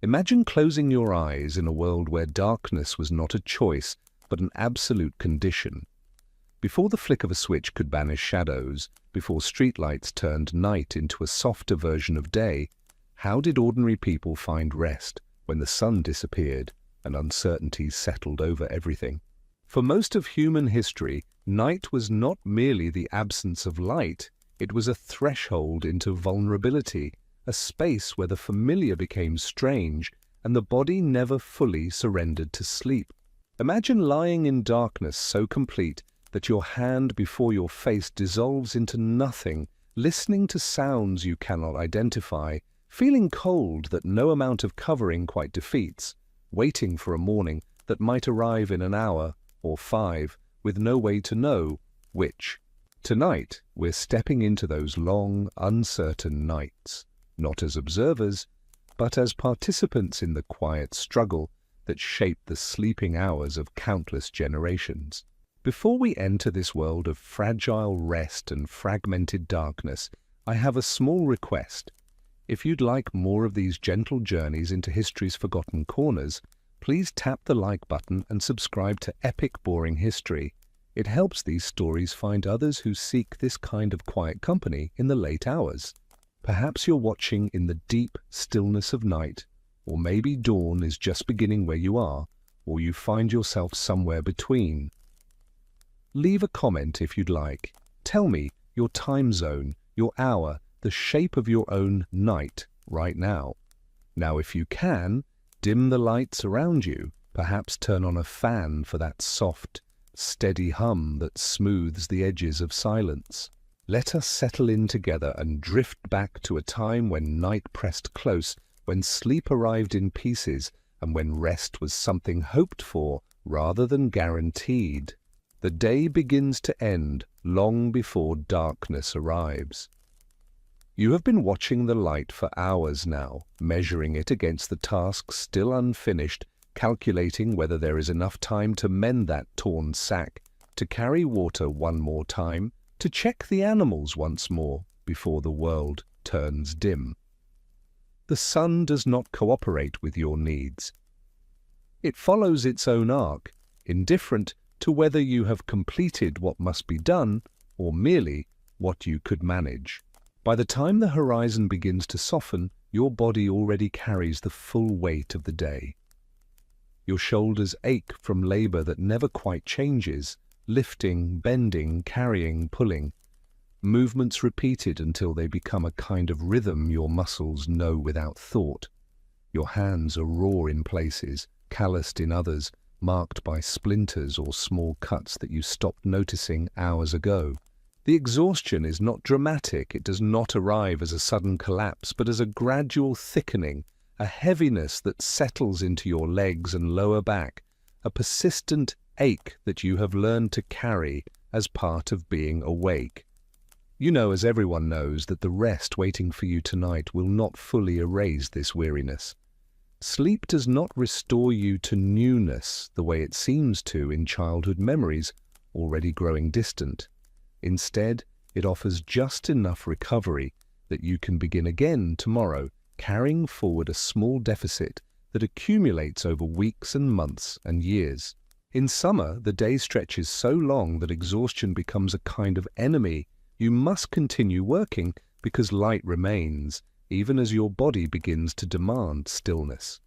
Imagine closing your eyes in a world where darkness was not a choice, but an absolute condition. Before the flick of a switch could banish shadows, before streetlights turned night into a softer version of day, how did ordinary people find rest when the sun disappeared and uncertainty settled over everything? For most of human history, night was not merely the absence of light, it was a threshold into vulnerability, a space where the familiar became strange and the body never fully surrendered to sleep. Imagine lying in darkness so complete that your hand before your face dissolves into nothing, listening to sounds you cannot identify, feeling cold that no amount of covering quite defeats, waiting for a morning that might arrive in an hour or 5, with no way to know which. Tonight, we're stepping into those long, uncertain nights, not as observers, but as participants in the quiet struggle that shaped the sleeping hours of countless generations. Before we enter this world of fragile rest and fragmented darkness, I have a small request. If you'd like more of these gentle journeys into history's forgotten corners, please tap the like button and subscribe to Epic Boring History. It helps these stories find others who seek this kind of quiet company in the late hours. Perhaps you're watching in the deep stillness of night, or maybe dawn is just beginning where you are, or you find yourself somewhere between. Leave a comment if you'd like. Tell me your time zone, your hour, the shape of your own night right now. Now, if you can, dim the lights around you, perhaps turn on a fan for that soft, steady hum that smooths the edges of silence. Let us settle in together and drift back to a time when night pressed close, when sleep arrived in pieces, and when rest was something hoped for rather than guaranteed. The day begins to end long before darkness arrives. You have been watching the light for hours now, measuring it against the tasks still unfinished, calculating whether there is enough time to mend that torn sack, to carry water one more time, to check the animals once more before the world turns dim. The sun does not cooperate with your needs. It follows its own arc, indifferent to whether you have completed what must be done or merely what you could manage. By the time the horizon begins to soften, your body already carries the full weight of the day. Your shoulders ache from labor that never quite changes, lifting, bending, carrying, pulling. Movements repeated until they become a kind of rhythm your muscles know without thought. Your hands are raw in places, calloused in others, marked by splinters or small cuts that you stopped noticing hours ago. The exhaustion is not dramatic, it does not arrive as a sudden collapse, but as a gradual thickening, a heaviness that settles into your legs and lower back, a persistent ache that you have learned to carry as part of being awake. You know, as everyone knows, that the rest waiting for you tonight will not fully erase this weariness. Sleep does not restore you to newness the way it seems to in childhood memories already growing distant. Instead, it offers just enough recovery that you can begin again tomorrow, carrying forward a small deficit that accumulates over weeks and months and years. In summer, the day stretches so long that exhaustion becomes a kind of enemy. You must continue working because light remains, even as your body begins to demand stillness.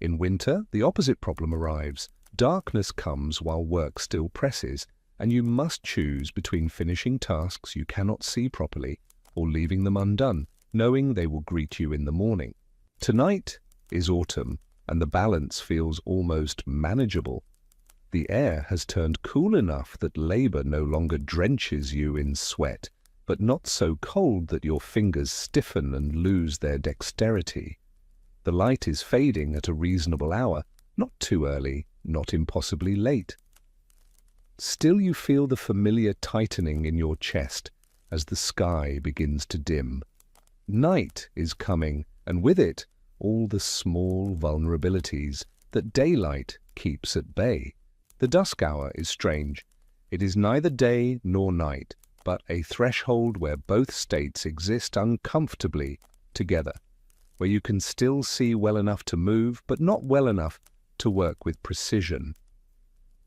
In winter, the opposite problem arrives. Darkness comes while work still presses, and you must choose between finishing tasks you cannot see properly or leaving them undone, knowing they will greet you in the morning. Tonight is autumn, and the balance feels almost manageable. The air has turned cool enough that labor no longer drenches you in sweat, but not so cold that your fingers stiffen and lose their dexterity. The light is fading at a reasonable hour, not too early, not impossibly late. Still you feel the familiar tightening in your chest as the sky begins to dim. Night is coming, and with it, all the small vulnerabilities that daylight keeps at bay. The dusk hour is strange. It is neither day nor night, but a threshold where both states exist uncomfortably together. where you can still see well enough to move, but not well enough to work with precision.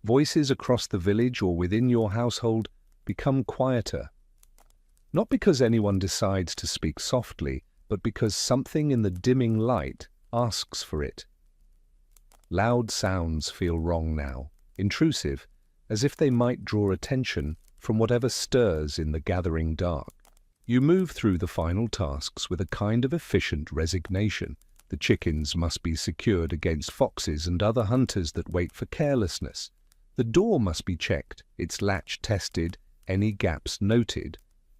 Voices across the village or within your household become quieter. Not because anyone decides to speak softly, but because something in the dimming light asks for it. Loud sounds feel wrong now, intrusive, as if they might draw attention from whatever stirs in the gathering dark. You move through the final tasks with a kind of efficient resignation. The chickens must be secured against foxes and other hunters that wait for carelessness. The door must be checked, its latch tested, any gaps noted.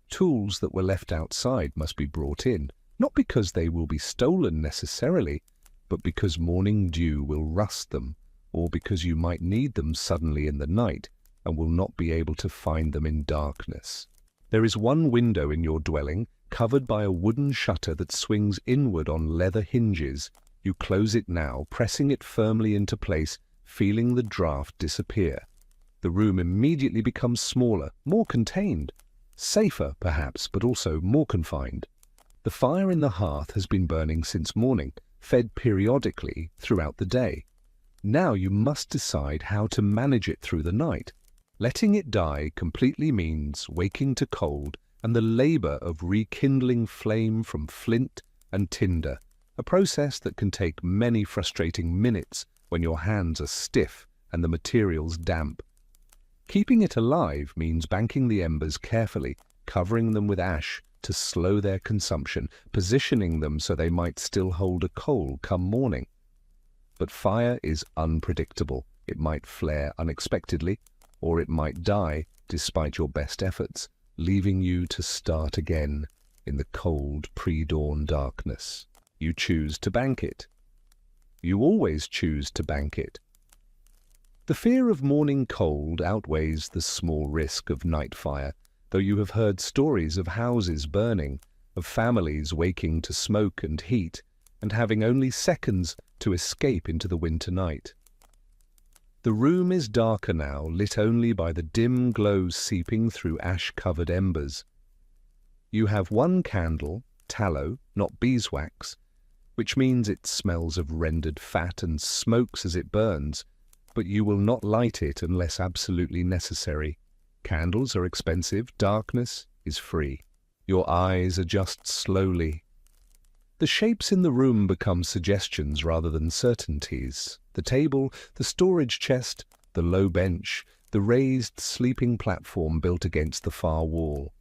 Tools that were left outside must be brought in, not because they will be stolen necessarily, but because morning dew will rust them, or because you might need them suddenly in the night and will not be able to find them in darkness. There is one window in your dwelling, covered by a wooden shutter that swings inward on leather hinges. You close it now, pressing it firmly into place, feeling the draft disappear. The room immediately becomes smaller, more contained. Safer, perhaps, but also more confined. The fire in the hearth has been burning since morning, fed periodically throughout the day. Now you must decide how to manage it through the night. Letting it die completely means waking to cold and the labor of rekindling flame from flint and tinder, a process that can take many frustrating minutes when your hands are stiff and the materials damp. Keeping it alive means banking the embers carefully, covering them with ash to slow their consumption, positioning them so they might still hold a coal come morning. But fire is unpredictable. It might flare unexpectedly, or it might die despite your best efforts, leaving you to start again in the cold pre-dawn darkness. You choose to bank it. You always choose to bank it. The fear of morning cold outweighs the small risk of night fire, though you have heard stories of houses burning, of families waking to smoke and heat, and having only seconds to escape into the winter night. The room is darker now, lit only by the dim glow seeping through ash-covered embers. You have one candle, tallow, not beeswax, which means it smells of rendered fat and smokes as it burns, but you will not light it unless absolutely necessary. Candles are expensive, darkness is free. Your eyes adjust slowly. The shapes in the room become suggestions rather than certainties. The table, the storage chest, the low bench, the raised sleeping platform built against the far wall.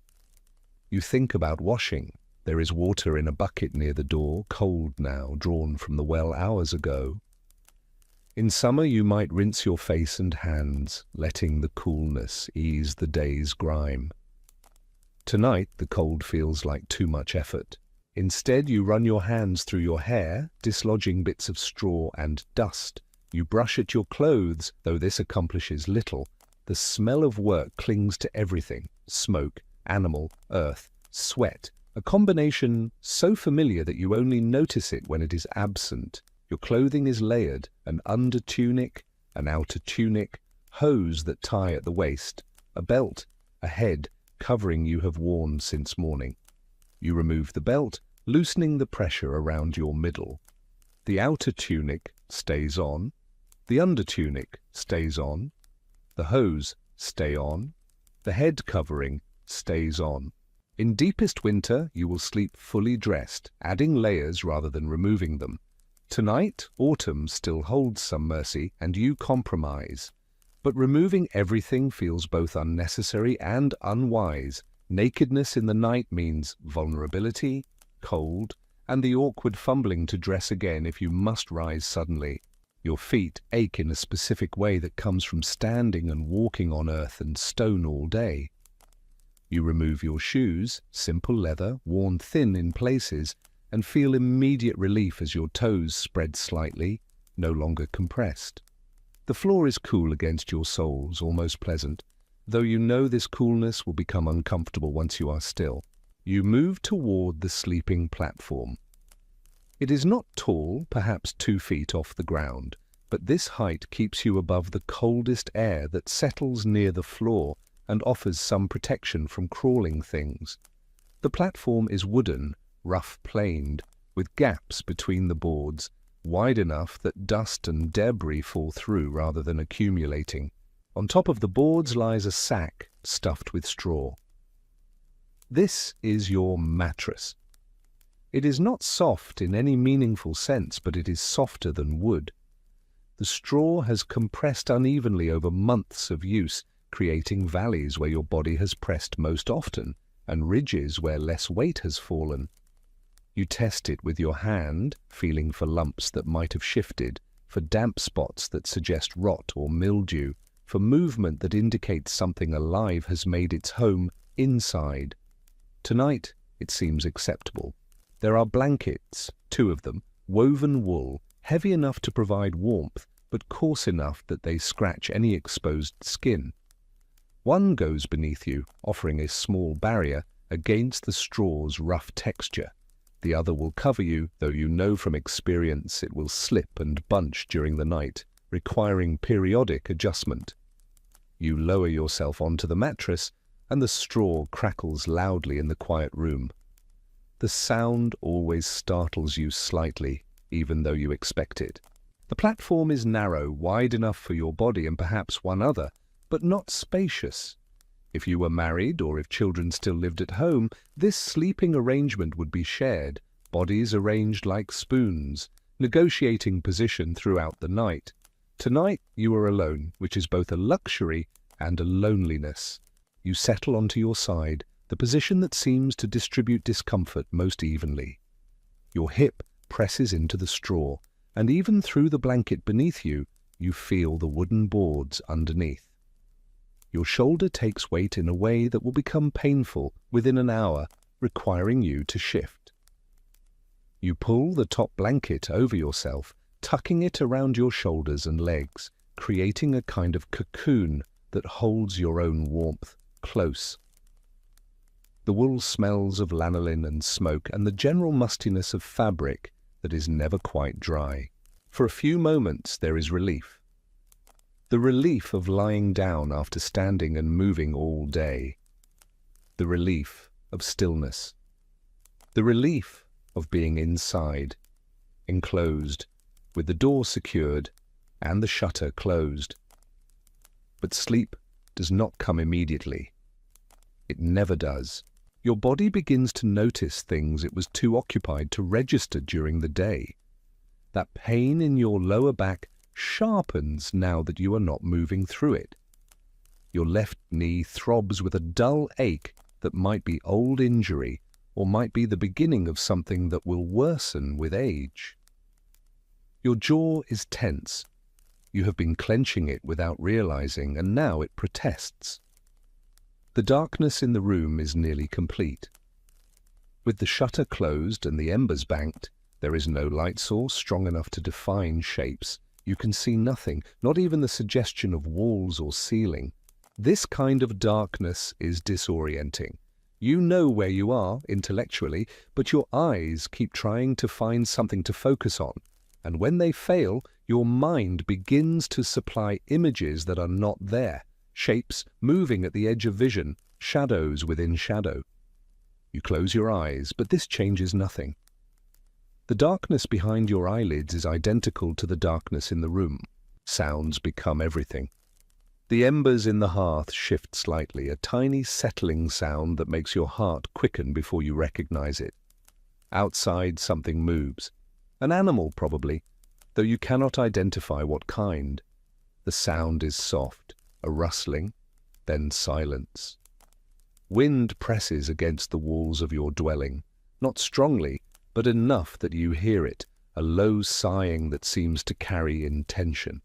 You think about washing. There is water in a bucket near the door, cold now, drawn from the well hours ago. In summer you might rinse your face and hands, letting the coolness ease the day's grime. Tonight the cold feels like too much effort. Instead, you run your hands through your hair, dislodging bits of straw and dust. You brush at your clothes, though this accomplishes little. The smell of work clings to everything: smoke, animal, earth, sweat, a combination so familiar that you only notice it when it is absent. Your clothing is layered: an under tunic, an outer tunic, hose that tie at the waist, a belt, a head covering you have worn since morning. You remove the belt, loosening the pressure around your middle. The outer tunic stays on, the under tunic stays on, the hose stay on, the head covering stays on. In deepest winter, you will sleep fully dressed, adding layers rather than removing them. Tonight, autumn still holds some mercy, and you compromise. But removing everything feels both unnecessary and unwise. Nakedness in the night means vulnerability, cold, and the awkward fumbling to dress again if you must rise suddenly. Your feet ache in a specific way that comes from standing and walking on earth and stone all day. You remove your shoes, simple leather, worn thin in places, and feel immediate relief as your toes spread slightly, no longer compressed. The floor is cool against your soles, almost pleasant, though you know this coolness will become uncomfortable once you are still. You move toward the sleeping platform. It is not tall, perhaps 2 feet off the ground, but this height keeps you above the coldest air that settles near the floor and offers some protection from crawling things. The platform is wooden, rough-planed, with gaps between the boards, wide enough that dust and debris fall through rather than accumulating. On top of the boards lies a sack stuffed with straw. This is your mattress. It is not soft in any meaningful sense, but it is softer than wood. The straw has compressed unevenly over months of use, creating valleys where your body has pressed most often, and ridges where less weight has fallen. You test it with your hand, feeling for lumps that might have shifted, for damp spots that suggest rot or mildew, for movement that indicates something alive has made its home inside. Tonight, it seems acceptable. There are blankets, 2 of them, woven wool, heavy enough to provide warmth, but coarse enough that they scratch any exposed skin. One goes beneath you, offering a small barrier against the straw's rough texture. The other will cover you, though you know from experience it will slip and bunch during the night, requiring periodic adjustment. You lower yourself onto the mattress, and the straw crackles loudly in the quiet room. The sound always startles you slightly, even though you expect it. The platform is narrow, wide enough for your body and perhaps one other, but not spacious. If you were married, or if children still lived at home, this sleeping arrangement would be shared, bodies arranged like spoons, negotiating position throughout the night. Tonight you are alone, which is both a luxury and a loneliness. You settle onto your side, the position that seems to distribute discomfort most evenly. Your hip presses into the straw, and even through the blanket beneath you, you feel the wooden boards underneath. Your shoulder takes weight in a way that will become painful within an hour, requiring you to shift. You pull the top blanket over yourself, tucking it around your shoulders and legs, creating a kind of cocoon that holds your own warmth close. The wool smells of lanolin and smoke and the general mustiness of fabric that is never quite dry. For a few moments there is relief. The relief of lying down after standing and moving all day. The relief of stillness. The relief of being inside, enclosed, with the door secured and the shutter closed. But sleep does not come immediately. It never does. Your body begins to notice things it was too occupied to register during the day. That pain in your lower back sharpens now that you are not moving through it. Your left knee throbs with a dull ache that might be old injury or might be the beginning of something that will worsen with age. Your jaw is tense. You have been clenching it without realizing, and now it protests. The darkness in the room is nearly complete. With the shutter closed and the embers banked, there is no light source strong enough to define shapes. You can see nothing, not even the suggestion of walls or ceiling. This kind of darkness is disorienting. You know where you are intellectually, but your eyes keep trying to find something to focus on. And when they fail, your mind begins to supply images that are not there. Shapes moving at the edge of vision, shadows within shadow. You close your eyes, but this changes nothing. The darkness behind your eyelids is identical to the darkness in the room. Sounds become everything. The embers in the hearth shift slightly, a tiny settling sound that makes your heart quicken before you recognize it. Outside, something moves. An animal, probably, though you cannot identify what kind. The sound is soft. A rustling, then silence. Wind presses against the walls of your dwelling, not strongly, but enough that you hear it, a low sighing that seems to carry intention.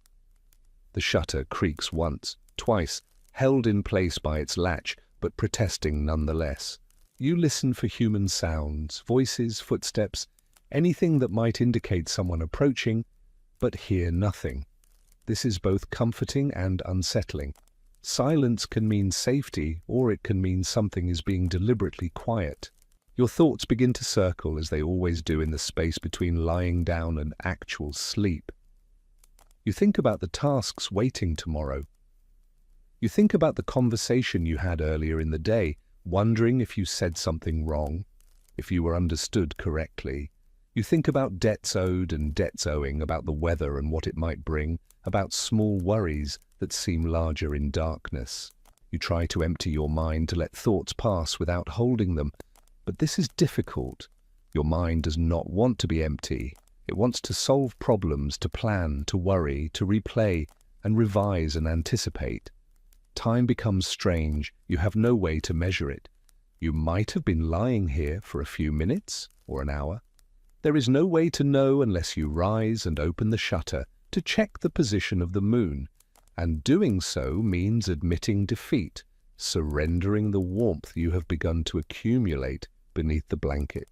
The shutter creaks once, twice, held in place by its latch, but protesting nonetheless. You listen for human sounds, voices, footsteps, anything that might indicate someone approaching, but hear nothing. This is both comforting and unsettling. Silence can mean safety, or it can mean something is being deliberately quiet. Your thoughts begin to circle, as they always do in the space between lying down and actual sleep. You think about the tasks waiting tomorrow. You think about the conversation you had earlier in the day, wondering if you said something wrong, if you were understood correctly. You think about debts owed and debts owing, about the weather and what it might bring, about small worries that seem larger in darkness. You try to empty your mind to let thoughts pass without holding them, but this is difficult. Your mind does not want to be empty. It wants to solve problems, to plan, to worry, to replay, and revise and anticipate. Time becomes strange. You have no way to measure it. You might have been lying here for a few minutes or an hour. There is no way to know unless you rise and open the shutter to check the position of the moon, and doing so means admitting defeat, surrendering the warmth you have begun to accumulate beneath the blanket.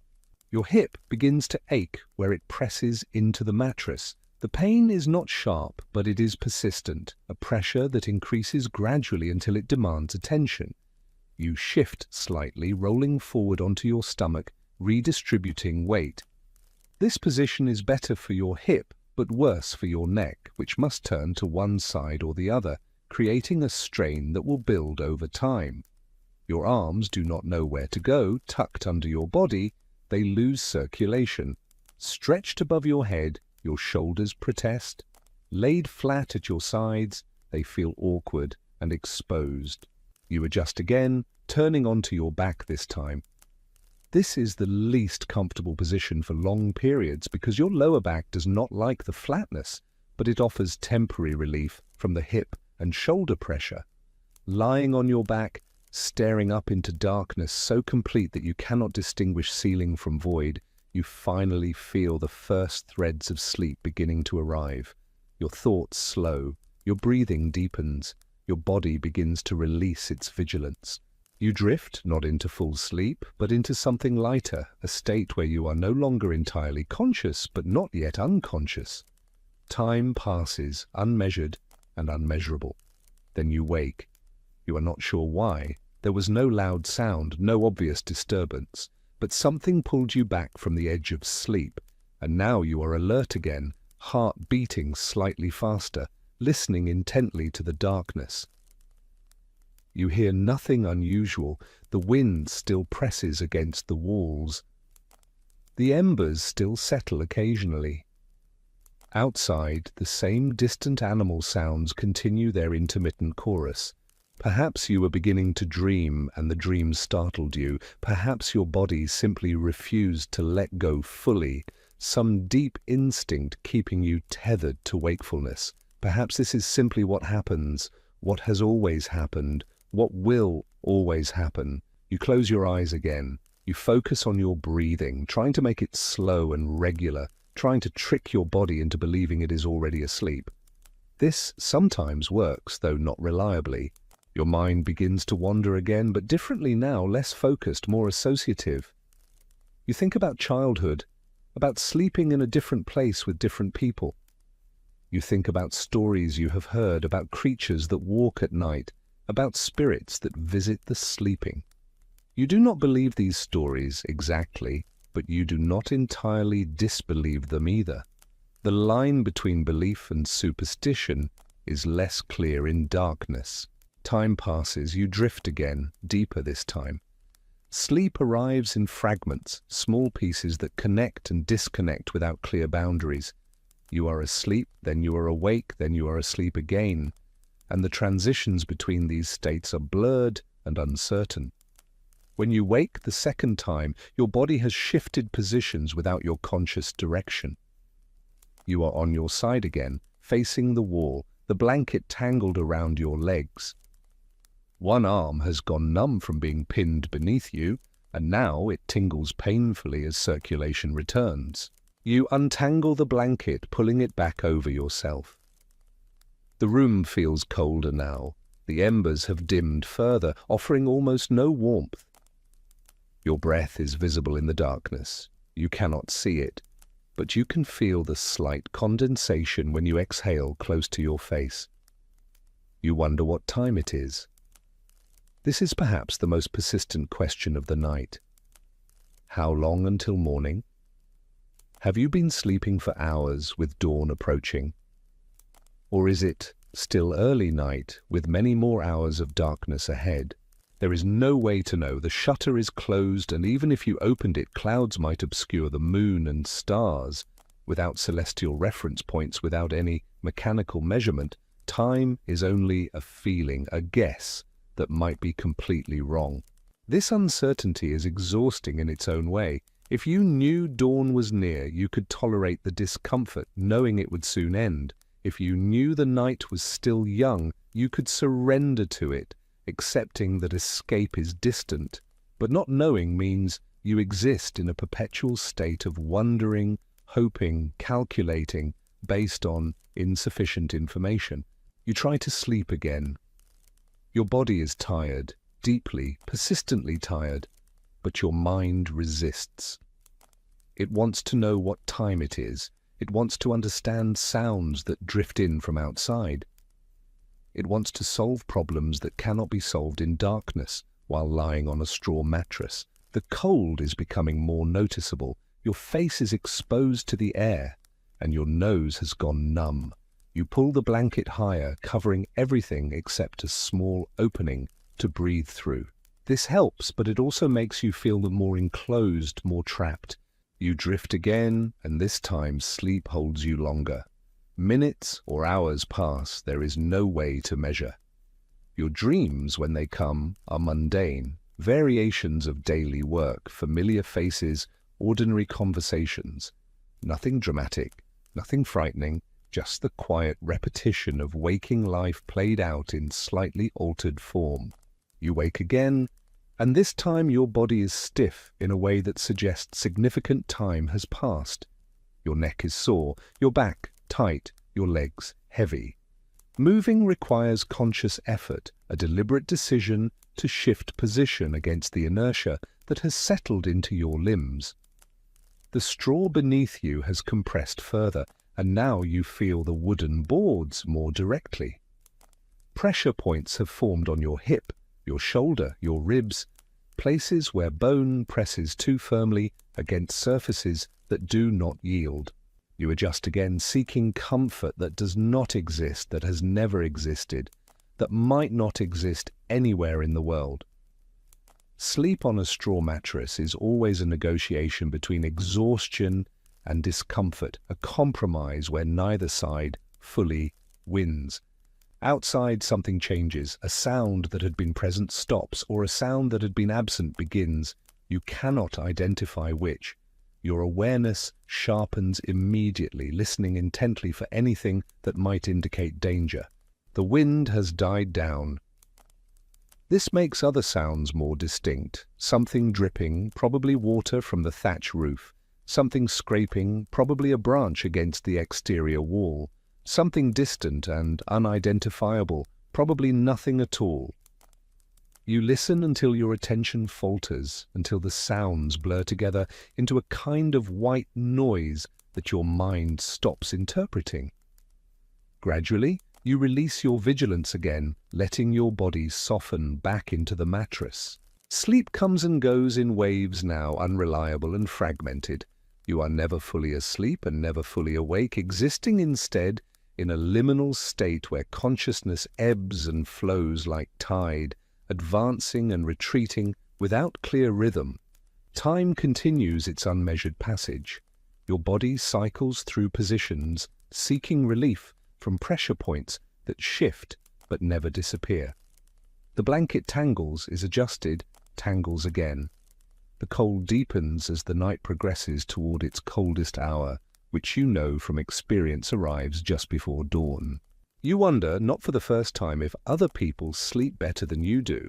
Your hip begins to ache where it presses into the mattress. The pain is not sharp, but it is persistent, a pressure that increases gradually until it demands attention. You shift slightly, rolling forward onto your stomach, redistributing weight. This position is better for your hip, but worse for your neck, which must turn to one side or the other, creating a strain that will build over time. Your arms do not know where to go. Tucked under your body, they lose circulation. Stretched above your head, your shoulders protest. Laid flat at your sides, they feel awkward and exposed. You adjust again, turning onto your back this time. This is the least comfortable position for long periods because your lower back does not like the flatness, but it offers temporary relief from the hip and shoulder pressure. Lying on your back, staring up into darkness so complete that you cannot distinguish ceiling from void, you finally feel the first threads of sleep beginning to arrive. Your thoughts slow, your breathing deepens, your body begins to release its vigilance. You drift not into full sleep, but into something lighter, a state where you are no longer entirely conscious, but not yet unconscious. Time passes, unmeasured and unmeasurable. Then you wake. You are not sure why. There was no loud sound, no obvious disturbance, but something pulled you back from the edge of sleep, and now you are alert again, heart beating slightly faster, listening intently to the darkness. You hear nothing unusual. The wind still presses against the walls. The embers still settle occasionally. Outside, the same distant animal sounds continue their intermittent chorus. Perhaps you were beginning to dream and the dream startled you. Perhaps your body simply refused to let go fully, some deep instinct keeping you tethered to wakefulness. Perhaps this is simply what happens, what has always happened, what will always happen. You close your eyes again. You focus on your breathing, trying to make it slow and regular, trying to trick your body into believing it is already asleep. This sometimes works, though not reliably. Your mind begins to wander again, but differently now, less focused, more associative. You think about childhood, about sleeping in a different place with different people. You think about stories you have heard, about creatures that walk at night, about spirits that visit the sleeping. You do not believe these stories exactly, but you do not entirely disbelieve them either. The line between belief and superstition is less clear in darkness. Time passes, you drift again, deeper this time. Sleep arrives in fragments, small pieces that connect and disconnect without clear boundaries. You are asleep, then you are awake, then you are asleep again, and the transitions between these states are blurred and uncertain. When you wake the second time, your body has shifted positions without your conscious direction. You are on your side again, facing the wall, the blanket tangled around your legs. One arm has gone numb from being pinned beneath you, and now it tingles painfully as circulation returns. You untangle the blanket, pulling it back over yourself. The room feels colder now. The embers have dimmed further, offering almost no warmth. Your breath is visible in the darkness. You cannot see it, but you can feel the slight condensation when you exhale close to your face. You wonder what time it is. This is perhaps the most persistent question of the night. How long until morning? Have you been sleeping for hours with dawn approaching? Or is it still early night with many more hours of darkness ahead? There is no way to know. The shutter is closed, and even if you opened it, clouds might obscure the moon and stars. Without celestial reference points, without any mechanical measurement, time is only a feeling, a guess that might be completely wrong. This uncertainty is exhausting in its own way. If you knew dawn was near, you could tolerate the discomfort, knowing it would soon end. If you knew the night was still young, you could surrender to it, accepting that escape is distant. But not knowing means you exist in a perpetual state of wondering, hoping, calculating, based on insufficient information. You try to sleep again. Your body is tired, deeply, persistently tired, but your mind resists. It wants to know what time it is. It wants to understand sounds that drift in from outside. It wants to solve problems that cannot be solved in darkness while lying on a straw mattress. The cold is becoming more noticeable. Your face is exposed to the air, and your nose has gone numb. You pull the blanket higher, covering everything except a small opening to breathe through. This helps, but it also makes you feel more enclosed, more trapped. You drift again, and this time sleep holds you longer. Minutes or hours pass, there is no way to measure. Your dreams, when they come, are mundane, variations of daily work, familiar faces, ordinary conversations. Nothing dramatic, nothing frightening, just the quiet repetition of waking life played out in slightly altered form. You wake again, and this time your body is stiff in a way that suggests significant time has passed. Your neck is sore, your back tight, your legs heavy. Moving requires conscious effort, a deliberate decision to shift position against the inertia that has settled into your limbs. The straw beneath you has compressed further, and now you feel the wooden boards more directly. Pressure points have formed on your hip, your shoulder, your ribs, places where bone presses too firmly against surfaces that do not yield. You adjust again, seeking comfort that does not exist, that has never existed, that might not exist anywhere in the world. Sleep on a straw mattress is always a negotiation between exhaustion and discomfort, a compromise where neither side fully wins. Outside, something changes. A sound that had been present stops, or a sound that had been absent begins. You cannot identify which. Your awareness sharpens immediately, listening intently for anything that might indicate danger. The wind has died down. This makes other sounds more distinct. Something dripping, probably water from the thatch roof. Something scraping, probably a branch against the exterior wall. Something distant and unidentifiable, probably nothing at all. You listen until your attention falters, until the sounds blur together into a kind of white noise that your mind stops interpreting. Gradually, you release your vigilance again, letting your body soften back into the mattress. Sleep comes and goes in waves now, unreliable and fragmented. You are never fully asleep and never fully awake, existing instead in a liminal state where consciousness ebbs and flows like tide, advancing and retreating without clear rhythm. Time continues its unmeasured passage. Your body cycles through positions, seeking relief from pressure points that shift but never disappear. The blanket tangles, is adjusted, tangles again. The cold deepens as the night progresses toward its coldest hour, which you know from experience arrives just before dawn. You wonder, not for the first time, if other people sleep better than you do,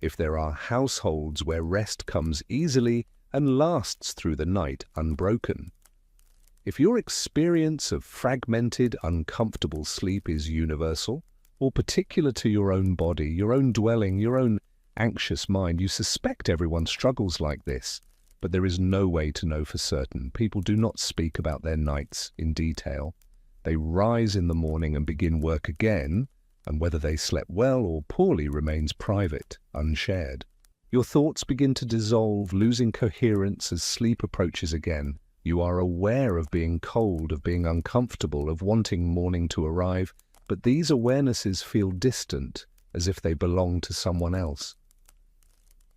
if there are households where rest comes easily and lasts through the night unbroken. If your experience of fragmented, uncomfortable sleep is universal, or particular to your own body, your own dwelling, your own anxious mind, you suspect everyone struggles like this, but there is no way to know for certain. People do not speak about their nights in detail. They rise in the morning and begin work again, and whether they slept well or poorly remains private, unshared. Your thoughts begin to dissolve, losing coherence as sleep approaches again. You are aware of being cold, of being uncomfortable, of wanting morning to arrive, but these awarenesses feel distant, as if they belong to someone else.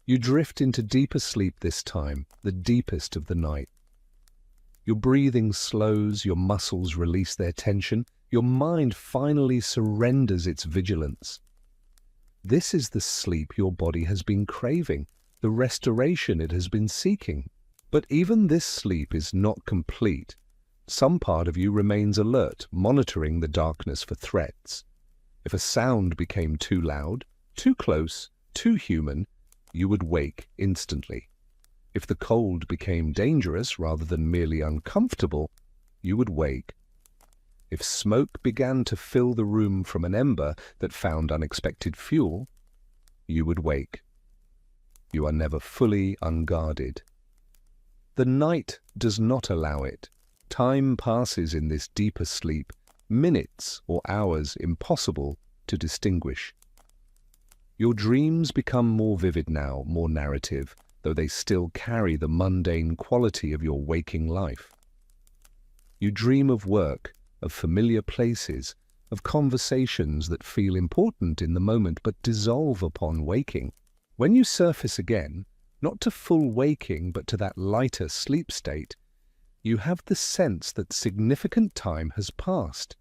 You drift into deeper sleep this time, the deepest of the night. Your breathing slows, your muscles release their tension, your mind finally surrenders its vigilance. This is the sleep your body has been craving, the restoration it has been seeking. But even this sleep is not complete. Some part of you remains alert, monitoring the darkness for threats. If a sound became too loud, too close, too human, you would wake instantly. If the cold became dangerous rather than merely uncomfortable, you would wake. If smoke began to fill the room from an ember that found unexpected fuel, you would wake. You are never fully unguarded. The night does not allow it. Time passes in this deeper sleep, minutes or hours impossible to distinguish. Your dreams become more vivid now, more narrative, though they still carry the mundane quality of your waking life. You dream of work, of familiar places, of conversations that feel important in the moment but dissolve upon waking. When you surface again, not to full waking but to that lighter sleep state, you have the sense that significant time has passed.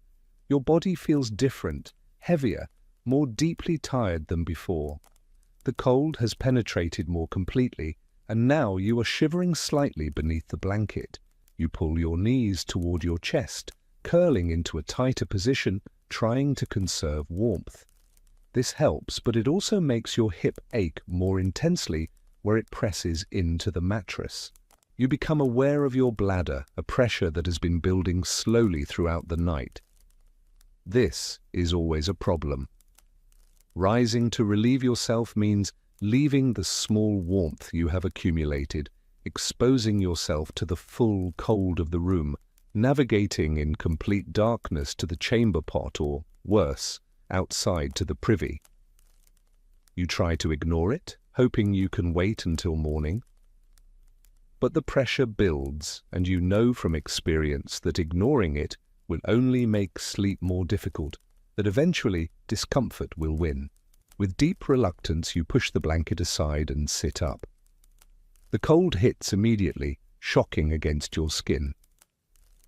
Your body feels different, heavier, more deeply tired than before. The cold has penetrated more completely, and now you are shivering slightly beneath the blanket. You pull your knees toward your chest, curling into a tighter position, trying to conserve warmth. This helps, but it also makes your hip ache more intensely where it presses into the mattress. You become aware of your bladder, a pressure that has been building slowly throughout the night. This is always a problem. Rising to relieve yourself means leaving the small warmth you have accumulated, exposing yourself to the full cold of the room, navigating in complete darkness to the chamber pot or, worse, outside to the privy. You try to ignore it, hoping you can wait until morning. But the pressure builds, and you know from experience that ignoring it will only make sleep more difficult, that eventually discomfort will win. With deep reluctance, you push the blanket aside and sit up. The cold hits immediately, shocking against your skin.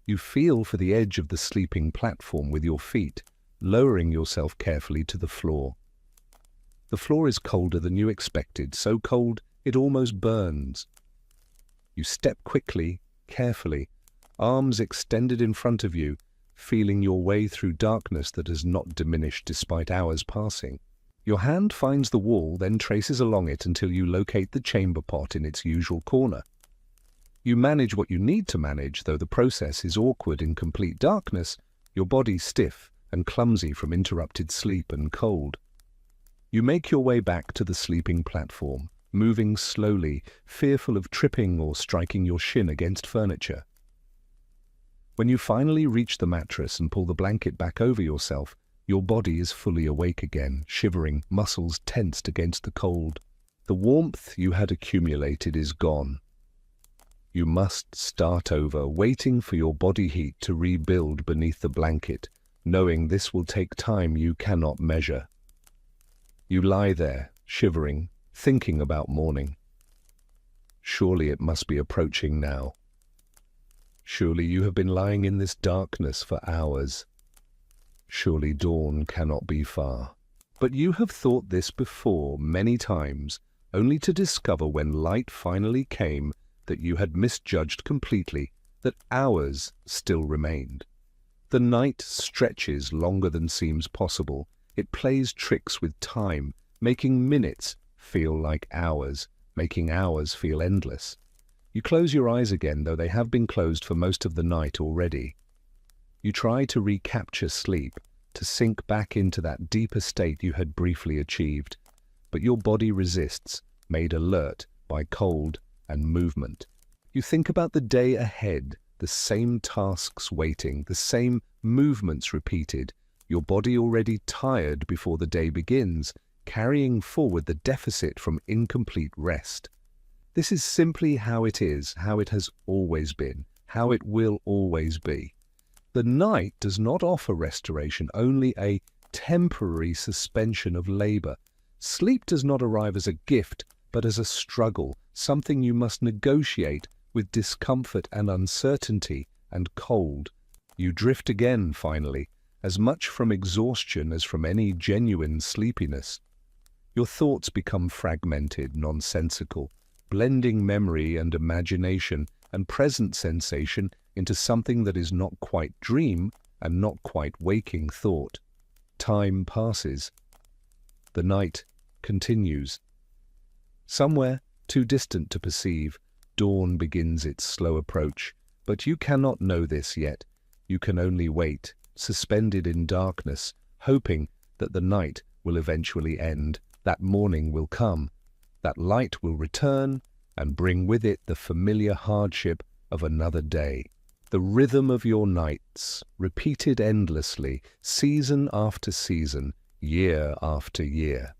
You feel for the edge of the sleeping platform with your feet, lowering yourself carefully to the floor. The floor is colder than you expected, so cold it almost burns. You step quickly, carefully, arms extended in front of you, feeling your way through darkness that has not diminished despite hours passing. Your hand finds the wall, then traces along it until you locate the chamber pot in its usual corner. You manage what you need to manage, though the process is awkward in complete darkness, your body stiff and clumsy from interrupted sleep and cold. You make your way back to the sleeping platform, moving slowly, fearful of tripping or striking your shin against furniture. When you finally reach the mattress and pull the blanket back over yourself, your body is fully awake again, shivering, muscles tensed against the cold. The warmth you had accumulated is gone. You must start over, waiting for your body heat to rebuild beneath the blanket, knowing this will take time you cannot measure. You lie there, shivering, thinking about morning. Surely it must be approaching now. Surely you have been lying in this darkness for hours. Surely dawn cannot be far. But you have thought this before many times, only to discover when light finally came that you had misjudged completely, that hours still remained. The night stretches longer than seems possible. It plays tricks with time, making minutes feel like hours, making hours feel endless. You close your eyes again, though they have been closed for most of the night already. You try to recapture sleep, to sink back into that deeper state you had briefly achieved, but your body resists, made alert by cold and movement. You think about the day ahead, the same tasks waiting, the same movements repeated, your body already tired before the day begins, carrying forward the deficit from incomplete rest. This is simply how it is, how it has always been, how it will always be. The night does not offer restoration, only a temporary suspension of labor. Sleep does not arrive as a gift, but but as a struggle, something you must negotiate with discomfort and uncertainty and cold. You drift again, finally, as much from exhaustion as from any genuine sleepiness. Your thoughts become fragmented, nonsensical, blending memory and imagination and present sensation into something that is not quite dream and not quite waking thought. Time passes. The night continues. Somewhere, too distant to perceive, dawn begins its slow approach, but you cannot know this yet. You can only wait, suspended in darkness, hoping that the night will eventually end, that morning will come, that light will return and bring with it the familiar hardship of another day. The rhythm of your nights, repeated endlessly, season after season, year after year.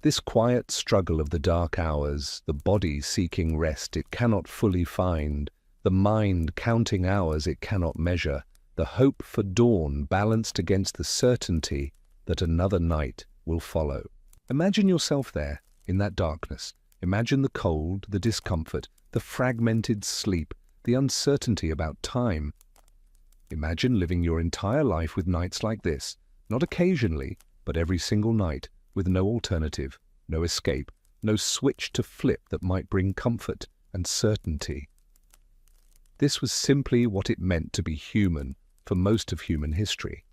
This quiet struggle of the dark hours, the body seeking rest it cannot fully find, the mind counting hours it cannot measure, the hope for dawn balanced against the certainty that another night will follow. Imagine yourself there, in that darkness. Imagine the cold, the discomfort, the fragmented sleep, the uncertainty about time. Imagine living your entire life with nights like this, not occasionally, but every single night, with no alternative, no escape, no switch to flip that might bring comfort and certainty. This was simply what it meant to be human for most of human history.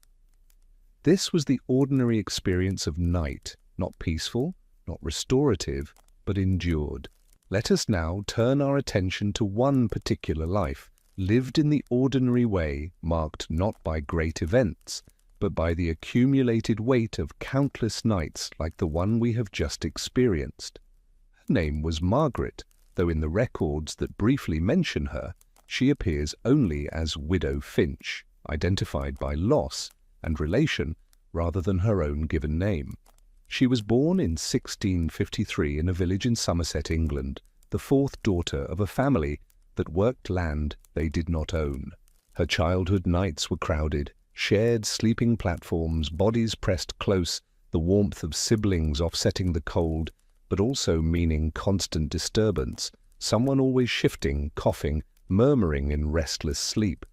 This was the ordinary experience of night, not peaceful, not restorative, but endured. Let us now turn our attention to one particular life, lived in the ordinary way, marked not by great events, but by the accumulated weight of countless nights like the one we have just experienced. Her name was Margaret, though in the records that briefly mention her, she appears only as Widow Finch, identified by loss and relation rather than her own given name. She was born in 1653 in a village in Somerset, England, the fourth daughter of a family that worked land they did not own. Her childhood nights were crowded, shared sleeping platforms, bodies pressed close, the warmth of siblings offsetting the cold, but also meaning constant disturbance, someone always shifting, coughing, murmuring in restless sleep.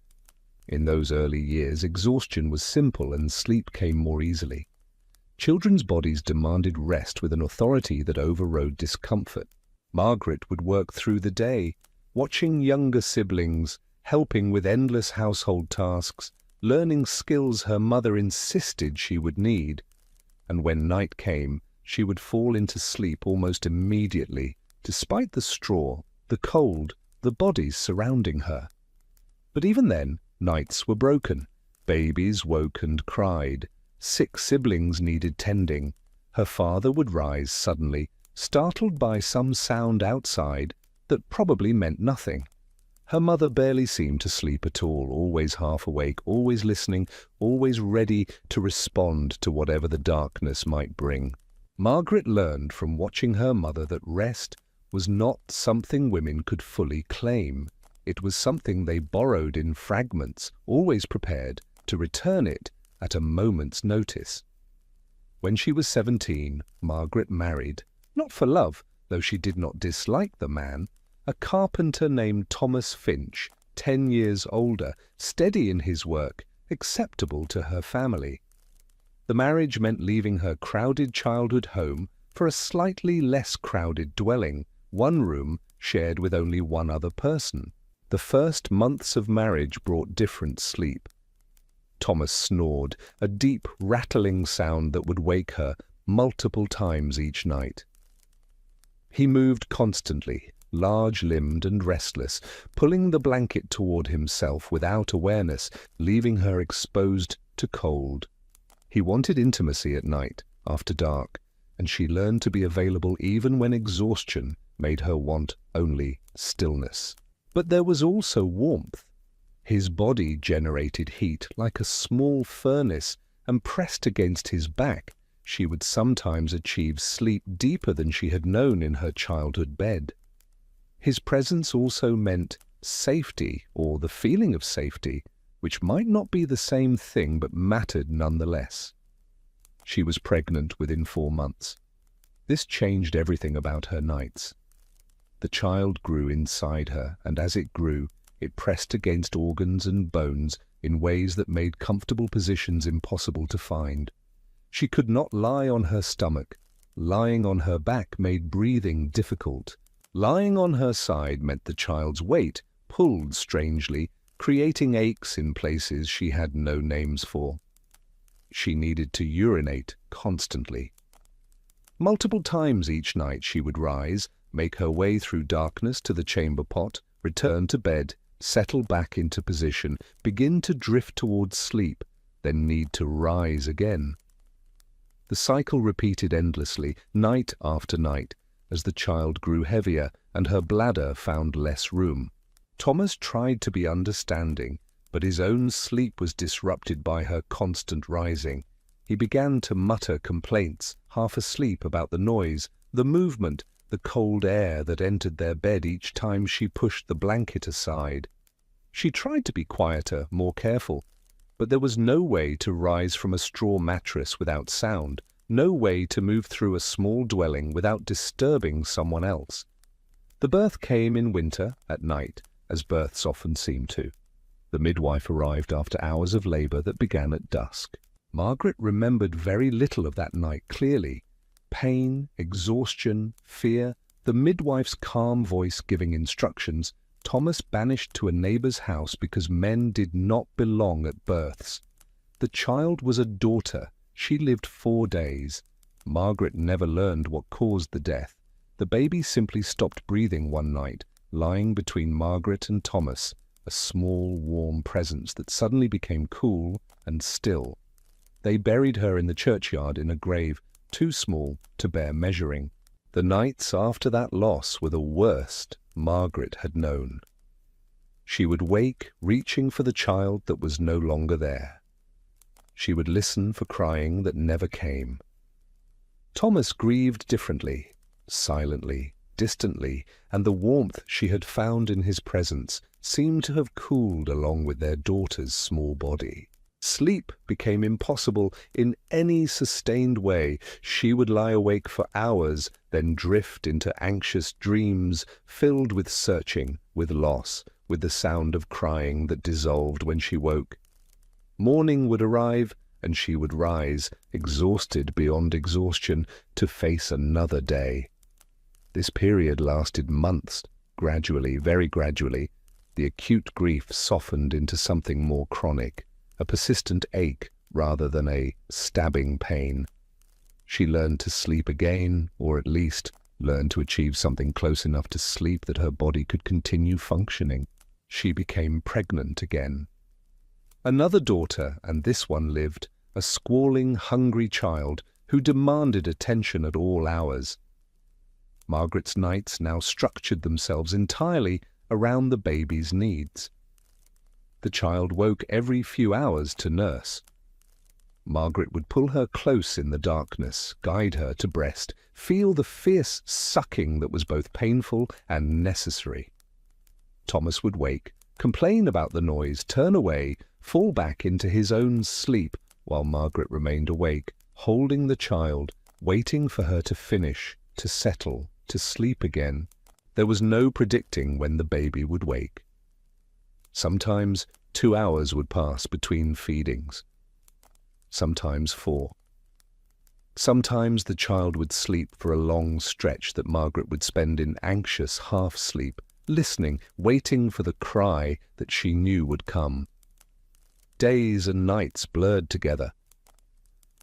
In those early years, exhaustion was simple and sleep came more easily. Children's bodies demanded rest with an authority that overrode discomfort. Margaret would work through the day, watching younger siblings, helping with endless household tasks, learning skills her mother insisted she would need. And when night came, she would fall into sleep almost immediately, despite the straw, the cold, the bodies surrounding her. But even then, nights were broken. Babies woke and cried. Sick siblings needed tending. Her father would rise suddenly, startled by some sound outside that probably meant nothing. Her mother barely seemed to sleep at all, always half awake, always listening, always ready to respond to whatever the darkness might bring. Margaret learned from watching her mother that rest was not something women could fully claim. It was something they borrowed in fragments, always prepared to return it at a moment's notice. When she was 17, Margaret married, not for love, though she did not dislike the man, a carpenter named Thomas Finch, 10 years older, steady in his work, acceptable to her family. The marriage meant leaving her crowded childhood home for a slightly less crowded dwelling, one room shared with only one other person. The first months of marriage brought different sleep. Thomas snored, a deep, rattling sound that would wake her multiple times each night. He moved constantly, large-limbed and restless, pulling the blanket toward himself without awareness, leaving her exposed to cold. He wanted intimacy at night, after dark, and she learned to be available even when exhaustion made her want only stillness. But there was also warmth. His body generated heat like a small furnace, and pressed against his back, she would sometimes achieve sleep deeper than she had known in her childhood bed. His presence also meant safety, or the feeling of safety, which might not be the same thing but mattered nonetheless. She was pregnant within 4 months. This changed everything about her nights. The child grew inside her, and as it grew, it pressed against organs and bones in ways that made comfortable positions impossible to find. She could not lie on her stomach. Lying on her back made breathing difficult. Lying on her side meant the child's weight pulled strangely, creating aches in places she had no names for. She needed to urinate constantly. Multiple times each night she would rise, make her way through darkness to the chamber pot, return to bed, settle back into position, begin to drift towards sleep, then need to rise again. The cycle repeated endlessly, night after night, as the child grew heavier and her bladder found less room. Thomas tried to be understanding, but his own sleep was disrupted by her constant rising. He began to mutter complaints, half asleep, about the noise, the movement, the cold air that entered their bed each time she pushed the blanket aside. She tried to be quieter, more careful, but there was no way to rise from a straw mattress without sound, no way to move through a small dwelling without disturbing someone else. The birth came in winter, at night, as births often seem to. The midwife arrived after hours of labor that began at dusk. Margaret remembered very little of that night clearly. Pain, exhaustion, fear, the midwife's calm voice giving instructions, Thomas banished to a neighbor's house because men did not belong at births. The child was a daughter. She lived 4 days. Margaret never learned what caused the death. The baby simply stopped breathing one night, lying between Margaret and Thomas, a small, warm presence that suddenly became cool and still. They buried her in the churchyard in a grave too small to bear measuring. The nights after that loss were the worst Margaret had known. She would wake, reaching for the child that was no longer there. She would listen for crying that never came. Thomas grieved differently, silently, distantly, and the warmth she had found in his presence seemed to have cooled along with their daughter's small body. Sleep became impossible in any sustained way. She would lie awake for hours, then drift into anxious dreams filled with searching, with loss, with the sound of crying that dissolved when she woke. Morning would arrive, and she would rise, exhausted beyond exhaustion, to face another day. This period lasted months. Gradually, very gradually, the acute grief softened into something more chronic, a persistent ache rather than a stabbing pain. She learned to sleep again, or at least learned to achieve something close enough to sleep that her body could continue functioning. She became pregnant again. Another daughter, and this one lived, a squalling, hungry child who demanded attention at all hours. Margaret's nights now structured themselves entirely around the baby's needs. The child woke every few hours to nurse. Margaret would pull her close in the darkness, guide her to breast, feel the fierce sucking that was both painful and necessary. Thomas would wake, complain about the noise, turn away, fall back into his own sleep, while Margaret remained awake, holding the child, waiting for her to finish, to settle, to sleep again. There was no predicting when the baby would wake. Sometimes 2 hours would pass between feedings. Sometimes 4. Sometimes the child would sleep for a long stretch that Margaret would spend in anxious half-sleep, listening, waiting for the cry that she knew would come. Days and nights blurred together.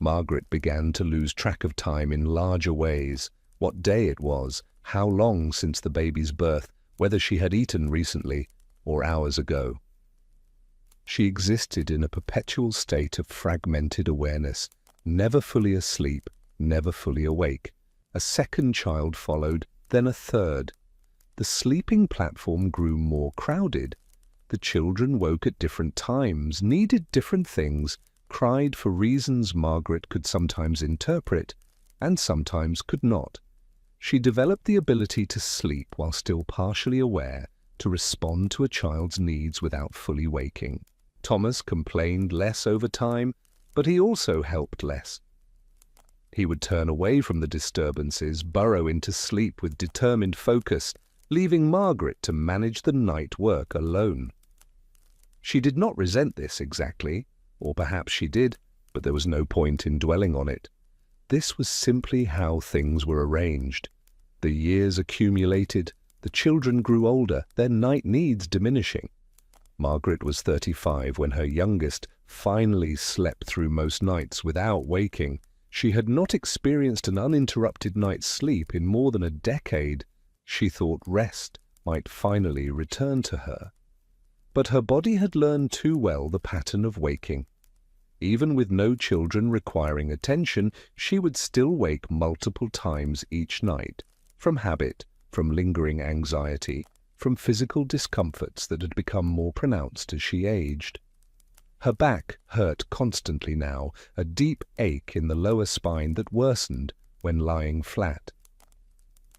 Margaret began to lose track of time in larger ways, what day it was, how long since the baby's birth, whether she had eaten recently or hours ago. She existed in a perpetual state of fragmented awareness, never fully asleep, never fully awake. A second child followed, then a third. The sleeping platform grew more crowded. The children woke at different times, needed different things, cried for reasons Margaret could sometimes interpret and sometimes could not. She developed the ability to sleep while still partially aware, to respond to a child's needs without fully waking. Thomas complained less over time, but he also helped less. He would turn away from the disturbances, burrow into sleep with determined focus, leaving Margaret to manage the night work alone. She did not resent this exactly, or perhaps she did, but there was no point in dwelling on it. This was simply how things were arranged. The years accumulated, the children grew older, their night needs diminishing. Margaret was 35 when her youngest finally slept through most nights without waking. She had not experienced an uninterrupted night's sleep in more than a decade. She thought rest might finally return to her. But her body had learned too well the pattern of waking. Even with no children requiring attention, she would still wake multiple times each night, from habit, from lingering anxiety, from physical discomforts that had become more pronounced as she aged. Her back hurt constantly now, a deep ache in the lower spine that worsened when lying flat.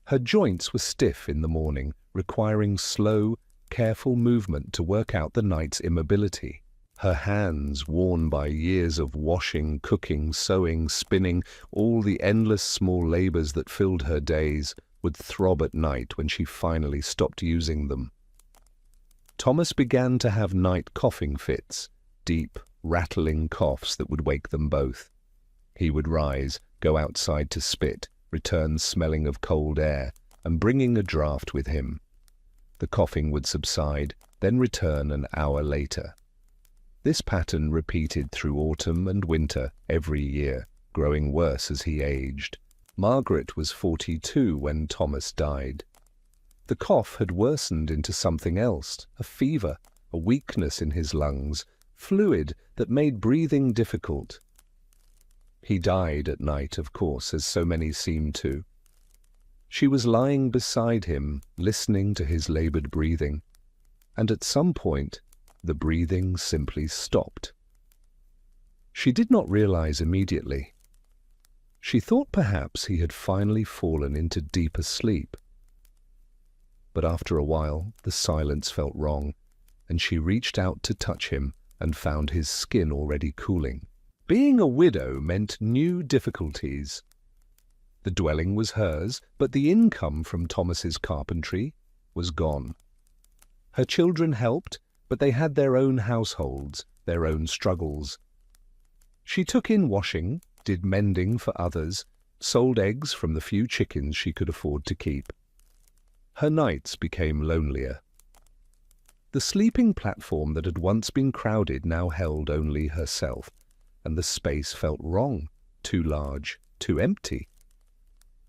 Her joints were stiff in the morning, requiring slow, careful movement to work out the night's immobility. Her hands, worn by years of washing, cooking, sewing, spinning, all the endless small labors that filled her days, would throb at night when she finally stopped using them. Thomas began to have night coughing fits, deep, rattling coughs that would wake them both. He would rise, go outside to spit, return smelling of cold air, and bringing a draught with him. The coughing would subside, then return an hour later. This pattern repeated through autumn and winter every year, growing worse as he aged. Margaret was 42 when Thomas died. The cough had worsened into something else, a fever, a weakness in his lungs, fluid that made breathing difficult. He died at night, of course, as so many seemed to. She was lying beside him, listening to his labored breathing, and at some point, the breathing simply stopped. She did not realize immediately. She thought perhaps he had finally fallen into deeper sleep. But after a while, the silence felt wrong, and she reached out to touch him and found his skin already cooling. Being a widow meant new difficulties. The dwelling was hers, but the income from Thomas's carpentry was gone. Her children helped, but they had their own households, their own struggles. She took in washing, did mending for others, sold eggs from the few chickens she could afford to keep. Her nights became lonelier. The sleeping platform that had once been crowded now held only herself, and the space felt wrong, too large, too empty.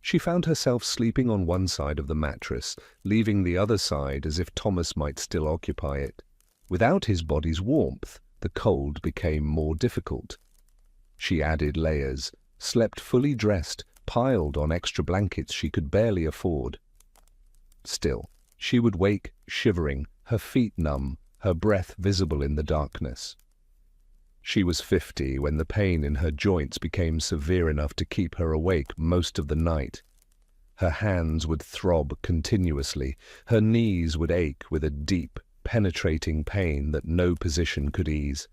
She found herself sleeping on one side of the mattress, leaving the other side as if Thomas might still occupy it. Without his body's warmth, the cold became more difficult. She added layers, slept fully dressed, piled on extra blankets she could barely afford. Still, she would wake shivering, her feet numb, her breath visible in the darkness. She was 50 when the pain in her joints became severe enough to keep her awake most of the night. Her hands would throb continuously, her knees would ache with a deep, penetrating pain that no position could ease.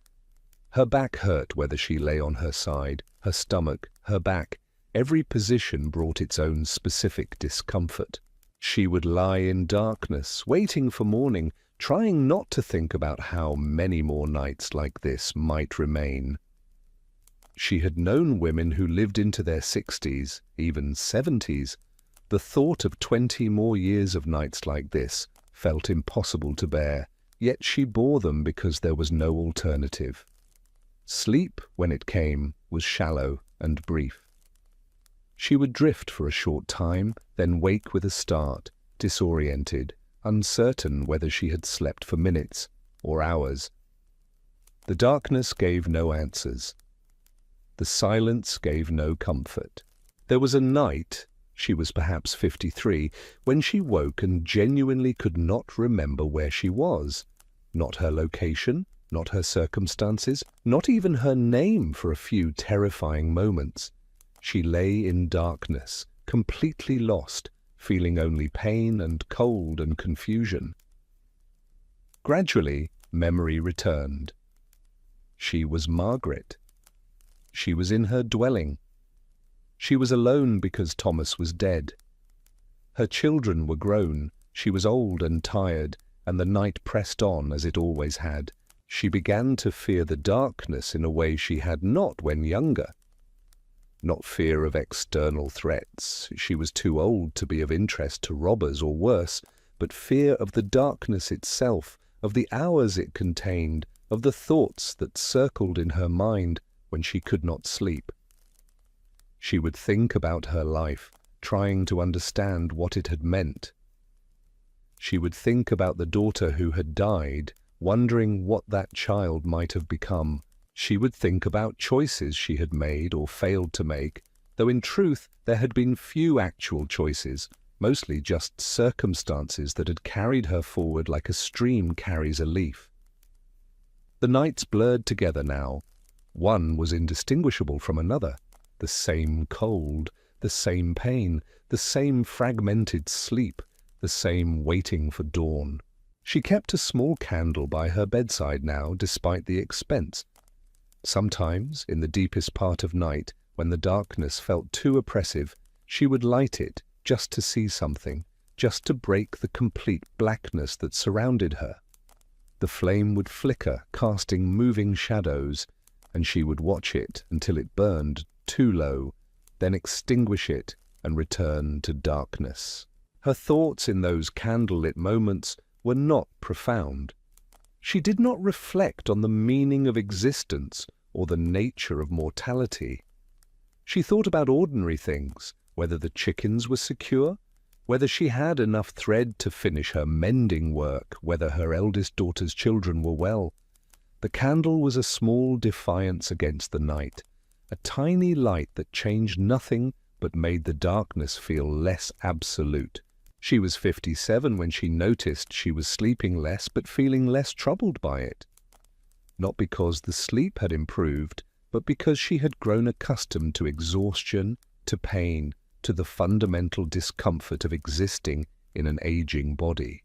Her back hurt whether she lay on her side, her stomach, her back. Every position brought its own specific discomfort. She would lie in darkness, waiting for morning, trying not to think about how many more nights like this might remain. She had known women who lived into their 60s, even 70s. The thought of 20 more years of nights like this felt impossible to bear, yet she bore them because there was no alternative. Sleep, when it came, was shallow and brief. She would drift for a short time, then wake with a start, disoriented, uncertain whether she had slept for minutes or hours. The darkness gave no answers. The silence gave no comfort. There was a night, she was perhaps 53, when she woke and genuinely could not remember where she was. Not her location, not her circumstances, not even her name for a few terrifying moments. She lay in darkness, completely lost, feeling only pain and cold and confusion. Gradually, memory returned. She was Margaret. She was in her dwelling. She was alone because Thomas was dead. Her children were grown, she was old and tired, and the night pressed on as it always had. She began to fear the darkness in a way she had not when younger. Not fear of external threats, she was too old to be of interest to robbers or worse, but fear of the darkness itself, of the hours it contained, of the thoughts that circled in her mind when she could not sleep. She would think about her life, trying to understand what it had meant. She would think about the daughter who had died, wondering what that child might have become. She would think about choices she had made or failed to make, though in truth there had been few actual choices, mostly just circumstances that had carried her forward like a stream carries a leaf. The nights blurred together now. One was indistinguishable from another. The same cold, the same pain, the same fragmented sleep, the same waiting for dawn. She kept a small candle by her bedside now, despite the expense. Sometimes, in the deepest part of night, when the darkness felt too oppressive, she would light it just to see something, just to break the complete blackness that surrounded her. The flame would flicker, casting moving shadows, and she would watch it until it burned too low, then extinguish it and return to darkness. Her thoughts in those candlelit moments were not profound. She did not reflect on the meaning of existence or the nature of mortality. She thought about ordinary things, whether the chickens were secure, whether she had enough thread to finish her mending work, whether her eldest daughter's children were well. The candle was a small defiance against the night, a tiny light that changed nothing but made the darkness feel less absolute. She was 57 when she noticed she was sleeping less but feeling less troubled by it. Not because the sleep had improved, but because she had grown accustomed to exhaustion, to pain, to the fundamental discomfort of existing in an aging body.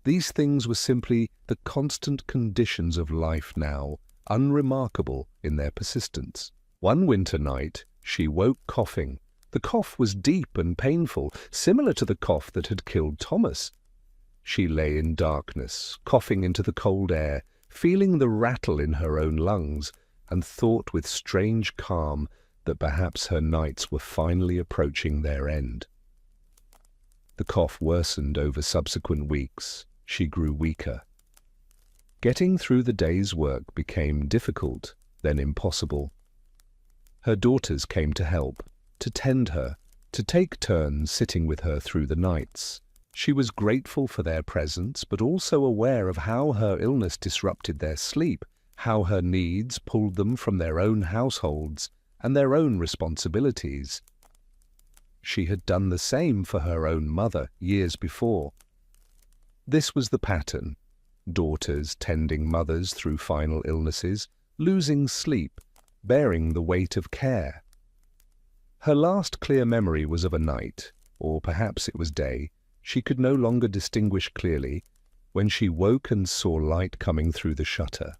These things were simply the constant conditions of life now, unremarkable in their persistence. One winter night, she woke coughing. The cough was deep and painful, similar to the cough that had killed Thomas. She lay in darkness, coughing into the cold air, feeling the rattle in her own lungs, and thought with strange calm that perhaps her nights were finally approaching their end. The cough worsened over subsequent weeks. She grew weaker. Getting through the day's work became difficult, then impossible. Her daughters came to help, to tend her, to take turns sitting with her through the nights. She was grateful for their presence, but also aware of how her illness disrupted their sleep, how her needs pulled them from their own households and their own responsibilities. She had done the same for her own mother years before. This was the pattern: daughters tending mothers through final illnesses, losing sleep, bearing the weight of care. Her last clear memory was of a night, or perhaps it was day, she could no longer distinguish clearly, when she woke and saw light coming through the shutter.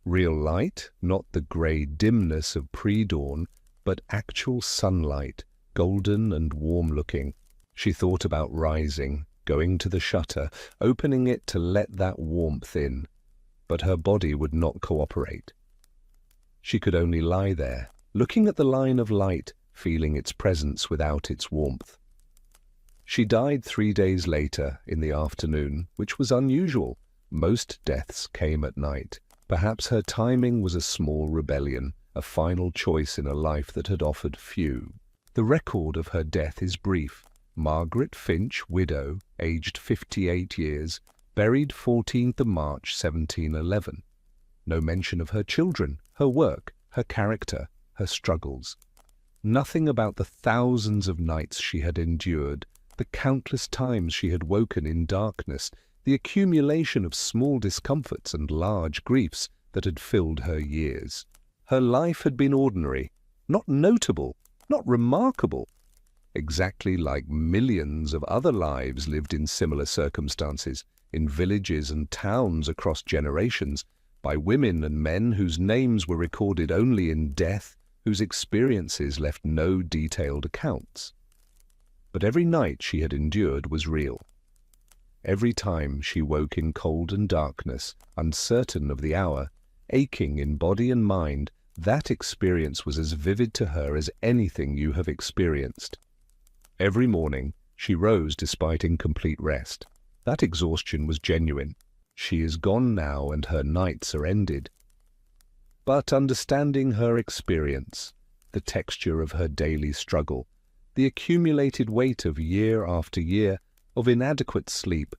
Real light, not the grey dimness of pre-dawn, but actual sunlight, golden and warm-looking. She thought about rising, going to the shutter, opening it to let that warmth in, but her body would not cooperate. She could only lie there, looking at the line of light, feeling its presence without its warmth. She died 3 days later, in the afternoon, which was unusual. Most deaths came at night. Perhaps her timing was a small rebellion, a final choice in a life that had offered few. The record of her death is brief. Margaret Finch, widow, aged 58 years, buried 14th of March 1711. No mention of her children, her work, her character, her struggles. Nothing about the thousands of nights she had endured, the countless times she had woken in darkness, the accumulation of small discomforts and large griefs that had filled her years. Her life had been ordinary, not notable, not remarkable, exactly like millions of other lives lived in similar circumstances, in villages and towns across generations, by women and men whose names were recorded only in death, whose experiences left no detailed accounts. But every night she had endured was real. Every time she woke in cold and darkness, uncertain of the hour, aching in body and mind, that experience was as vivid to her as anything you have experienced. Every morning, she rose despite incomplete rest. That exhaustion was genuine. She is gone now and her nights are ended. But understanding her experience, the texture of her daily struggle, the accumulated weight of year after year of inadequate sleep,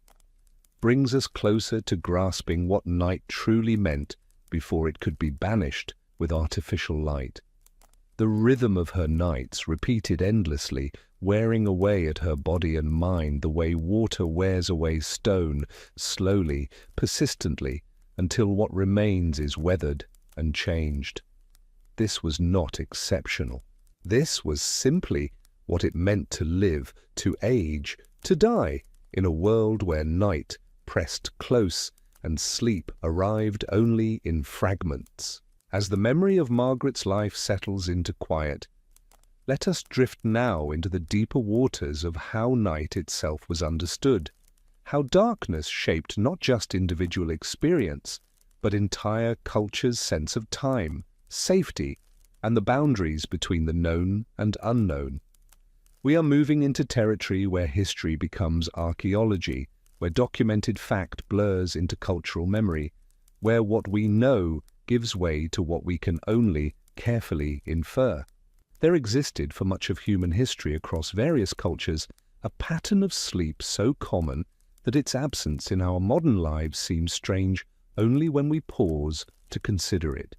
brings us closer to grasping what night truly meant before it could be banished with artificial light. The rhythm of her nights, repeated endlessly, wearing away at her body and mind the way water wears away stone, slowly, persistently, until what remains is weathered and changed. This was not exceptional. This was simply what it meant to live, to age, to die, in a world where night pressed close and sleep arrived only in fragments. As the memory of Margaret's life settles into quiet, let us drift now into the deeper waters of how night itself was understood, how darkness shaped not just individual experience, but entire culture's sense of time, safety, and the boundaries between the known and unknown. We are moving into territory where history becomes archaeology, where documented fact blurs into cultural memory, where what we know gives way to what we can only carefully infer. There existed for much of human history across various cultures a pattern of sleep so common that its absence in our modern lives seems strange only when we pause to consider it.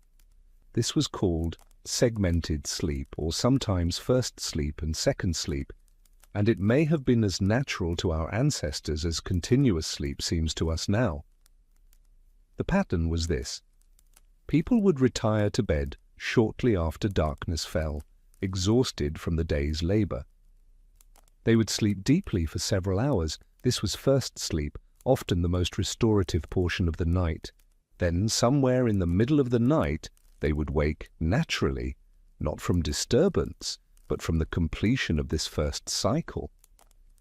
This was called segmented sleep, or sometimes first sleep and second sleep, and it may have been as natural to our ancestors as continuous sleep seems to us now. The pattern was this. People would retire to bed shortly after darkness fell, exhausted from the day's labor. They would sleep deeply for several hours. This was first sleep, often the most restorative portion of the night. Then, somewhere in the middle of the night, they would wake naturally, not from disturbance, but from the completion of this first cycle.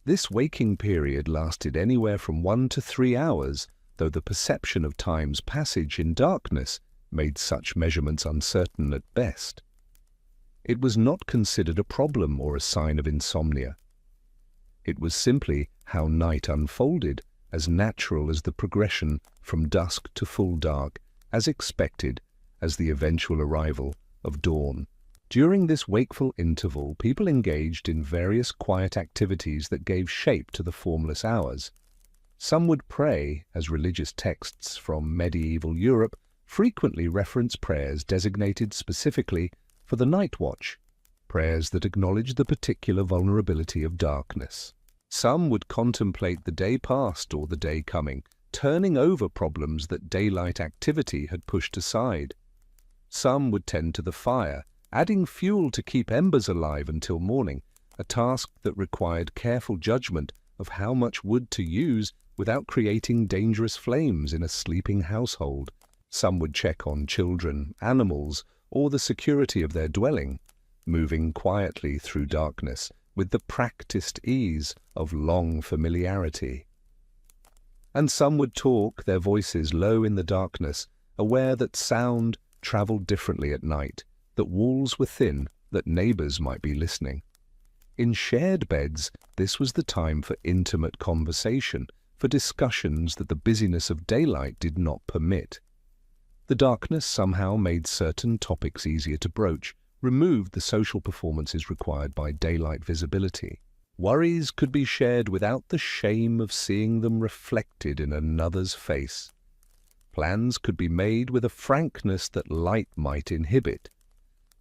This waking period lasted anywhere from 1 to 3 hours, though the perception of time's passage in darkness made such measurements uncertain at best. It was not considered a problem or a sign of insomnia. It was simply how night unfolded, as natural as the progression from dusk to full dark, as expected as the eventual arrival of dawn. During this wakeful interval, people engaged in various quiet activities that gave shape to the formless hours. Some would pray, as religious texts from medieval Europe frequently reference prayers designated specifically for the night watch, prayers that acknowledge the particular vulnerability of darkness. Some would contemplate the day past or the day coming, turning over problems that daylight activity had pushed aside. Some would tend to the fire, adding fuel to keep embers alive until morning, a task that required careful judgment of how much wood to use without creating dangerous flames in a sleeping household. Some would check on children, animals, or the security of their dwelling, moving quietly through darkness with the practiced ease of long familiarity. And some would talk, their voices low in the darkness, aware that sound traveled differently at night, that walls were thin, that neighbors might be listening. In shared beds, this was the time for intimate conversation, for discussions that the busyness of daylight did not permit. The darkness somehow made certain topics easier to broach, removed the social performances required by daylight visibility. Worries could be shared without the shame of seeing them reflected in another's face. Plans could be made with a frankness that light might inhibit.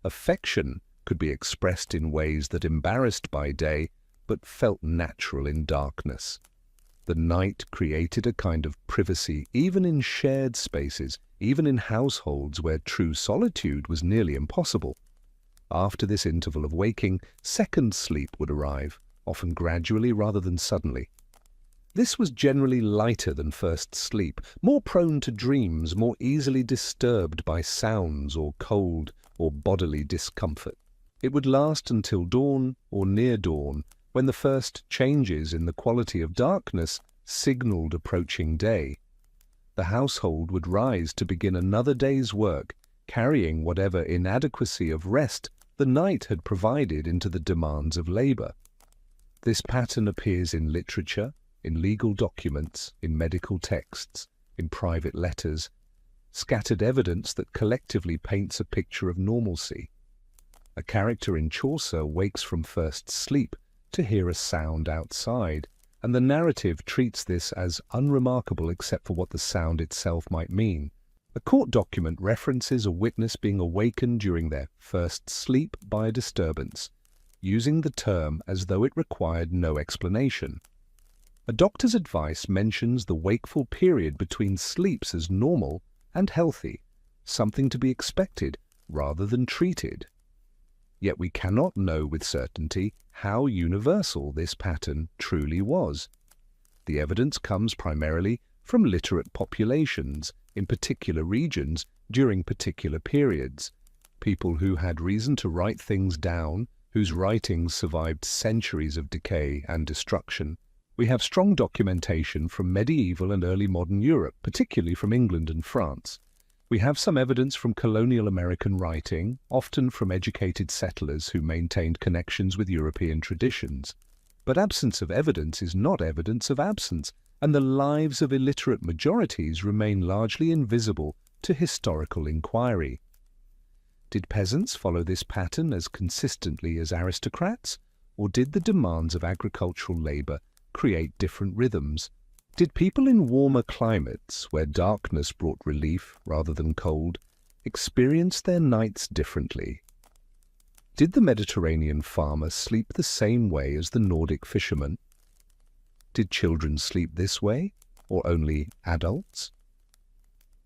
Affection could be expressed in ways that embarrassed by day but felt natural in darkness. The night created a kind of privacy even in shared spaces, even in households where true solitude was nearly impossible. After this interval of waking, second sleep would arrive, often gradually rather than suddenly. This was generally lighter than first sleep, more prone to dreams, more easily disturbed by sounds or cold, or bodily discomfort. It would last until dawn or near dawn, when the first changes in the quality of darkness signaled approaching day. The household would rise to begin another day's work, carrying whatever inadequacy of rest the night had provided into the demands of labor. This pattern appears in literature, in legal documents, in medical texts, in private letters, scattered evidence that collectively paints a picture of normalcy. A character in Chaucer wakes from first sleep to hear a sound outside, and the narrative treats this as unremarkable except for what the sound itself might mean. A court document references a witness being awakened during their first sleep by a disturbance, using the term as though it required no explanation. A doctor's advice mentions the wakeful period between sleeps as normal and healthy, something to be expected rather than treated. Yet we cannot know with certainty how universal this pattern truly was. The evidence comes primarily from literate populations in particular regions during particular periods, people who had reason to write things down, whose writings survived centuries of decay and destruction. We have strong documentation from medieval and early modern Europe, particularly from England and France. We have some evidence from colonial American writing, often from educated settlers who maintained connections with European traditions. But absence of evidence is not evidence of absence, and the lives of illiterate majorities remain largely invisible to historical inquiry. Did peasants follow this pattern as consistently as aristocrats, or did the demands of agricultural labor create different rhythms? Did people in warmer climates, where darkness brought relief rather than cold, experience their nights differently? Did the Mediterranean farmer sleep the same way as the Nordic fisherman? Did children sleep this way, or only adults?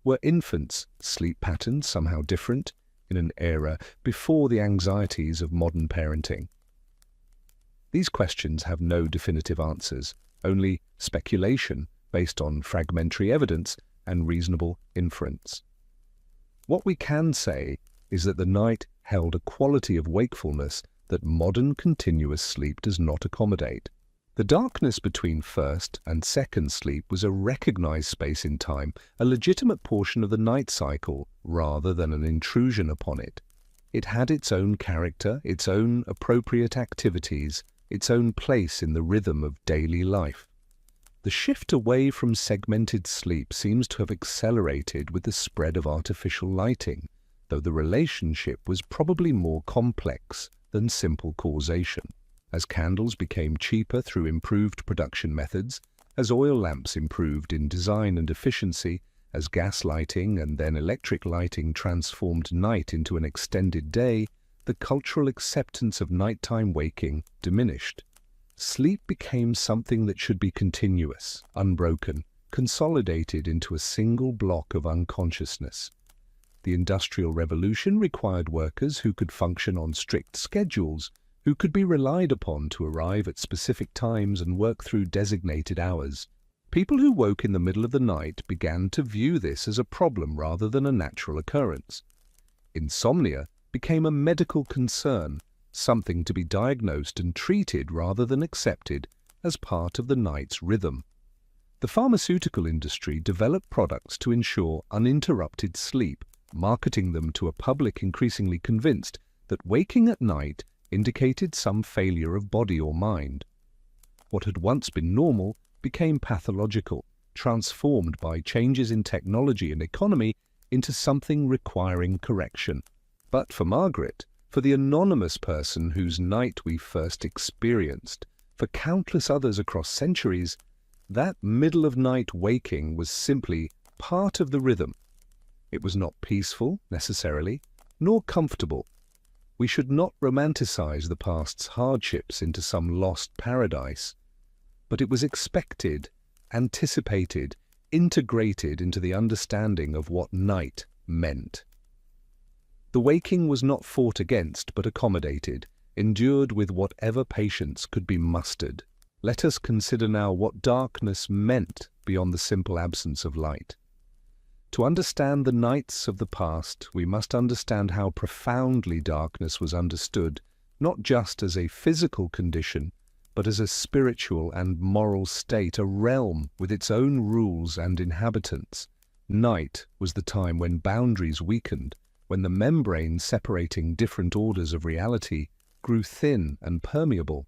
Were infants' sleep patterns somehow different in an era before the anxieties of modern parenting? These questions have no definitive answers, only speculation based on fragmentary evidence and reasonable inference. What we can say is that the night held a quality of wakefulness that modern continuous sleep does not accommodate. The darkness between first and second sleep was a recognized space in time, a legitimate portion of the night cycle rather than an intrusion upon it. It had its own character, its own appropriate activities, its own place in the rhythm of daily life. The shift away from segmented sleep seems to have accelerated with the spread of artificial lighting, though the relationship was probably more complex than simple causation. As candles became cheaper through improved production methods, as oil lamps improved in design and efficiency, as gas lighting and then electric lighting transformed night into an extended day, the cultural acceptance of nighttime waking diminished. Sleep became something that should be continuous, unbroken, consolidated into a single block of unconsciousness. The Industrial Revolution required workers who could function on strict schedules, who could be relied upon to arrive at specific times and work through designated hours. People who woke in the middle of the night began to view this as a problem rather than a natural occurrence. Insomnia became a medical concern, something to be diagnosed and treated rather than accepted as part of the night's rhythm. The pharmaceutical industry developed products to ensure uninterrupted sleep, marketing them to a public increasingly convinced that waking at night indicated some failure of body or mind. What had once been normal became pathological, transformed by changes in technology and economy into something requiring correction. But for Margaret, for the anonymous person whose night we first experienced, for countless others across centuries, that middle-of-night waking was simply part of the rhythm. It was not peaceful, necessarily, nor comfortable. We should not romanticize the past's hardships into some lost paradise, but it was expected, anticipated, integrated into the understanding of what night meant. The waking was not fought against but accommodated, endured with whatever patience could be mustered. Let us consider now what darkness meant beyond the simple absence of light. To understand the nights of the past, we must understand how profoundly darkness was understood, not just as a physical condition, but as a spiritual and moral state, a realm with its own rules and inhabitants. Night was the time when boundaries weakened, when the membrane separating different orders of reality grew thin and permeable.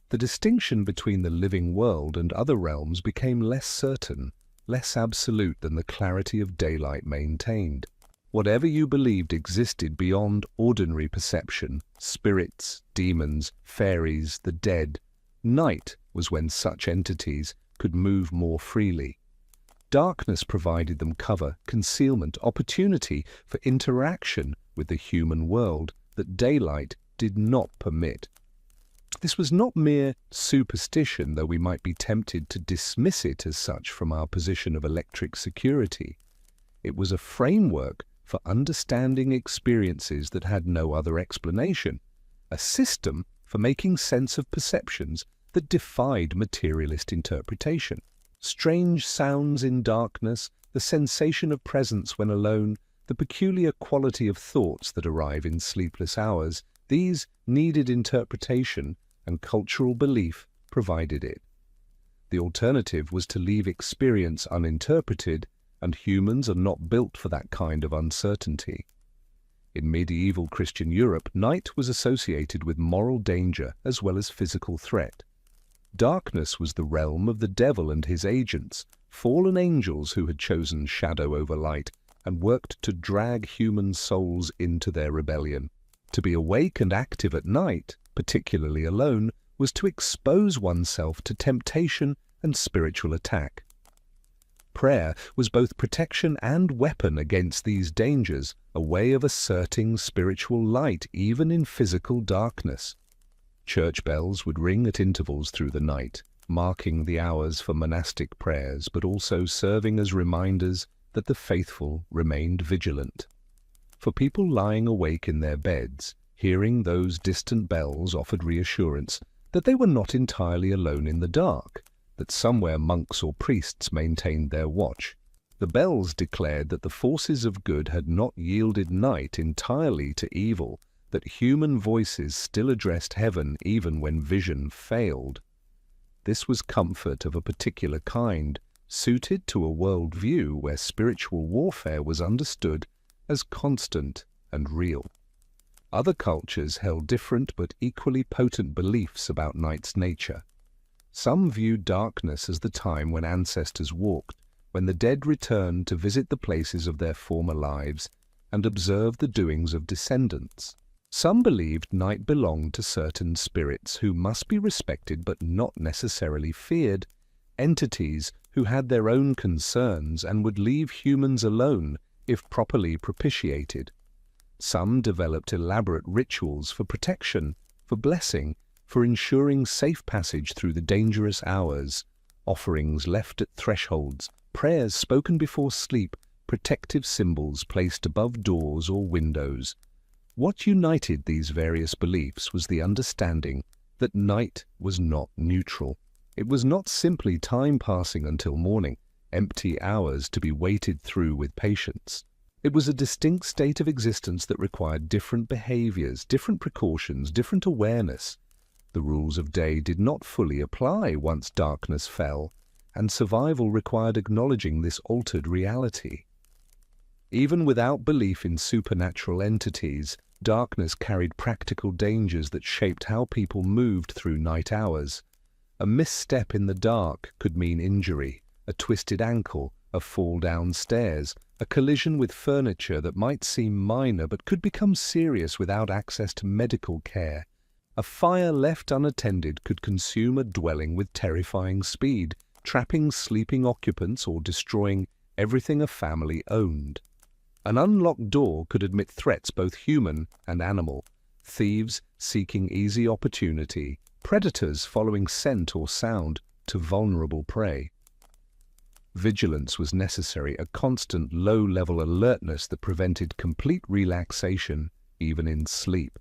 The distinction between the living world and other realms became less certain, less absolute than the clarity of daylight maintained. Whatever you believed existed beyond ordinary perception, spirits, demons, fairies, the dead, night was when such entities could move more freely. Darkness provided them cover, concealment, opportunity for interaction with the human world that daylight did not permit. This was not mere superstition, though we might be tempted to dismiss it as such from our position of electric security. It was a framework for understanding experiences that had no other explanation, a system for making sense of perceptions that defied materialist interpretation. Strange sounds in darkness, the sensation of presence when alone, the peculiar quality of thoughts that arrive in sleepless hours, these needed interpretation, and cultural belief provided it. The alternative was to leave experience uninterpreted, and humans are not built for that kind of uncertainty. In medieval Christian Europe, night was associated with moral danger as well as physical threat. Darkness was the realm of the devil and his agents, fallen angels who had chosen shadow over light and worked to drag human souls into their rebellion. To be awake and active at night, particularly alone, was to expose oneself to temptation and spiritual attack. Prayer was both protection and weapon against these dangers, a way of asserting spiritual light even in physical darkness. Church bells would ring at intervals through the night, marking the hours for monastic prayers, but also serving as reminders that the faithful remained vigilant. For people lying awake in their beds, hearing those distant bells offered reassurance that they were not entirely alone in the dark, that somewhere monks or priests maintained their watch. The bells declared that the forces of good had not yielded night entirely to evil, that human voices still addressed heaven even when vision failed. This was comfort of a particular kind, suited to a world view where spiritual warfare was understood as constant and real. Other cultures held different but equally potent beliefs about night's nature. Some viewed darkness as the time when ancestors walked, when the dead returned to visit the places of their former lives and observe the doings of descendants. Some believed night belonged to certain spirits who must be respected but not necessarily feared, entities who had their own concerns and would leave humans alone if properly propitiated. Some developed elaborate rituals for protection, for blessing, for ensuring safe passage through the dangerous hours, offerings left at thresholds, prayers spoken before sleep, protective symbols placed above doors or windows. What united these various beliefs was the understanding that night was not neutral. It was not simply time passing until morning, empty hours to be waited through with patience. It was a distinct state of existence that required different behaviors, different precautions, different awareness. The rules of day did not fully apply once darkness fell, and survival required acknowledging this altered reality. Even without belief in supernatural entities, darkness carried practical dangers that shaped how people moved through night hours. A misstep in the dark could mean injury, a twisted ankle, a fall downstairs, a collision with furniture that might seem minor but could become serious without access to medical care. A fire left unattended could consume a dwelling with terrifying speed, trapping sleeping occupants or destroying everything a family owned. An unlocked door could admit threats both human and animal, thieves seeking easy opportunity, predators following scent or sound to vulnerable prey. Vigilance was necessary, a constant low-level alertness that prevented complete relaxation, even in sleep.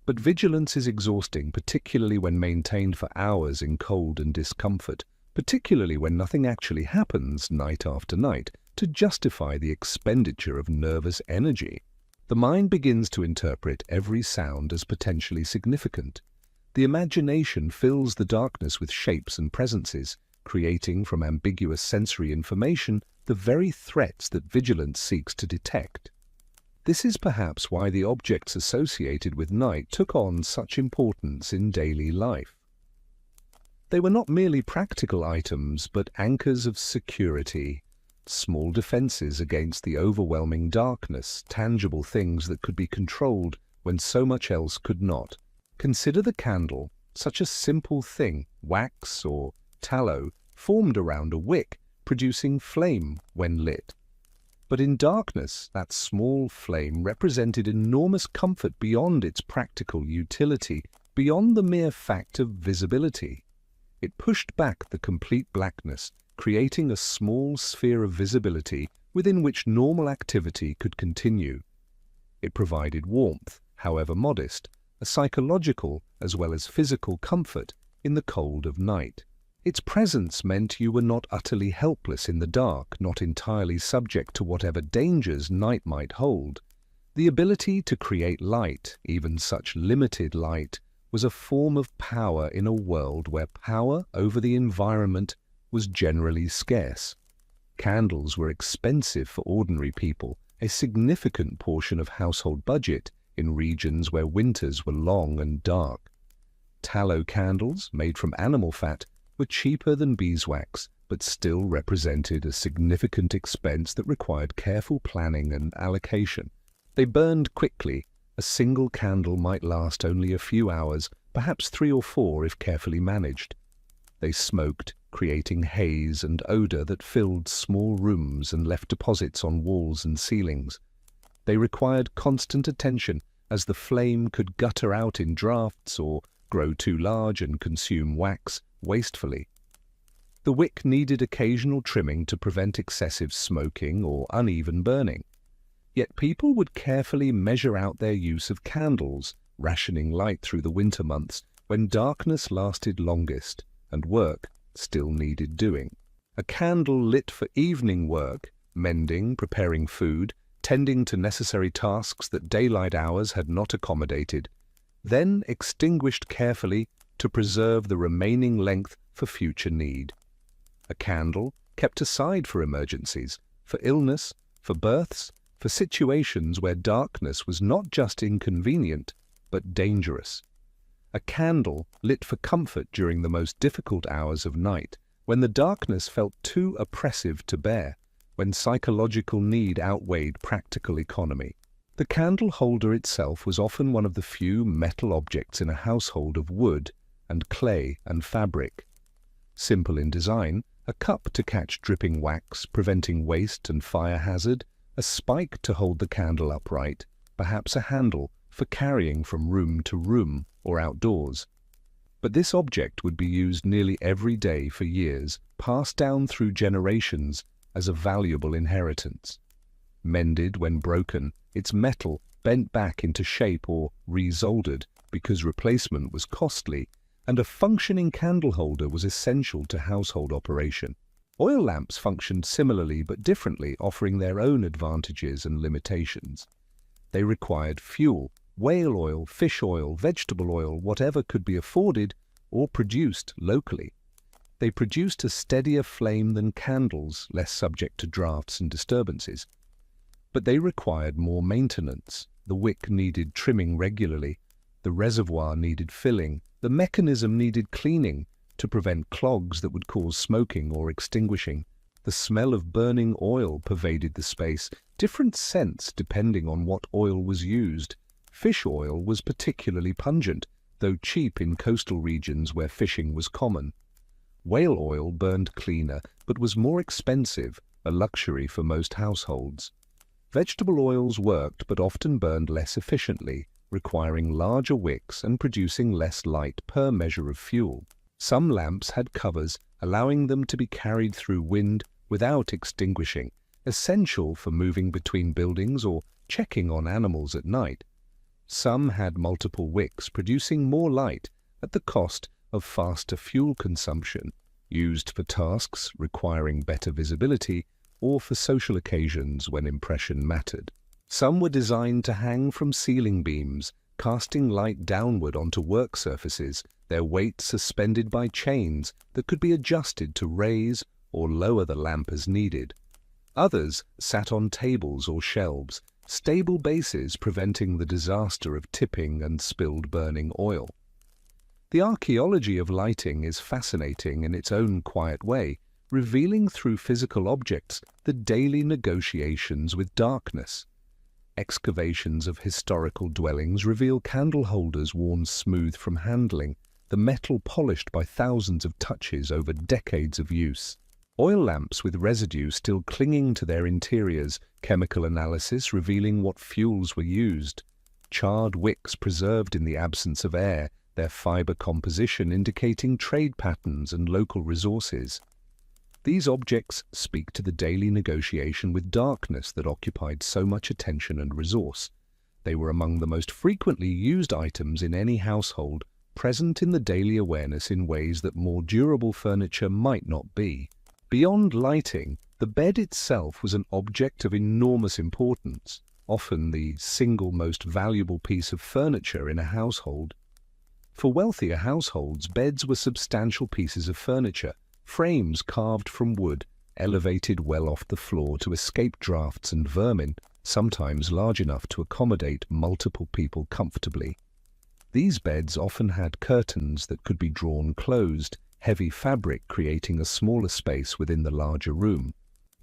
But vigilance is exhausting, particularly when maintained for hours in cold and discomfort, particularly when nothing actually happens night after night. to justify the expenditure of nervous energy. The mind begins to interpret every sound as potentially significant. The imagination fills the darkness with shapes and presences, creating from ambiguous sensory information the very threats that vigilance seeks to detect. This is perhaps why the objects associated with night took on such importance in daily life. They were not merely practical items, but anchors of security, small defenses against the overwhelming darkness, tangible things that could be controlled when so much else could not. Consider the candle, such a simple thing, wax or tallow, formed around a wick, producing flame when lit. But in darkness, that small flame represented enormous comfort beyond its practical utility, beyond the mere fact of visibility. It pushed back the complete blackness, creating a small sphere of visibility within which normal activity could continue. It provided warmth, however modest, a psychological as well as physical comfort in the cold of night. Its presence meant you were not utterly helpless in the dark, not entirely subject to whatever dangers night might hold. The ability to create light, even such limited light, was a form of power in a world where power over the environment was generally scarce. Candles were expensive for ordinary people, a significant portion of household budget in regions where winters were long and dark. Tallow candles, made from animal fat, were cheaper than beeswax, but still represented a significant expense that required careful planning and allocation. They burned quickly. A single candle might last only a few hours, perhaps 3 or 4 if carefully managed. They smoked, creating haze and odor that filled small rooms and left deposits on walls and ceilings. They required constant attention, as the flame could gutter out in drafts or grow too large and consume wax wastefully. The wick needed occasional trimming to prevent excessive smoking or uneven burning. Yet people would carefully measure out their use of candles, rationing light through the winter months when darkness lasted longest and work still needed doing. A candle lit for evening work, mending, preparing food, tending to necessary tasks that daylight hours had not accommodated, then extinguished carefully to preserve the remaining length for future need. A candle kept aside for emergencies, for illness, for births, for situations where darkness was not just inconvenient, but dangerous. A candle lit for comfort during the most difficult hours of night, when the darkness felt too oppressive to bear, when psychological need outweighed practical economy. The candle holder itself was often one of the few metal objects in a household of wood and clay and fabric. Simple in design, a cup to catch dripping wax, preventing waste and fire hazard, a spike to hold the candle upright, perhaps a handle for carrying from room to room or outdoors. But this object would be used nearly every day for years, passed down through generations as a valuable inheritance. Mended when broken, its metal bent back into shape or resoldered because replacement was costly, and a functioning candle holder was essential to household operation. Oil lamps functioned similarly but differently, offering their own advantages and limitations. They required fuel, whale oil, fish oil, vegetable oil, whatever could be afforded or produced locally. They produced a steadier flame than candles, less subject to drafts and disturbances. But they required more maintenance. The wick needed trimming regularly, the reservoir needed filling, the mechanism needed cleaning to prevent clogs that would cause smoking or extinguishing. The smell of burning oil pervaded the space, different scents depending on what oil was used. Fish oil was particularly pungent, though cheap in coastal regions where fishing was common. Whale oil burned cleaner, but was more expensive, a luxury for most households. Vegetable oils worked, but often burned less efficiently, requiring larger wicks and producing less light per measure of fuel. Some lamps had covers, allowing them to be carried through wind without extinguishing, essential for moving between buildings or checking on animals at night. Some had multiple wicks, producing more light at the cost of faster fuel consumption. Used for tasks requiring better visibility, or for social occasions when impression mattered. Some were designed to hang from ceiling beams, casting light downward onto work surfaces, their weight suspended by chains that could be adjusted to raise or lower the lamp as needed. Others sat on tables or shelves, stable bases preventing the disaster of tipping and spilled burning oil. The archaeology of lighting is fascinating in its own quiet way, revealing through physical objects the daily negotiations with darkness. Excavations of historical dwellings reveal candle holders worn smooth from handling, the metal polished by thousands of touches over decades of use. Oil lamps with residue still clinging to their interiors, chemical analysis revealing what fuels were used. Charred wicks preserved in the absence of air, their fiber composition indicating trade patterns and local resources. These objects speak to the daily negotiation with darkness that occupied so much attention and resource. They were among the most frequently used items in any household, present in the daily awareness in ways that more durable furniture might not be. Beyond lighting, the bed itself was an object of enormous importance, often the single most valuable piece of furniture in a household. For wealthier households, beds were substantial pieces of furniture, frames carved from wood, elevated well off the floor to escape drafts and vermin, sometimes large enough to accommodate multiple people comfortably. These beds often had curtains that could be drawn closed, heavy fabric creating a smaller space within the larger room.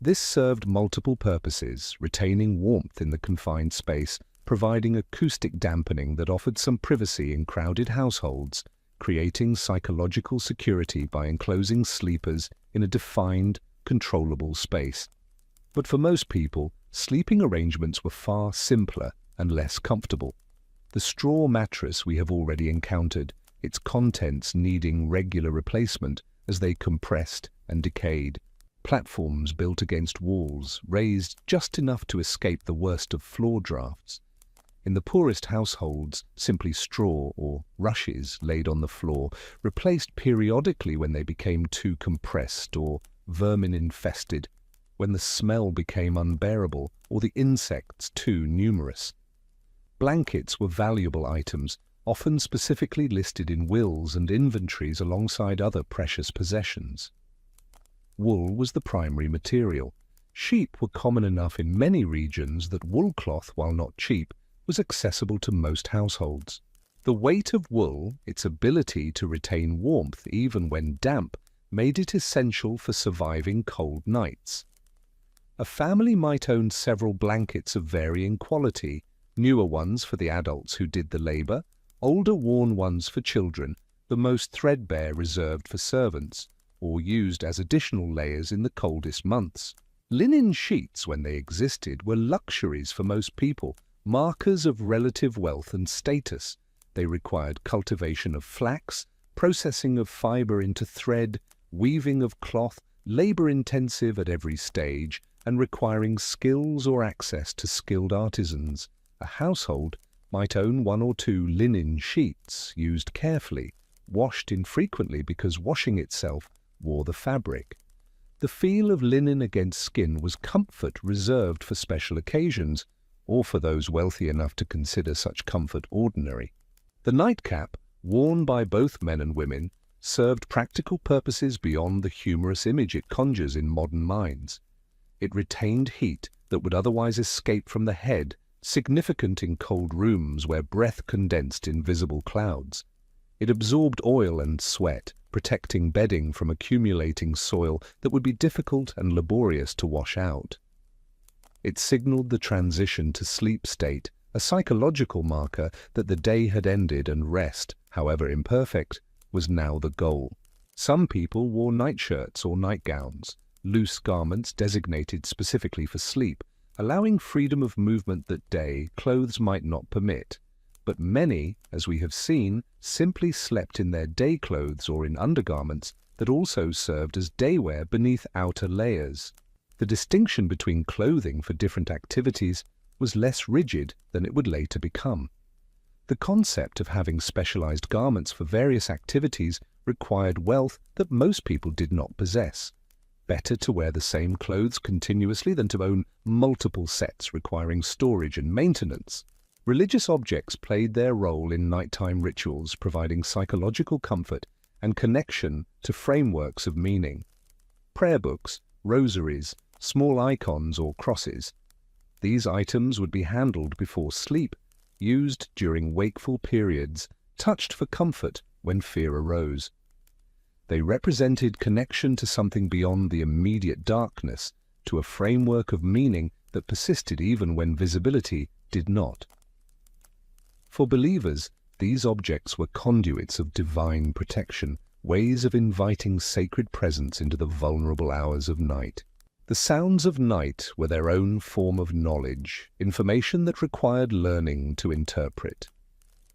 This served multiple purposes, retaining warmth in the confined space, providing acoustic dampening that offered some privacy in crowded households, creating psychological security by enclosing sleepers in a defined, controllable space. But for most people, sleeping arrangements were far simpler and less comfortable. The straw mattress we have already encountered, its contents needing regular replacement as they compressed and decayed. Platforms built against walls, raised just enough to escape the worst of floor drafts. In the poorest households, simply straw or rushes laid on the floor, replaced periodically when they became too compressed or vermin-infested, when the smell became unbearable or the insects too numerous. Blankets were valuable items, often specifically listed in wills and inventories alongside other precious possessions. Wool was the primary material. Sheep were common enough in many regions that wool cloth, while not cheap, was accessible to most households. The weight of wool, its ability to retain warmth even when damp, made it essential for surviving cold nights. A family might own several blankets of varying quality, newer ones for the adults who did the labor, older worn ones for children, the most threadbare reserved for servants, or used as additional layers in the coldest months. Linen sheets, when they existed, were luxuries for most people, markers of relative wealth and status. They required cultivation of flax, processing of fiber into thread, weaving of cloth, labor-intensive at every stage, and requiring skills or access to skilled artisans. A household might own one or two linen sheets, used carefully, washed infrequently because washing itself wore the fabric. The feel of linen against skin was comfort reserved for special occasions, or for those wealthy enough to consider such comfort ordinary. The nightcap, worn by both men and women, served practical purposes beyond the humorous image it conjures in modern minds. It retained heat that would otherwise escape from the head, significant in cold rooms where breath condensed in visible clouds. It absorbed oil and sweat, protecting bedding from accumulating soil that would be difficult and laborious to wash out. It signaled the transition to sleep state, a psychological marker that the day had ended and rest, however imperfect, was now the goal. Some people wore nightshirts or nightgowns, loose garments designated specifically for sleep, allowing freedom of movement that day clothes might not permit. But many, as we have seen, simply slept in their day clothes or in undergarments that also served as daywear beneath outer layers. The distinction between clothing for different activities was less rigid than it would later become. The concept of having specialized garments for various activities required wealth that most people did not possess. Better to wear the same clothes continuously than to own multiple sets requiring storage and maintenance. Religious objects played their role in nighttime rituals, providing psychological comfort and connection to frameworks of meaning. Prayer books, rosaries, small icons or crosses. These items would be handled before sleep, used during wakeful periods, touched for comfort when fear arose. They represented connection to something beyond the immediate darkness, to a framework of meaning that persisted even when visibility did not. For believers, these objects were conduits of divine protection, ways of inviting sacred presence into the vulnerable hours of night. The sounds of night were their own form of knowledge, information that required learning to interpret.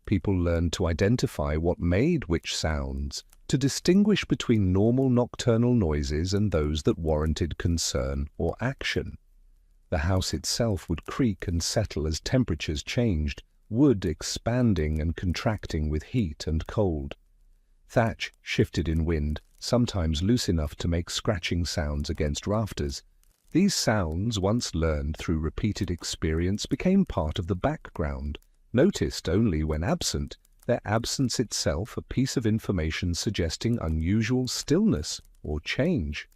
People learned to identify what made which sounds, to distinguish between normal nocturnal noises and those that warranted concern or action. The house itself would creak and settle as temperatures changed, wood expanding and contracting with heat and cold. Thatch shifted in wind, sometimes loose enough to make scratching sounds against rafters. These sounds, once learned through repeated experience, became part of the background, noticed only when absent, their absence itself a piece of information suggesting unusual stillness or change.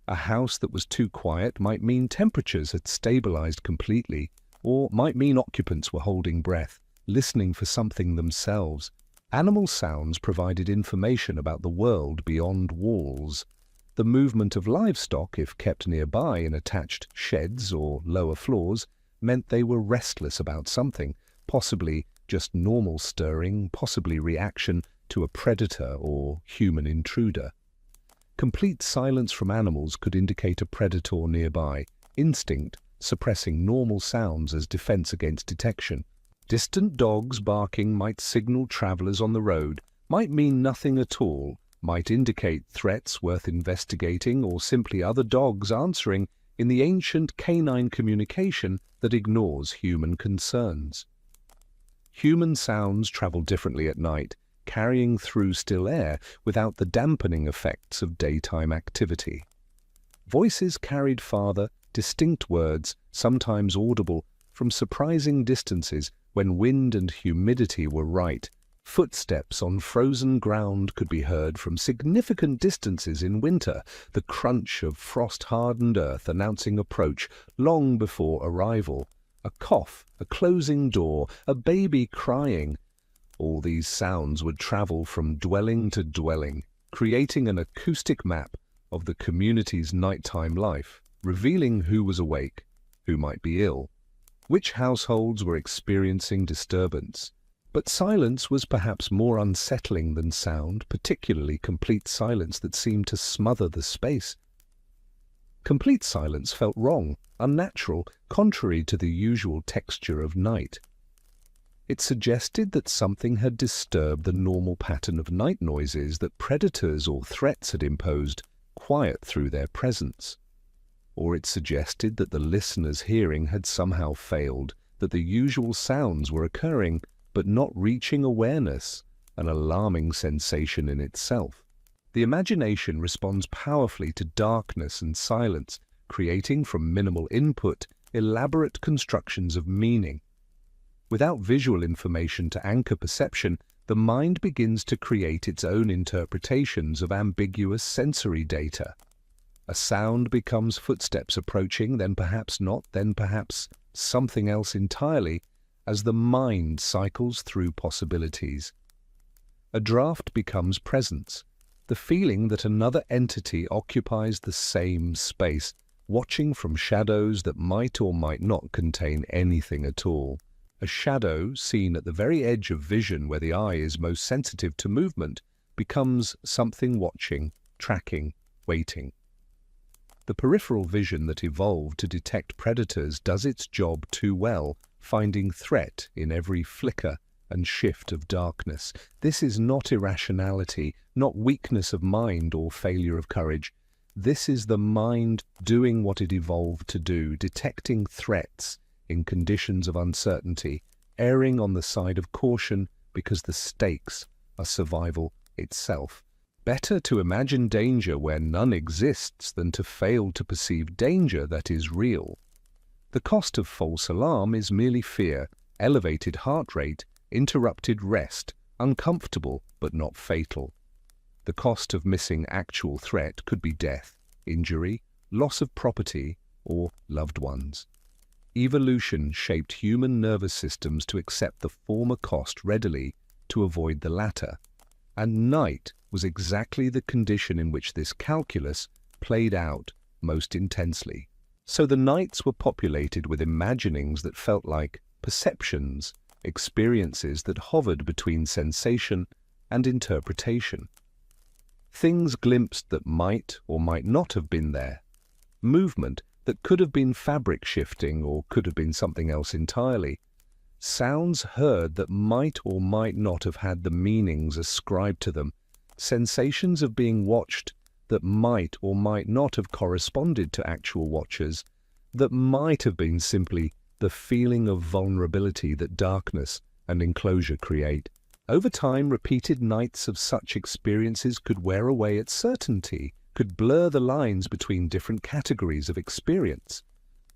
A house that was too quiet might mean temperatures had stabilized completely, or might mean occupants were holding breath, listening for something themselves. Animal sounds provided information about the world beyond walls. The movement of livestock, if kept nearby in attached sheds or lower floors, meant they were restless about something, possibly just normal stirring, possibly reaction to a predator or human intruder. Complete silence from animals could indicate a predator nearby, instinct suppressing normal sounds as defense against detection. Distant dogs barking might signal travelers on the road, might mean nothing at all, might indicate threats worth investigating, or simply other dogs answering in the ancient canine communication that ignores human concerns. Human sounds travel differently at night, carrying through still air without the dampening effects of daytime activity. Voices carried farther, distinct words, sometimes audible, from surprising distances when wind and humidity were right. Footsteps on frozen ground could be heard from significant distances in winter, the crunch of frost-hardened earth announcing approach long before arrival. A cough, a closing door, a baby crying. All these sounds would travel from dwelling to dwelling, creating an acoustic map of the community's nighttime life, revealing who was awake, who might be ill, which households were experiencing disturbance. But silence was perhaps more unsettling than sound, particularly complete silence that seemed to smother the space. Complete silence felt wrong, unnatural, contrary to the usual texture of night. It suggested that something had disturbed the normal pattern of night noises that predators or threats had imposed, quiet through their presence. Or it suggested that the listener's hearing had somehow failed, that the usual sounds were occurring but not reaching awareness, an alarming sensation in itself. The imagination responds powerfully to darkness and silence, creating from minimal input elaborate constructions of meaning. Without visual information to anchor perception, the mind begins to create its own interpretations of ambiguous sensory data. A sound becomes footsteps approaching, then perhaps not, then perhaps something else entirely, as the mind cycles through possibilities. A draft becomes presence, the feeling that another entity occupies the same space, watching from shadows that might or might not contain anything at all. A shadow, seen at the very edge of vision where the eye is most sensitive to movement, becomes something watching, tracking, waiting. The peripheral vision that evolved to detect predators does its job too well, finding threat in every flicker and shift of darkness. This is not irrationality, not weakness of mind or failure of courage. This is the mind doing what it evolved to do, detecting threats in conditions of uncertainty, erring on the side of caution because the stakes are survival itself. Better to imagine danger where none exists than to fail to perceive danger that is real. The cost of false alarm is merely fear, elevated heart rate, interrupted rest, uncomfortable but not fatal. The cost of missing actual threat could be death, injury, loss of property, or loved ones. Evolution shaped human nervous systems to accept the former cost readily to avoid the latter, and night was exactly the condition in which this calculus played out most intensely. So the nights were populated with imaginings that felt like perceptions, experiences that hovered between sensation and interpretation. Things glimpsed that might or might not have been there. Movement that could have been fabric shifting or could have been something else entirely. Sounds heard that might or might not have had the meanings ascribed to them. Sensations of being watched that might or might not have corresponded to actual watchers, that might have been simply the feeling of vulnerability that darkness and enclosure create. Over time, repeated nights of such experiences could wear away at certainty, could blur the lines between different categories of experience.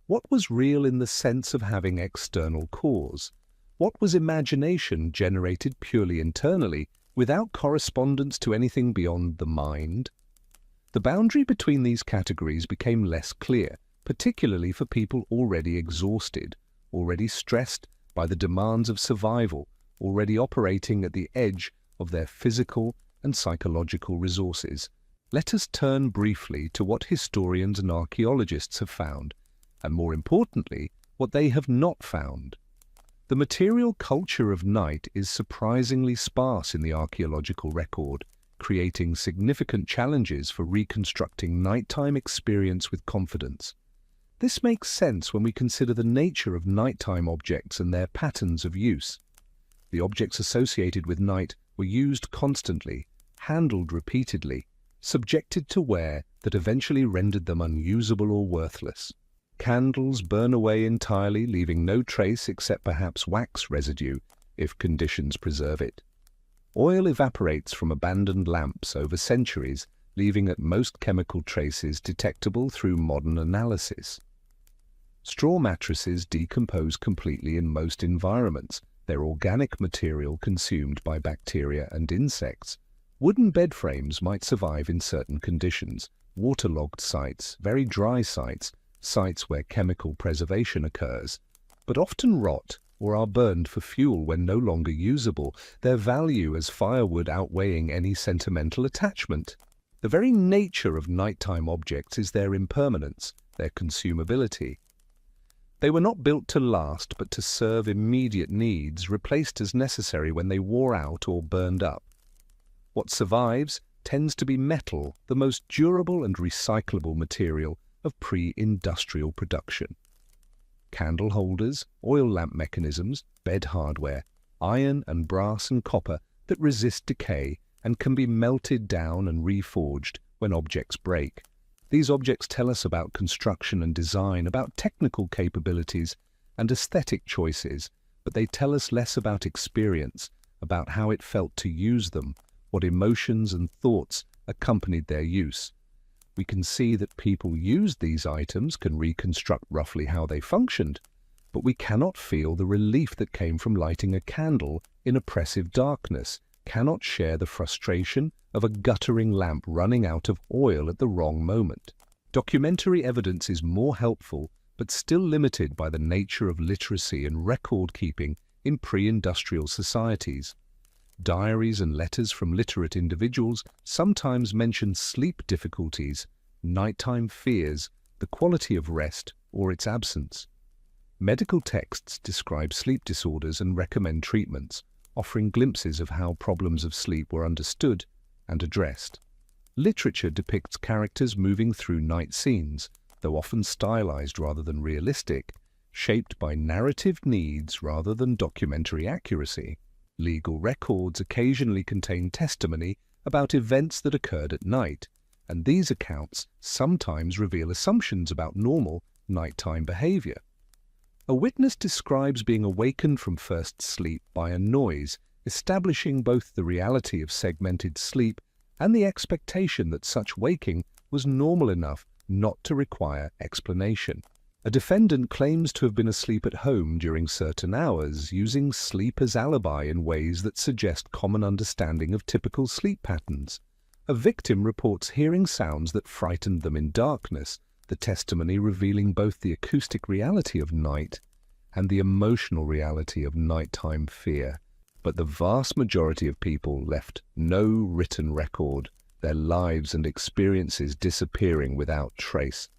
What was real in the sense of having external cause? What was imagination generated purely internally, without correspondence to anything beyond the mind? The boundary between these categories became less clear, particularly for people already exhausted, already stressed by the demands of survival, already operating at the edge of their physical and psychological resources. Let us turn briefly to what historians and archaeologists have found, and more importantly, what they have not found. The material culture of night is surprisingly sparse in the archaeological record, creating significant challenges for reconstructing nighttime experience with confidence. This makes sense when we consider the nature of nighttime objects and their patterns of use. The objects associated with night were used constantly, handled repeatedly, subjected to wear that eventually rendered them unusable or worthless. Candles burn away entirely, leaving no trace except perhaps wax residue, if conditions preserve it. Oil evaporates from abandoned lamps over centuries, leaving at most chemical traces detectable through modern analysis. Straw mattresses decompose completely in most environments, their organic material consumed by bacteria and insects. Wooden bed frames might survive in certain conditions, waterlogged sites, very dry sites, sites where chemical preservation occurs, but often rot or are burned for fuel when no longer usable, their value as firewood outweighing any sentimental attachment. The very nature of nighttime objects is their impermanence, their consumability. They were not built to last, but to serve immediate needs, replaced as necessary when they wore out or burned up. What survives tends to be metal, the most durable and recyclable material of pre-industrial production. Candle holders, oil lamp mechanisms, bed hardware, iron and brass and copper that resist decay and can be melted down and reforged when objects break. These objects tell us about construction and design, about technical capabilities and aesthetic choices, but they tell us less about experience, about how it felt to use them, what emotions and thoughts accompanied their use. We can see that people used these items, can reconstruct roughly how they functioned, but we cannot feel the relief that came from lighting a candle in oppressive darkness, cannot share the frustration of a guttering lamp running out of oil at the wrong moment. Documentary evidence is more helpful, but still limited by the nature of literacy and record-keeping in pre-industrial societies. Diaries and letters from literate individuals sometimes mention sleep difficulties, nighttime fears, the quality of rest, or its absence. Medical texts describe sleep disorders and recommend treatments, offering glimpses of how problems of sleep were understood and addressed. Literature depicts characters moving through night scenes, though often stylized rather than realistic, shaped by narrative needs rather than documentary accuracy. Legal records occasionally contain testimony about events that occurred at night, and these accounts sometimes reveal assumptions about normal nighttime behavior. A witness describes being awakened from first sleep by a noise, establishing both the reality of segmented sleep and the expectation that such waking was normal enough not to require explanation. A defendant claims to have been asleep at home during certain hours, using sleep as alibi in ways that suggest common understanding of typical sleep patterns. A victim reports hearing sounds that frightened them in darkness, the testimony revealing both the acoustic reality of night and the emotional reality of nighttime fear. But the vast majority of people left no written record, their lives and experiences disappearing without trace.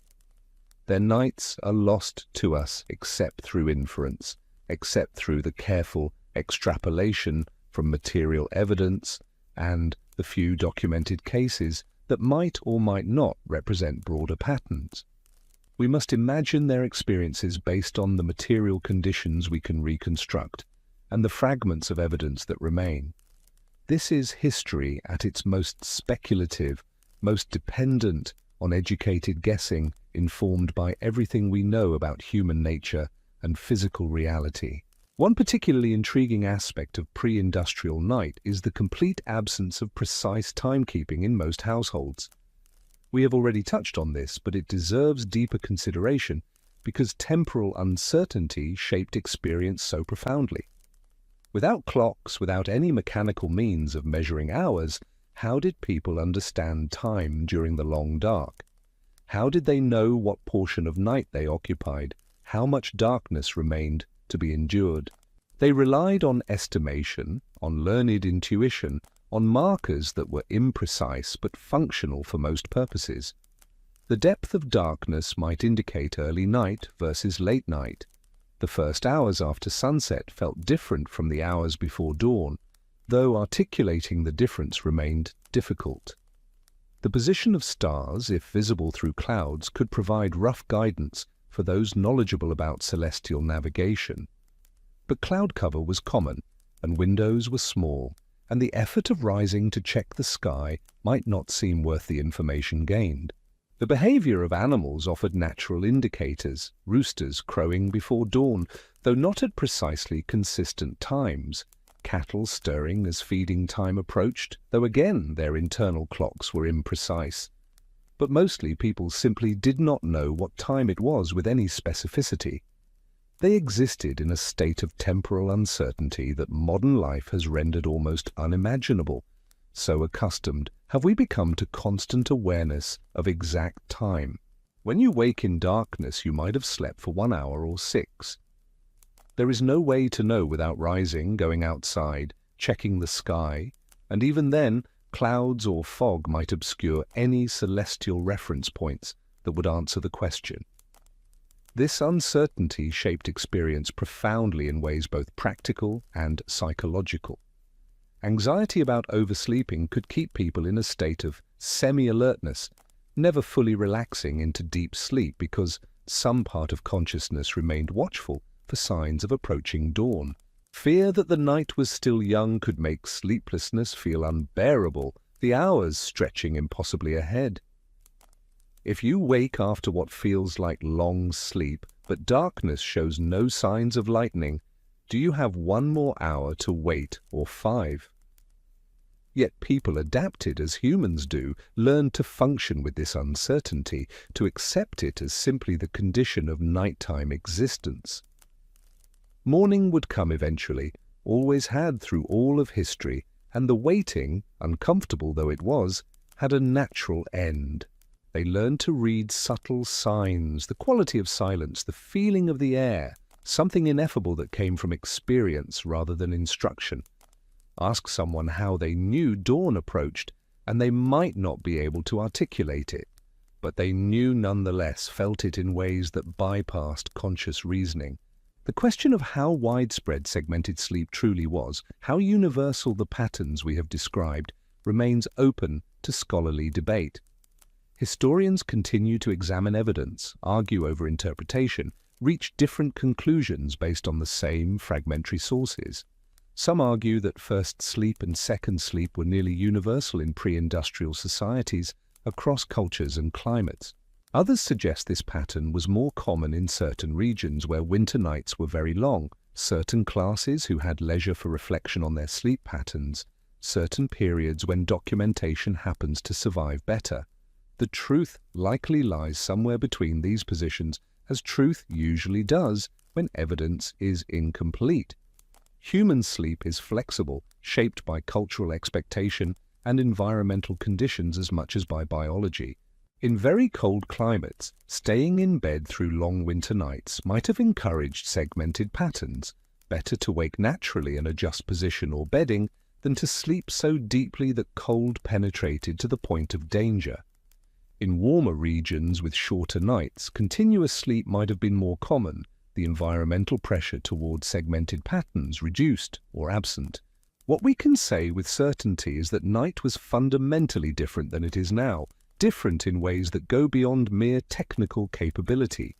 Their nights are lost to us except through inference, except through the careful extrapolation from material evidence and the few documented cases that might or might not represent broader patterns. We must imagine their experiences based on the material conditions we can reconstruct and the fragments of evidence that remain. This is history at its most speculative, most dependent on educated guessing, informed by everything we know about human nature and physical reality. One particularly intriguing aspect of pre-industrial night is the complete absence of precise timekeeping in most households. We have already touched on this, but it deserves deeper consideration because temporal uncertainty shaped experience so profoundly. Without clocks, without any mechanical means of measuring hours, how did people understand time during the long dark? How did they know what portion of night they occupied, how much darkness remained to be endured? They relied on estimation, on learned intuition, on markers that were imprecise but functional for most purposes. The depth of darkness might indicate early night versus late night. The first hours after sunset felt different from the hours before dawn, though articulating the difference remained difficult. The position of stars, if visible through clouds, could provide rough guidance for those knowledgeable about celestial navigation. But cloud cover was common, and windows were small, and the effort of rising to check the sky might not seem worth the information gained. The behavior of animals offered natural indicators, roosters crowing before dawn, though not at precisely consistent times, cattle stirring as feeding time approached, though again their internal clocks were imprecise. But mostly people simply did not know what time it was with any specificity. They existed in a state of temporal uncertainty that modern life has rendered almost unimaginable. So accustomed have we become to constant awareness of exact time. When you wake in darkness, you might have slept for 1 hour or 6. There is no way to know without rising, going outside, checking the sky, and even then, clouds or fog might obscure any celestial reference points that would answer the question. This uncertainty shaped experience profoundly in ways both practical and psychological. Anxiety about oversleeping could keep people in a state of semi-alertness, never fully relaxing into deep sleep because some part of consciousness remained watchful for signs of approaching dawn. Fear that the night was still young could make sleeplessness feel unbearable, the hours stretching impossibly ahead. If you wake after what feels like long sleep, but darkness shows no signs of lightening, do you have 1 more hour to wait or 5? Yet people adapted as humans do, learned to function with this uncertainty, to accept it as simply the condition of nighttime existence. Morning would come eventually, always had through all of history, and the waiting, uncomfortable though it was, had a natural end. They learned to read subtle signs, the quality of silence, the feeling of the air, something ineffable that came from experience rather than instruction. Ask someone how they knew dawn approached, and they might not be able to articulate it, but they knew nonetheless, felt it in ways that bypassed conscious reasoning. The question of how widespread segmented sleep truly was, how universal the patterns we have described, remains open to scholarly debate. Historians continue to examine evidence, argue over interpretation, reach different conclusions based on the same fragmentary sources. Some argue that first sleep and second sleep were nearly universal in pre-industrial societies across cultures and climates. Others suggest this pattern was more common in certain regions where winter nights were very long, certain classes who had leisure for reflection on their sleep patterns, certain periods when documentation happens to survive better. The truth likely lies somewhere between these positions, as truth usually does when evidence is incomplete. Human sleep is flexible, shaped by cultural expectation and environmental conditions as much as by biology. In very cold climates, staying in bed through long winter nights might have encouraged segmented patterns. Better to wake naturally and adjust position or bedding than to sleep so deeply that cold penetrated to the point of danger. In warmer regions with shorter nights, continuous sleep might have been more common, the environmental pressure towards segmented patterns reduced or absent. What we can say with certainty is that night was fundamentally different than it is now, different in ways that go beyond mere technical capability.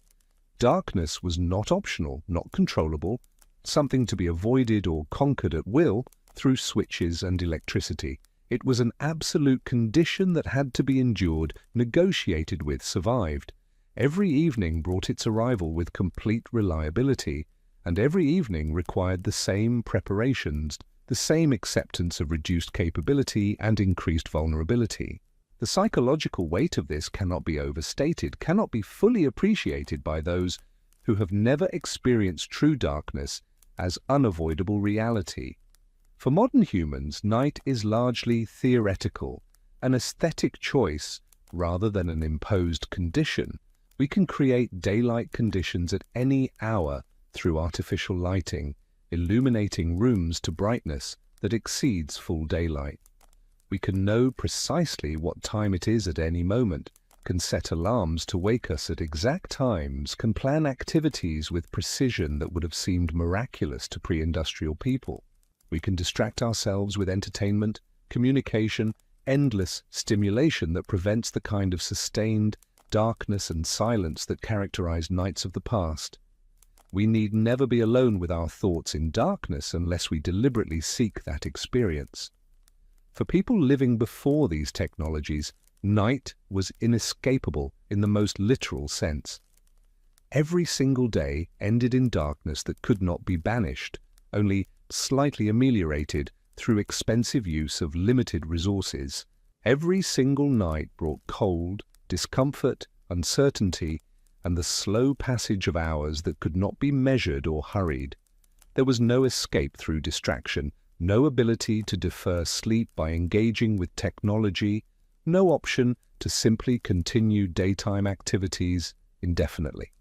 Darkness was not optional, not controllable, something to be avoided or conquered at will through switches and electricity. It was an absolute condition that had to be endured, negotiated with, survived. Every evening brought its arrival with complete reliability, and every evening required the same preparations, the same acceptance of reduced capability and increased vulnerability. The psychological weight of this cannot be overstated, cannot be fully appreciated by those who have never experienced true darkness as unavoidable reality. For modern humans, night is largely theoretical, an aesthetic choice rather than an imposed condition. We can create daylight conditions at any hour through artificial lighting, illuminating rooms to brightness that exceeds full daylight. We can know precisely what time it is at any moment, can set alarms to wake us at exact times, can plan activities with precision that would have seemed miraculous to pre-industrial people. We can distract ourselves with entertainment, communication, endless stimulation that prevents the kind of sustained darkness and silence that characterized nights of the past. We need never be alone with our thoughts in darkness unless we deliberately seek that experience. For people living before these technologies, night was inescapable in the most literal sense. Every single day ended in darkness that could not be banished, only slightly ameliorated through expensive use of limited resources. Every single night brought cold, discomfort, uncertainty, and the slow passage of hours that could not be measured or hurried. There was no escape through distraction, no ability to defer sleep by engaging with technology, no option to simply continue daytime activities indefinitely.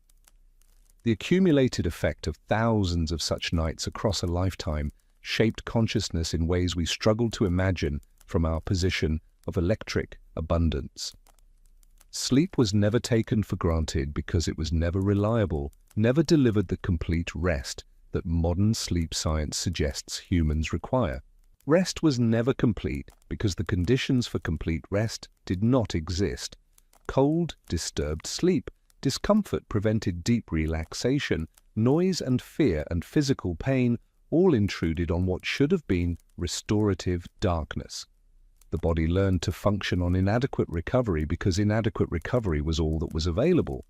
The accumulated effect of thousands of such nights across a lifetime shaped consciousness in ways we struggle to imagine from our position of electric abundance. Sleep was never taken for granted because it was never reliable, never delivered the complete rest that modern sleep science suggests humans require. Rest was never complete because the conditions for complete rest did not exist. Cold disturbed sleep, discomfort prevented deep relaxation, noise and fear and physical pain all intruded on what should have been restorative darkness. The body learned to function on inadequate recovery because inadequate recovery was all that was available.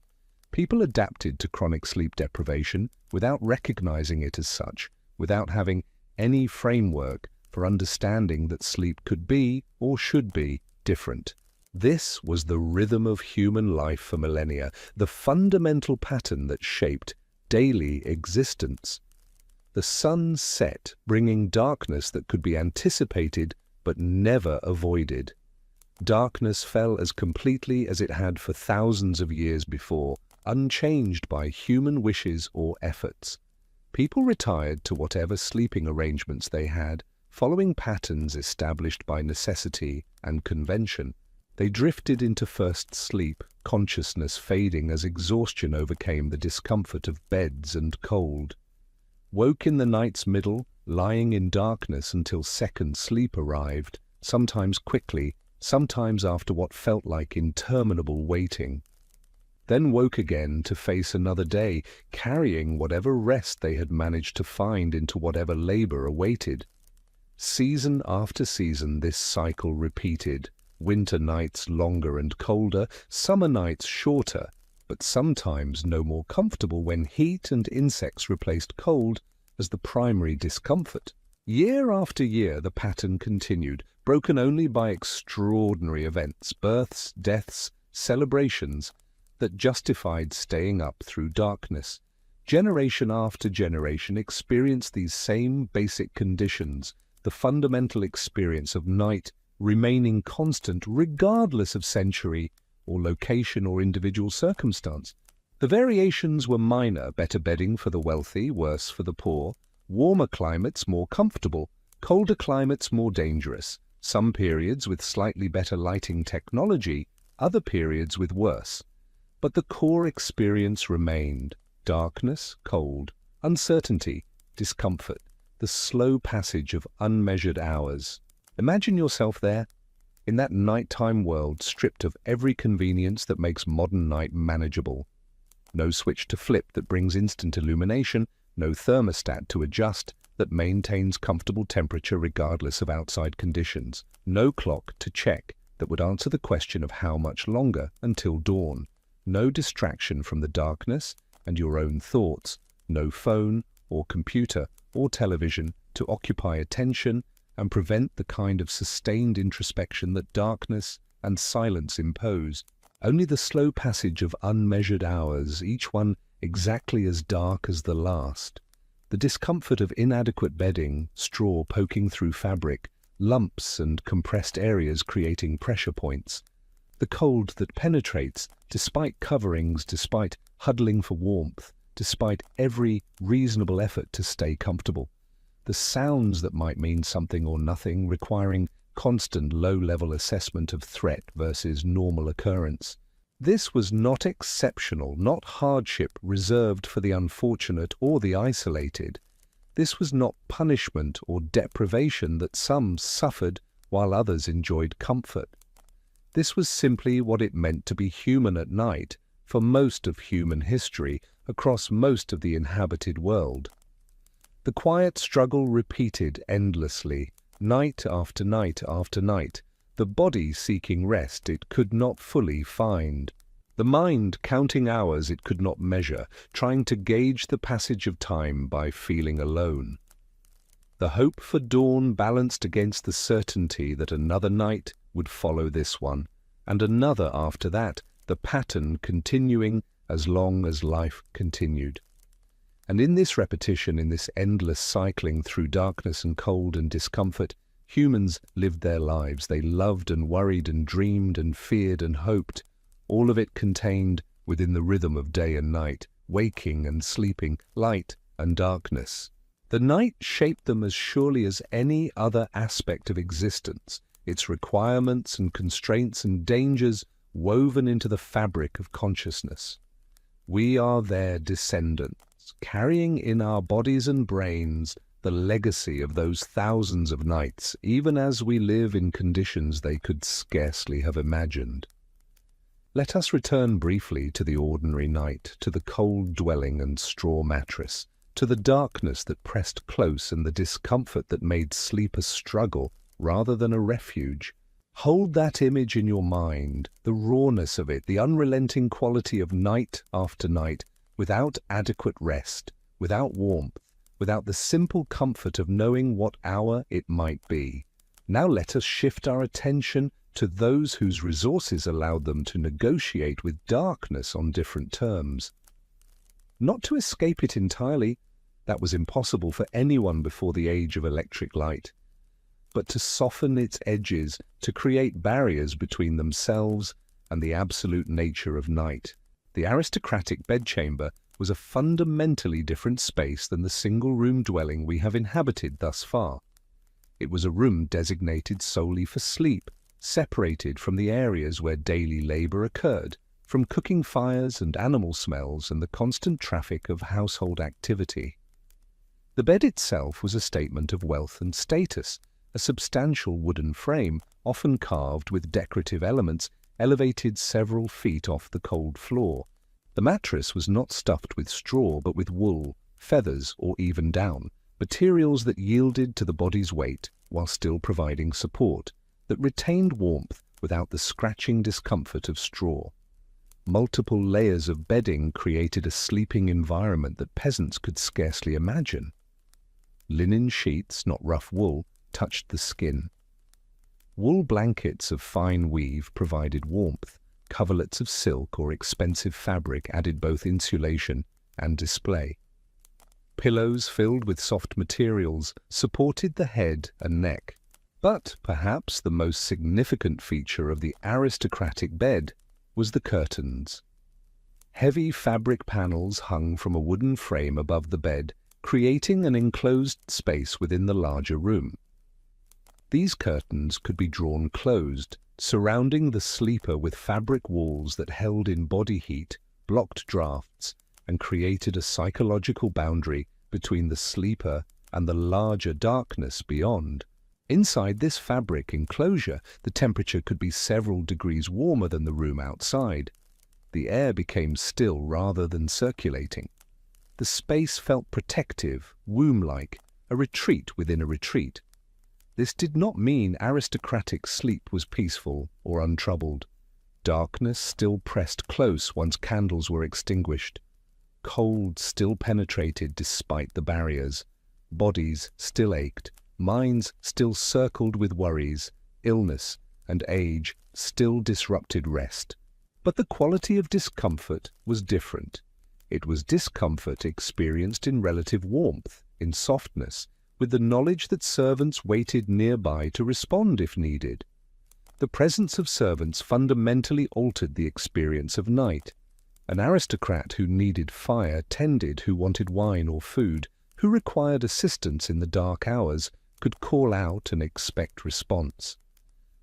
People adapted to chronic sleep deprivation without recognizing it as such, without having any framework for understanding that sleep could be, or should be, different. This was the rhythm of human life for millennia, the fundamental pattern that shaped daily existence. The sun set, bringing darkness that could be anticipated but never avoided. Darkness fell as completely as it had for thousands of years before, unchanged by human wishes or efforts. People retired to whatever sleeping arrangements they had, following patterns established by necessity and convention. They drifted into first sleep, consciousness fading as exhaustion overcame the discomfort of beds and cold. Woke in the night's middle, lying in darkness until second sleep arrived, sometimes quickly, sometimes after what felt like interminable waiting. Then woke again to face another day, carrying whatever rest they had managed to find into whatever labor awaited. Season after season this cycle repeated, winter nights longer and colder, summer nights shorter, but sometimes no more comfortable when heat and insects replaced cold as the primary discomfort. Year after year, the pattern continued, broken only by extraordinary events, births, deaths, celebrations, that justified staying up through darkness. Generation after generation experienced these same basic conditions, the fundamental experience of night remaining constant regardless of century or location or individual circumstance. The variations were minor: better bedding for the wealthy, worse for the poor; warmer climates more comfortable, colder climates more dangerous; some periods with slightly better lighting technology, other periods with worse. But the core experience remained: darkness, cold, uncertainty, discomfort, the slow passage of unmeasured hours. Imagine yourself there, in that nighttime world, stripped of every convenience that makes modern night manageable. No switch to flip that brings instant illumination, no thermostat to adjust that maintains comfortable temperature regardless of outside conditions, no clock to check that would answer the question of how much longer until dawn, no distraction from the darkness and your own thoughts, no phone or computer or television to occupy attention and prevent the kind of sustained introspection that darkness and silence impose. Only the slow passage of unmeasured hours, each one exactly as dark as the last. The discomfort of inadequate bedding, straw poking through fabric, lumps and compressed areas creating pressure points. The cold that penetrates, despite coverings, despite huddling for warmth, despite every reasonable effort to stay comfortable. The sounds that might mean something or nothing, requiring constant low-level assessment of threat versus normal occurrence. This was not exceptional, not hardship reserved for the unfortunate or the isolated. This was not punishment or deprivation that some suffered while others enjoyed comfort. This was simply what it meant to be human at night for most of human history across most of the inhabited world. The quiet struggle repeated endlessly, night after night after night, the body seeking rest it could not fully find, the mind counting hours it could not measure, trying to gauge the passage of time by feeling alone. The hope for dawn balanced against the certainty that another night would follow this one, and another after that, the pattern continuing as long as life continued. And in this repetition, in this endless cycling through darkness and cold and discomfort, humans lived their lives. They loved and worried and dreamed and feared and hoped, all of it contained within the rhythm of day and night, waking and sleeping, light and darkness. The night shaped them as surely as any other aspect of existence, its requirements and constraints and dangers woven into the fabric of consciousness. We are their descendants, carrying in our bodies and brains the legacy of those thousands of nights, even as we live in conditions they could scarcely have imagined. Let us return briefly to the ordinary night, to the cold dwelling and straw mattress, to the darkness that pressed close and the discomfort that made sleep a struggle rather than a refuge. Hold that image in your mind, the rawness of it, the unrelenting quality of night after night, without adequate rest, without warmth, without the simple comfort of knowing what hour it might be. Now let us shift our attention to those whose resources allowed them to negotiate with darkness on different terms. Not to escape it entirely, that was impossible for anyone before the age of electric light, but to soften its edges, to create barriers between themselves and the absolute nature of night. The aristocratic bedchamber was a fundamentally different space than the single-room dwelling we have inhabited thus far. It was a room designated solely for sleep, separated from the areas where daily labor occurred, from cooking fires and animal smells and the constant traffic of household activity. The bed itself was a statement of wealth and status, a substantial wooden frame, often carved with decorative elements, elevated several feet off the cold floor. The mattress was not stuffed with straw, but with wool, feathers, or even down, materials that yielded to the body's weight while still providing support, that retained warmth without the scratching discomfort of straw. Multiple layers of bedding created a sleeping environment that peasants could scarcely imagine. Linen sheets, not rough wool, touched the skin. Wool blankets of fine weave provided warmth. Coverlets of silk or expensive fabric added both insulation and display. Pillows filled with soft materials supported the head and neck. But perhaps the most significant feature of the aristocratic bed was the curtains. Heavy fabric panels hung from a wooden frame above the bed, creating an enclosed space within the larger room. These curtains could be drawn closed, surrounding the sleeper with fabric walls that held in body heat, blocked drafts, and created a psychological boundary between the sleeper and the larger darkness beyond. Inside this fabric enclosure, the temperature could be several degrees warmer than the room outside. The air became still rather than circulating. The space felt protective, womb-like, a retreat within a retreat. This did not mean aristocratic sleep was peaceful or untroubled. Darkness still pressed close once candles were extinguished. Cold still penetrated despite the barriers. Bodies still ached. Minds still circled with worries. Illness and age still disrupted rest. But the quality of discomfort was different. It was discomfort experienced in relative warmth, in softness, with the knowledge that servants waited nearby to respond if needed. The presence of servants fundamentally altered the experience of night. An aristocrat who needed fire tended who wanted wine or food, who required assistance in the dark hours, could call out and expect response.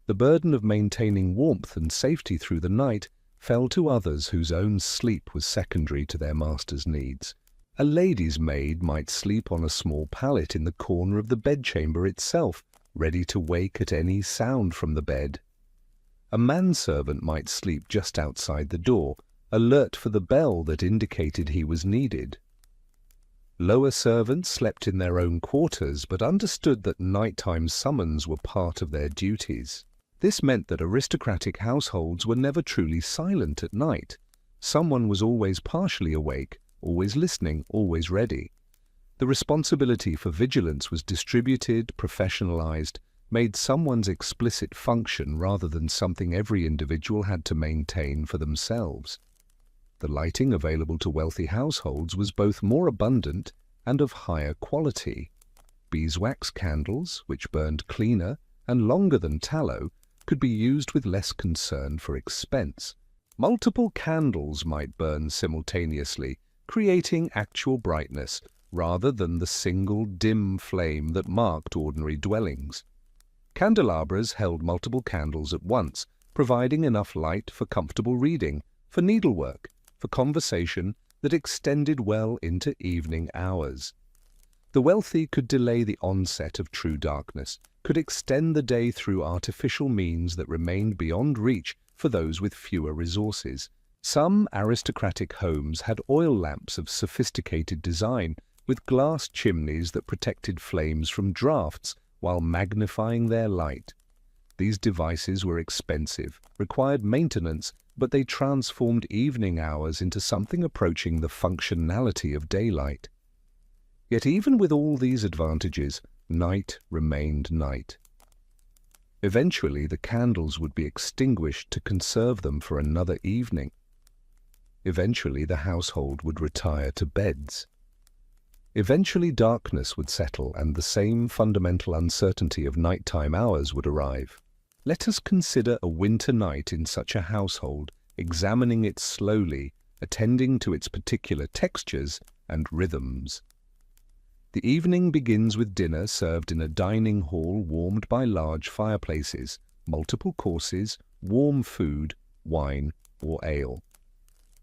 The burden of maintaining warmth and safety through the night fell to others whose own sleep was secondary to their master's needs. A lady's maid might sleep on a small pallet in the corner of the bedchamber itself, ready to wake at any sound from the bed. A manservant might sleep just outside the door, alert for the bell that indicated he was needed. Lower servants slept in their own quarters, but understood that nighttime summons were part of their duties. This meant that aristocratic households were never truly silent at night. Someone was always partially awake, always listening, always ready. The responsibility for vigilance was distributed, professionalized, made someone's explicit function rather than something every individual had to maintain for themselves. The lighting available to wealthy households was both more abundant and of higher quality. Beeswax candles, which burned cleaner and longer than tallow, could be used with less concern for expense. Multiple candles might burn simultaneously, creating actual brightness, rather than the single dim flame that marked ordinary dwellings. Candelabras held multiple candles at once, providing enough light for comfortable reading, for needlework, for conversation that extended well into evening hours. The wealthy could delay the onset of true darkness, could extend the day through artificial means that remained beyond reach for those with fewer resources. Some aristocratic homes had oil lamps of sophisticated design, with glass chimneys that protected flames from drafts while magnifying their light. These devices were expensive, required maintenance, but they transformed evening hours into something approaching the functionality of daylight. Yet even with all these advantages, night remained night. Eventually the candles would be extinguished to conserve them for another evening. Eventually the household would retire to beds. Eventually darkness would settle and the same fundamental uncertainty of nighttime hours would arrive. Let us consider a winter night in such a household, examining it slowly, attending to its particular textures and rhythms. The evening begins with dinner served in a dining hall warmed by large fireplaces, multiple courses, warm food, wine or ale.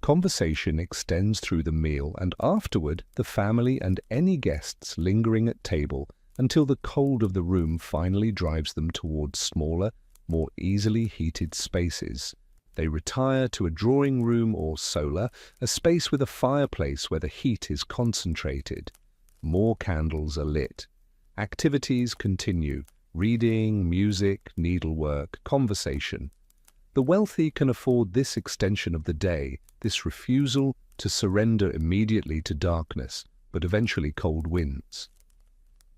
Conversation extends through the meal and afterward the family and any guests lingering at table until the cold of the room finally drives them towards smaller, more easily heated spaces. They retire to a drawing room or solar, a space with a fireplace where the heat is concentrated. More candles are lit. Activities continue: reading, music, needlework, conversation. The wealthy can afford this extension of the day, this refusal to surrender immediately to darkness, but eventually cold winds.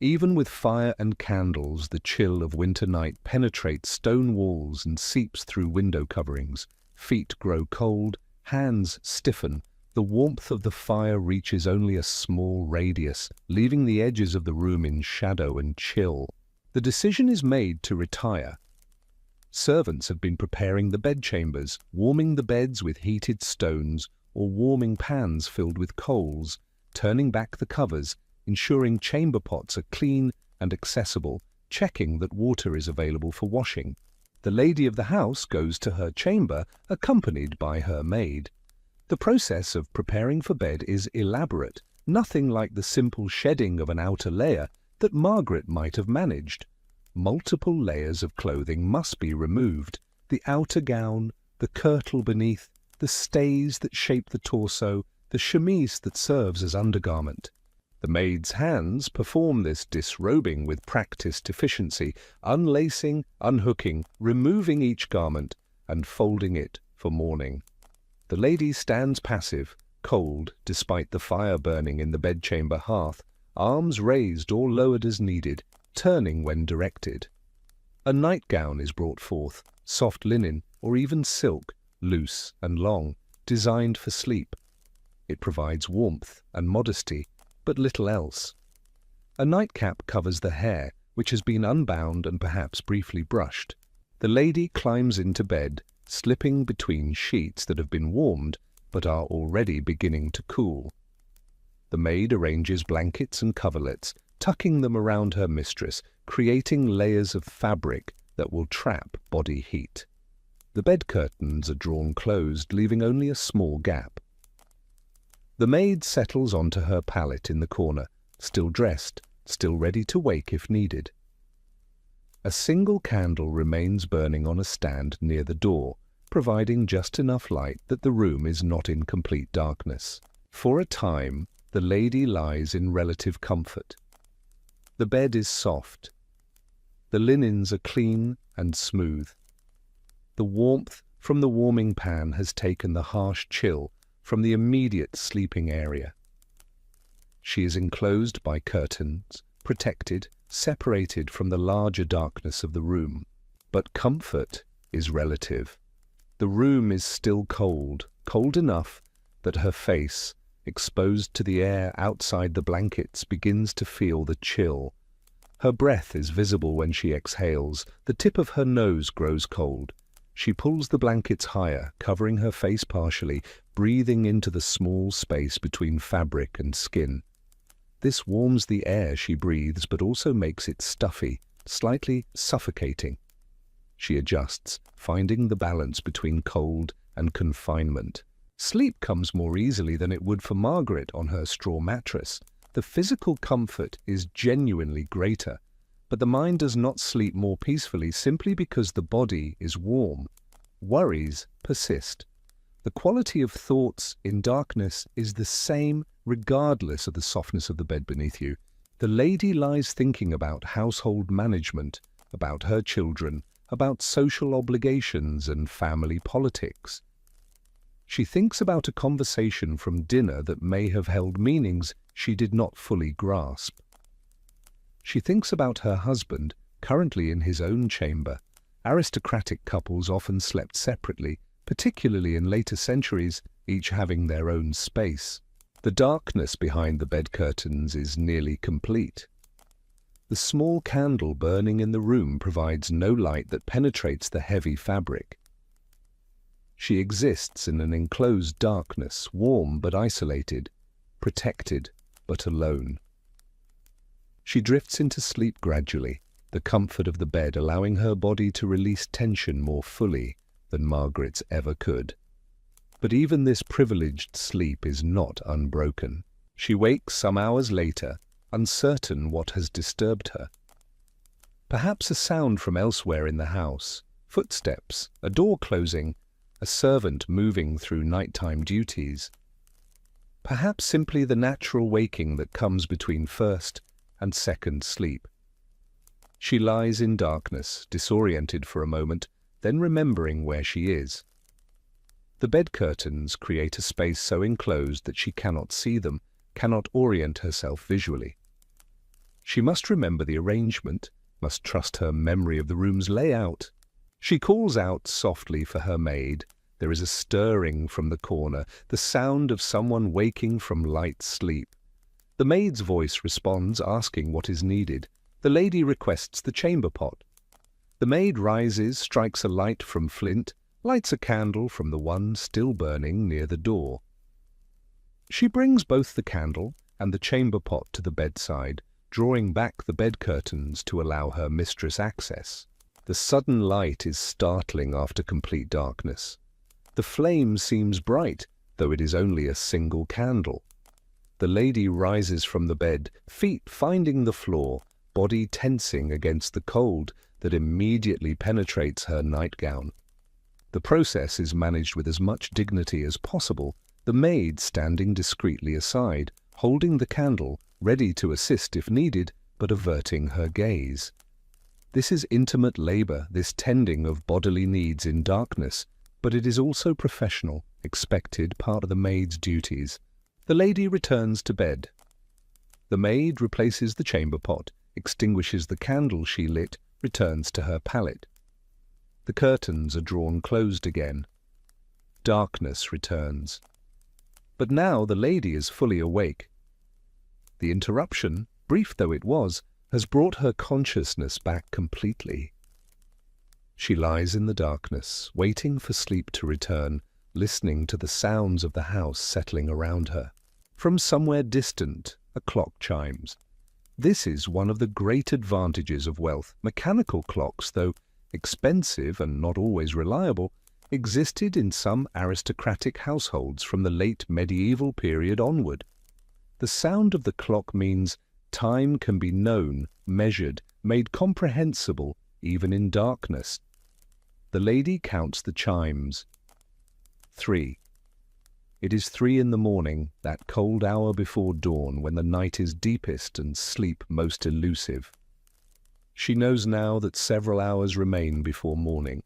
Even with fire and candles, the chill of winter night penetrates stone walls and seeps through window coverings. Feet grow cold, hands stiffen. The warmth of the fire reaches only a small radius, leaving the edges of the room in shadow and chill. The decision is made to retire. Servants have been preparing the bedchambers, warming the beds with heated stones or warming pans filled with coals, turning back the covers, ensuring chamber pots are clean and accessible, checking that water is available for washing. The lady of the house goes to her chamber, accompanied by her maid. The process of preparing for bed is elaborate, nothing like the simple shedding of an outer layer that Margaret might have managed. Multiple layers of clothing must be removed: the outer gown, the kirtle beneath, the stays that shape the torso, the chemise that serves as undergarment. The maid's hands perform this disrobing with practiced efficiency, unlacing, unhooking, removing each garment, and folding it for morning. The lady stands passive, cold despite the fire burning in the bedchamber hearth, arms raised or lowered as needed, turning when directed. A nightgown is brought forth, soft linen or even silk, loose and long, designed for sleep. It provides warmth and modesty, but little else. A nightcap covers the hair, which has been unbound and perhaps briefly brushed. The lady climbs into bed, slipping between sheets that have been warmed but are already beginning to cool. The maid arranges blankets and coverlets, tucking them around her mistress, creating layers of fabric that will trap body heat. The bed curtains are drawn closed, leaving only a small gap. The maid settles onto her pallet in the corner, still dressed, still ready to wake if needed. A single candle remains burning on a stand near the door, providing just enough light that the room is not in complete darkness. For a time, the lady lies in relative comfort. The bed is soft. The linens are clean and smooth. The warmth from the warming pan has taken the harsh chill from the immediate sleeping area. She is enclosed by curtains, protected, separated from the larger darkness of the room. But comfort is relative. The room is still cold, cold enough that her face, exposed to the air outside the blankets, begins to feel the chill. Her breath is visible when she exhales. The tip of her nose grows cold. She pulls the blankets higher, covering her face partially, breathing into the small space between fabric and skin. This warms the air she breathes, but also makes it stuffy, slightly suffocating. She adjusts, finding the balance between cold and confinement. Sleep comes more easily than it would for Margaret on her straw mattress. The physical comfort is genuinely greater, but the mind does not sleep more peacefully simply because the body is warm. Worries persist. The quality of thoughts in darkness is the same regardless of the softness of the bed beneath you. The lady lies thinking about household management, about her children, about social obligations and family politics. She thinks about a conversation from dinner that may have held meanings she did not fully grasp. She thinks about her husband, currently in his own chamber. Aristocratic couples often slept separately, particularly in later centuries, each having their own space. The darkness behind the bed curtains is nearly complete. The small candle burning in the room provides no light that penetrates the heavy fabric. She exists in an enclosed darkness, warm but isolated, protected but alone. She drifts into sleep gradually, the comfort of the bed allowing her body to release tension more fully than Margaret's ever could. But even this privileged sleep is not unbroken. She wakes some hours later, uncertain what has disturbed her. Perhaps a sound from elsewhere in the house, footsteps, a door closing, a servant moving through nighttime duties. Perhaps simply the natural waking that comes between first and second sleep. She lies in darkness, disoriented for a moment, then remembering where she is. The bed curtains create a space so enclosed that she cannot see them, cannot orient herself visually. She must remember the arrangement, must trust her memory of the room's layout. She calls out softly for her maid. There is a stirring from the corner, the sound of someone waking from light sleep. The maid's voice responds, asking what is needed. The lady requests the chamber pot. The maid rises, strikes a light from flint, lights a candle from the one still burning near the door. She brings both the candle and the chamber pot to the bedside, drawing back the bed curtains to allow her mistress access. The sudden light is startling after complete darkness. The flame seems bright, though it is only a single candle. The lady rises from the bed, feet finding the floor, body tensing against the cold that immediately penetrates her nightgown. The process is managed with as much dignity as possible, the maid standing discreetly aside, holding the candle, ready to assist if needed, but averting her gaze. This is intimate labor, this tending of bodily needs in darkness, but it is also professional, expected, part of the maid's duties. The lady returns to bed. The maid replaces the chamber pot, extinguishes the candle she lit, returns to her pallet. The curtains are drawn closed again. Darkness returns. But now the lady is fully awake. The interruption, brief though it was, has brought her consciousness back completely. She lies in the darkness, waiting for sleep to return, listening to the sounds of the house settling around her. From somewhere distant, a clock chimes. This is one of the great advantages of wealth. Mechanical clocks, though expensive and not always reliable, existed in some aristocratic households from the late medieval period onward. The sound of the clock means time can be known, measured, made comprehensible, even in darkness. The lady counts the chimes. 3. It is 3 in the morning, that cold hour before dawn when the night is deepest and sleep most elusive. She knows now that several hours remain before morning.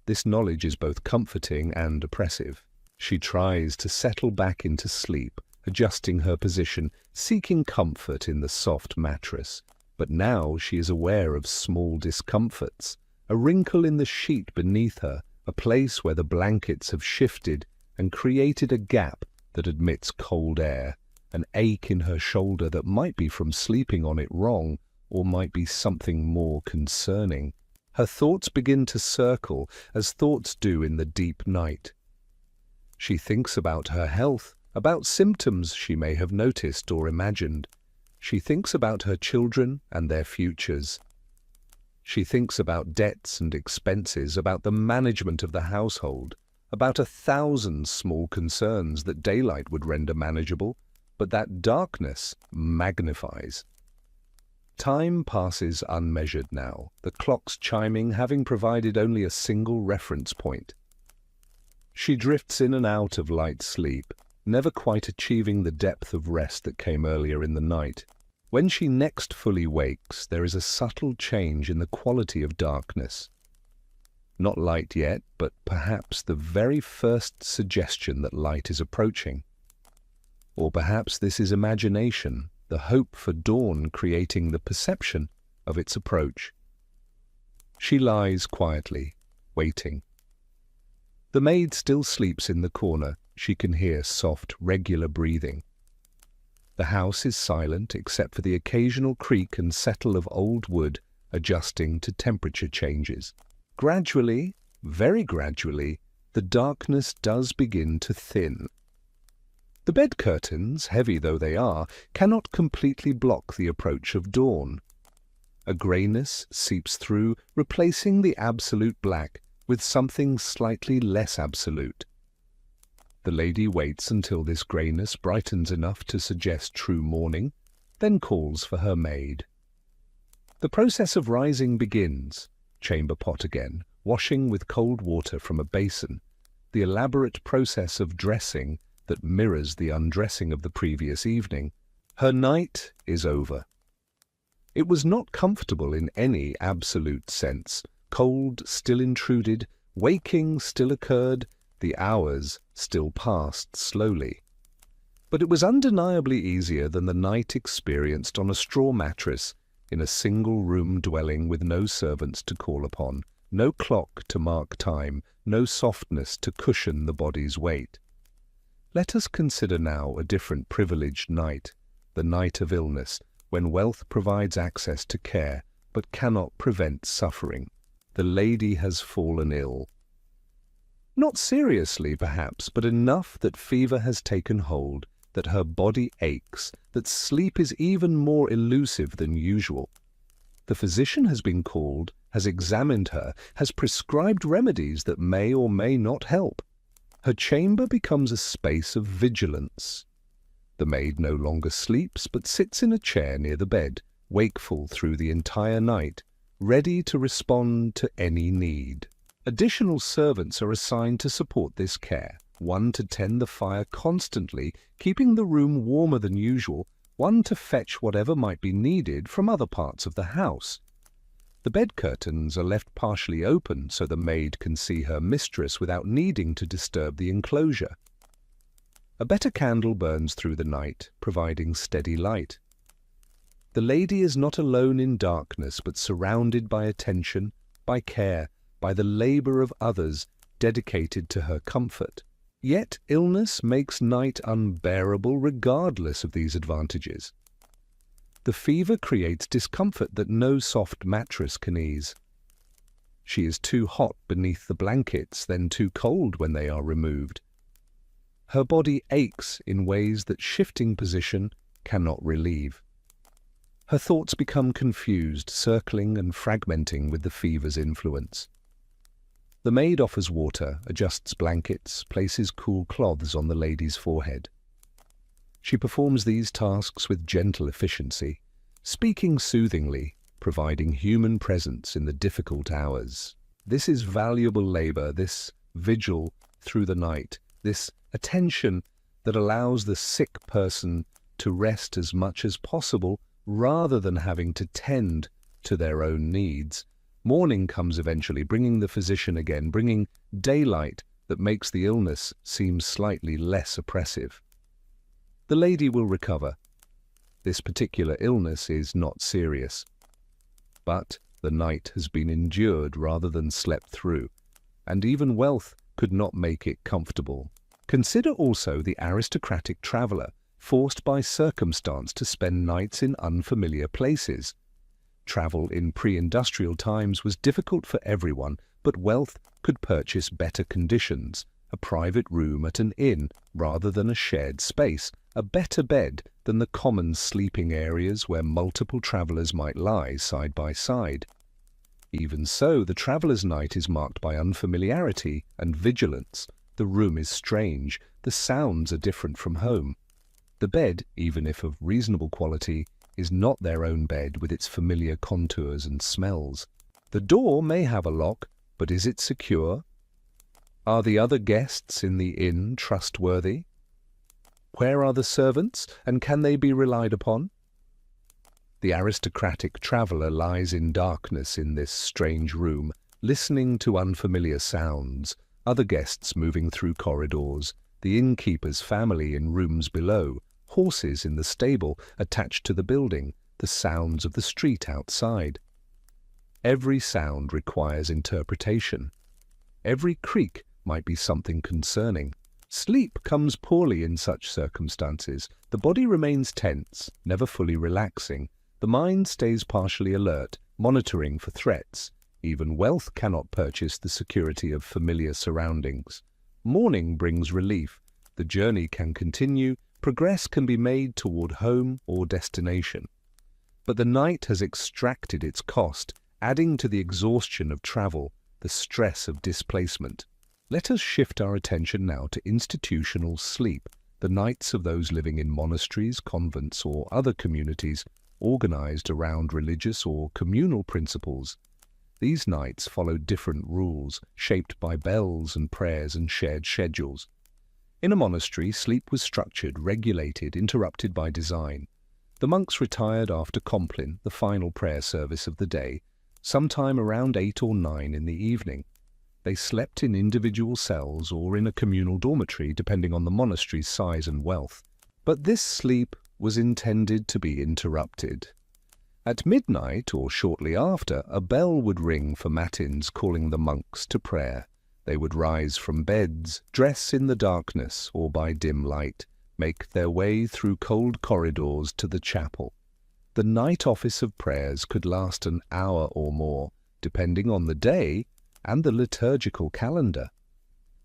This knowledge is both comforting and oppressive. She tries to settle back into sleep, adjusting her position, seeking comfort in the soft mattress. But now she is aware of small discomforts, a wrinkle in the sheet beneath her, a place where the blankets have shifted and created a gap that admits cold air, an ache in her shoulder that might be from sleeping on it wrong, or might be something more concerning. Her thoughts begin to circle, as thoughts do in the deep night. She thinks about her health, about symptoms she may have noticed or imagined. She thinks about her children and their futures. She thinks about debts and expenses, about the management of the household, about 1,000 small concerns that daylight would render manageable, but that darkness magnifies. Time passes unmeasured now, the clocks chiming having provided only a single reference point. She drifts in and out of light sleep, never quite achieving the depth of rest that came earlier in the night. When she next fully wakes, there is a subtle change in the quality of darkness. Not light yet, but perhaps the very first suggestion that light is approaching. Or perhaps this is imagination, the hope for dawn creating the perception of its approach. She lies quietly, waiting. The maid still sleeps in the corner. She can hear soft, regular breathing. The house is silent except for the occasional creak and settle of old wood adjusting to temperature changes. Gradually, very gradually, the darkness does begin to thin. The bed curtains, heavy though they are, cannot completely block the approach of dawn. A greyness seeps through, replacing the absolute black with something slightly less absolute. The lady waits until this greyness brightens enough to suggest true morning, then calls for her maid. The process of rising begins. Chamber pot again, washing with cold water from a basin, the elaborate process of dressing that mirrors the undressing of the previous evening. Her night is over. It was not comfortable in any absolute sense. Cold still intruded, waking still occurred, the hours still passed slowly. But it was undeniably easier than the night experienced on a straw mattress in a single-room dwelling with no servants to call upon, no clock to mark time, no softness to cushion the body's weight. Let us consider now a different privileged night, the night of illness, when wealth provides access to care but cannot prevent suffering. The lady has fallen ill. Not seriously, perhaps, but enough that fever has taken hold, that her body aches, that sleep is even more elusive than usual. The physician has been called, has examined her, has prescribed remedies that may or may not help. Her chamber becomes a space of vigilance. The maid no longer sleeps, but sits in a chair near the bed, wakeful through the entire night, ready to respond to any need. Additional servants are assigned to support this care, one to tend the fire constantly, keeping the room warmer than usual, one to fetch whatever might be needed from other parts of the house. The bed curtains are left partially open so the maid can see her mistress without needing to disturb the enclosure. A better candle burns through the night, providing steady light. The lady is not alone in darkness, but surrounded by attention, by care, by the labor of others dedicated to her comfort. Yet illness makes night unbearable regardless of these advantages. The fever creates discomfort that no soft mattress can ease. She is too hot beneath the blankets, then too cold when they are removed. Her body aches in ways that shifting position cannot relieve. Her thoughts become confused, circling and fragmenting with the fever's influence. The maid offers water, adjusts blankets, places cool cloths on the lady's forehead. She performs these tasks with gentle efficiency, speaking soothingly, providing human presence in the difficult hours. This is valuable labor, this vigil through the night, this attention that allows the sick person to rest as much as possible rather than having to tend to their own needs. Morning comes eventually, bringing the physician again, bringing daylight that makes the illness seem slightly less oppressive. The lady will recover. This particular illness is not serious, but the night has been endured rather than slept through, and even wealth could not make it comfortable. Consider also the aristocratic traveller, forced by circumstance to spend nights in unfamiliar places. Travel in pre-industrial times was difficult for everyone, but wealth could purchase better conditions, a private room at an inn rather than a shared space, a better bed than the common sleeping areas where multiple travellers might lie side by side. Even so, the traveller's night is marked by unfamiliarity and vigilance. The room is strange, the sounds are different from home. The bed, even if of reasonable quality, is not their own bed with its familiar contours and smells. The door may have a lock, but is it secure? Are the other guests in the inn trustworthy? Where are the servants, and can they be relied upon? The aristocratic traveller lies in darkness in this strange room, listening to unfamiliar sounds, other guests moving through corridors, the innkeeper's family in rooms below, horses in the stable attached to the building, the sounds of the street outside. Every sound requires interpretation. Every creak might be something concerning. Sleep comes poorly in such circumstances. The body remains tense, never fully relaxing. The mind stays partially alert, monitoring for threats. Even wealth cannot purchase the security of familiar surroundings. Morning brings relief. The journey can continue. Progress can be made toward home or destination. But the night has extracted its cost, adding to the exhaustion of travel, the stress of displacement. Let us shift our attention now to institutional sleep, the nights of those living in monasteries, convents, or other communities organized around religious or communal principles. These nights followed different rules, shaped by bells and prayers and shared schedules. In a monastery, sleep was structured, regulated, interrupted by design. The monks retired after Compline, the final prayer service of the day, sometime around 8 or 9 in the evening. They slept in individual cells or in a communal dormitory, depending on the monastery's size and wealth. But this sleep was intended to be interrupted. At midnight, or shortly after, a bell would ring for matins calling the monks to prayer. They would rise from beds, dress in the darkness or by dim light, make their way through cold corridors to the chapel. The night office of prayers could last an hour or more, depending on the day and the liturgical calendar.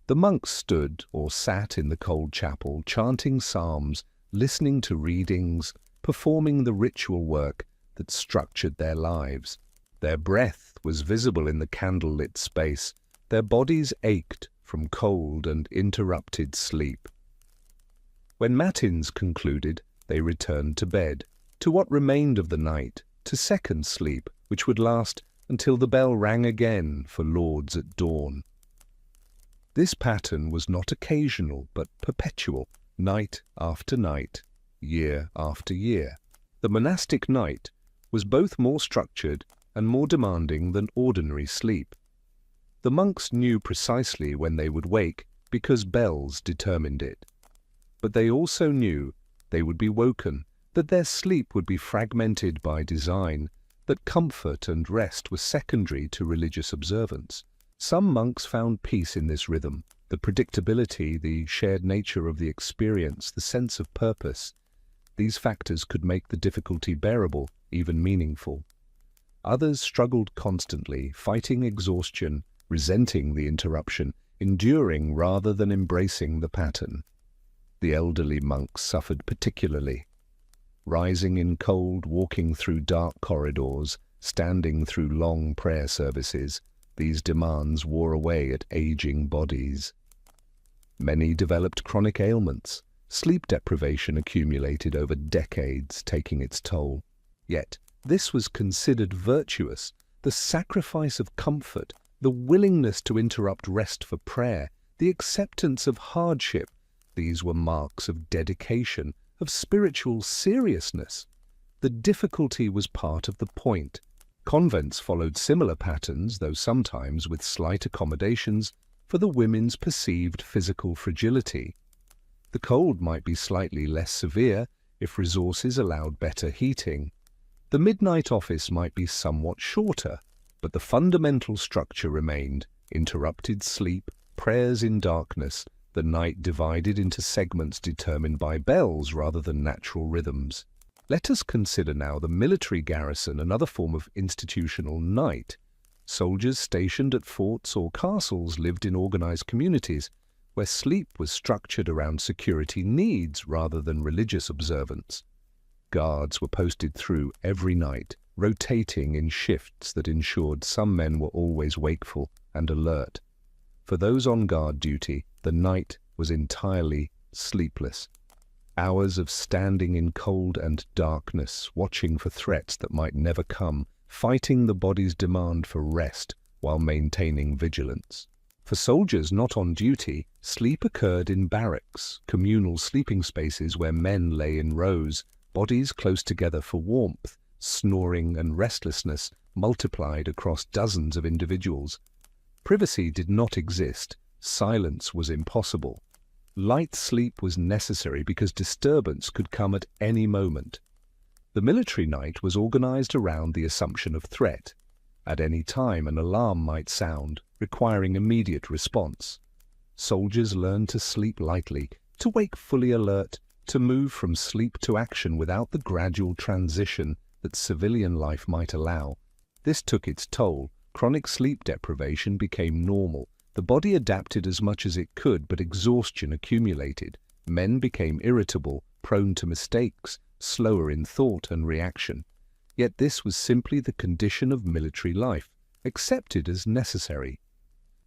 The monks stood or sat in the cold chapel, chanting psalms, listening to readings, performing the ritual work that structured their lives. Their breath was visible in the candle-lit space. Their bodies ached from cold and interrupted sleep. When matins concluded, they returned to bed, to what remained of the night, to second sleep, which would last until the bell rang again for lauds at dawn. This pattern was not occasional, but perpetual, night after night, year after year. The monastic night was both more structured and more demanding than ordinary sleep. The monks knew precisely when they would wake because bells determined it. But they also knew they would be woken, that their sleep would be fragmented by design, that comfort and rest were secondary to religious observance. Some monks found peace in this rhythm, the predictability, the shared nature of the experience, the sense of purpose. These factors could make the difficulty bearable, even meaningful. Others struggled constantly, fighting exhaustion, resenting the interruption, enduring rather than embracing the pattern. The elderly monks suffered particularly. Rising in cold, walking through dark corridors, standing through long prayer services, these demands wore away at aging bodies. Many developed chronic ailments. Sleep deprivation accumulated over decades, taking its toll. Yet, this was considered virtuous, the sacrifice of comfort, the willingness to interrupt rest for prayer, the acceptance of hardship. These were marks of dedication, of spiritual seriousness. The difficulty was part of the point. Convents followed similar patterns, though sometimes with slight accommodations for the women's perceived physical fragility. The cold might be slightly less severe if resources allowed better heating. The midnight office might be somewhat shorter, but the fundamental structure remained: interrupted sleep, prayers in darkness, the night divided into segments determined by bells rather than natural rhythms. Let us consider now the military garrison, another form of institutional night. Soldiers stationed at forts or castles lived in organized communities, where sleep was structured around security needs rather than religious observance. Guards were posted through every night, rotating in shifts that ensured some men were always wakeful and alert. For those on guard duty, the night was entirely sleepless. Hours of standing in cold and darkness, watching for threats that might never come, fighting the body's demand for rest while maintaining vigilance. For soldiers not on duty, sleep occurred in barracks, communal sleeping spaces where men lay in rows, bodies close together for warmth. Snoring and restlessness multiplied across dozens of individuals. Privacy did not exist. Silence was impossible. Light sleep was necessary because disturbance could come at any moment. The military night was organized around the assumption of threat. At any time an alarm might sound, requiring immediate response. Soldiers learned to sleep lightly, to wake fully alert, to move from sleep to action without the gradual transition that civilian life might allow. This took its toll. Chronic sleep deprivation became normal. The body adapted as much as it could, but exhaustion accumulated. Men became irritable, prone to mistakes, slower in thought and reaction. Yet this was simply the condition of military life, accepted as necessary.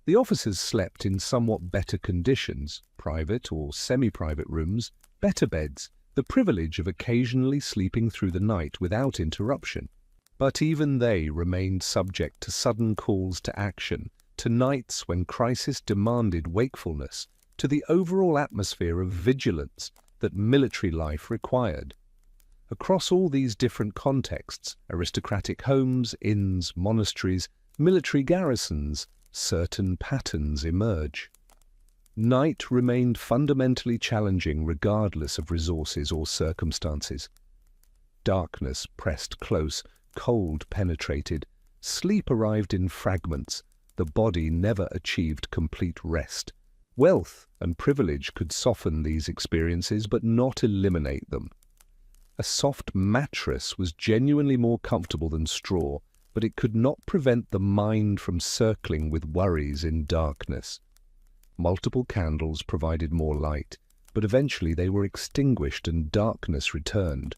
The officers slept in somewhat better conditions, private or semi-private rooms, better beds, the privilege of occasionally sleeping through the night without interruption. But even they remained subject to sudden calls to action, to nights when crisis demanded wakefulness, to the overall atmosphere of vigilance that military life required. Across all these different contexts, aristocratic homes, inns, monasteries, military garrisons, certain patterns emerge. Night remained fundamentally challenging regardless of resources or circumstances. Darkness pressed close, cold penetrated, sleep arrived in fragments, the body never achieved complete rest. Wealth and privilege could soften these experiences but not eliminate them. A soft mattress was genuinely more comfortable than straw, but it could not prevent the mind from circling with worries in darkness. Multiple candles provided more light, but eventually they were extinguished and darkness returned.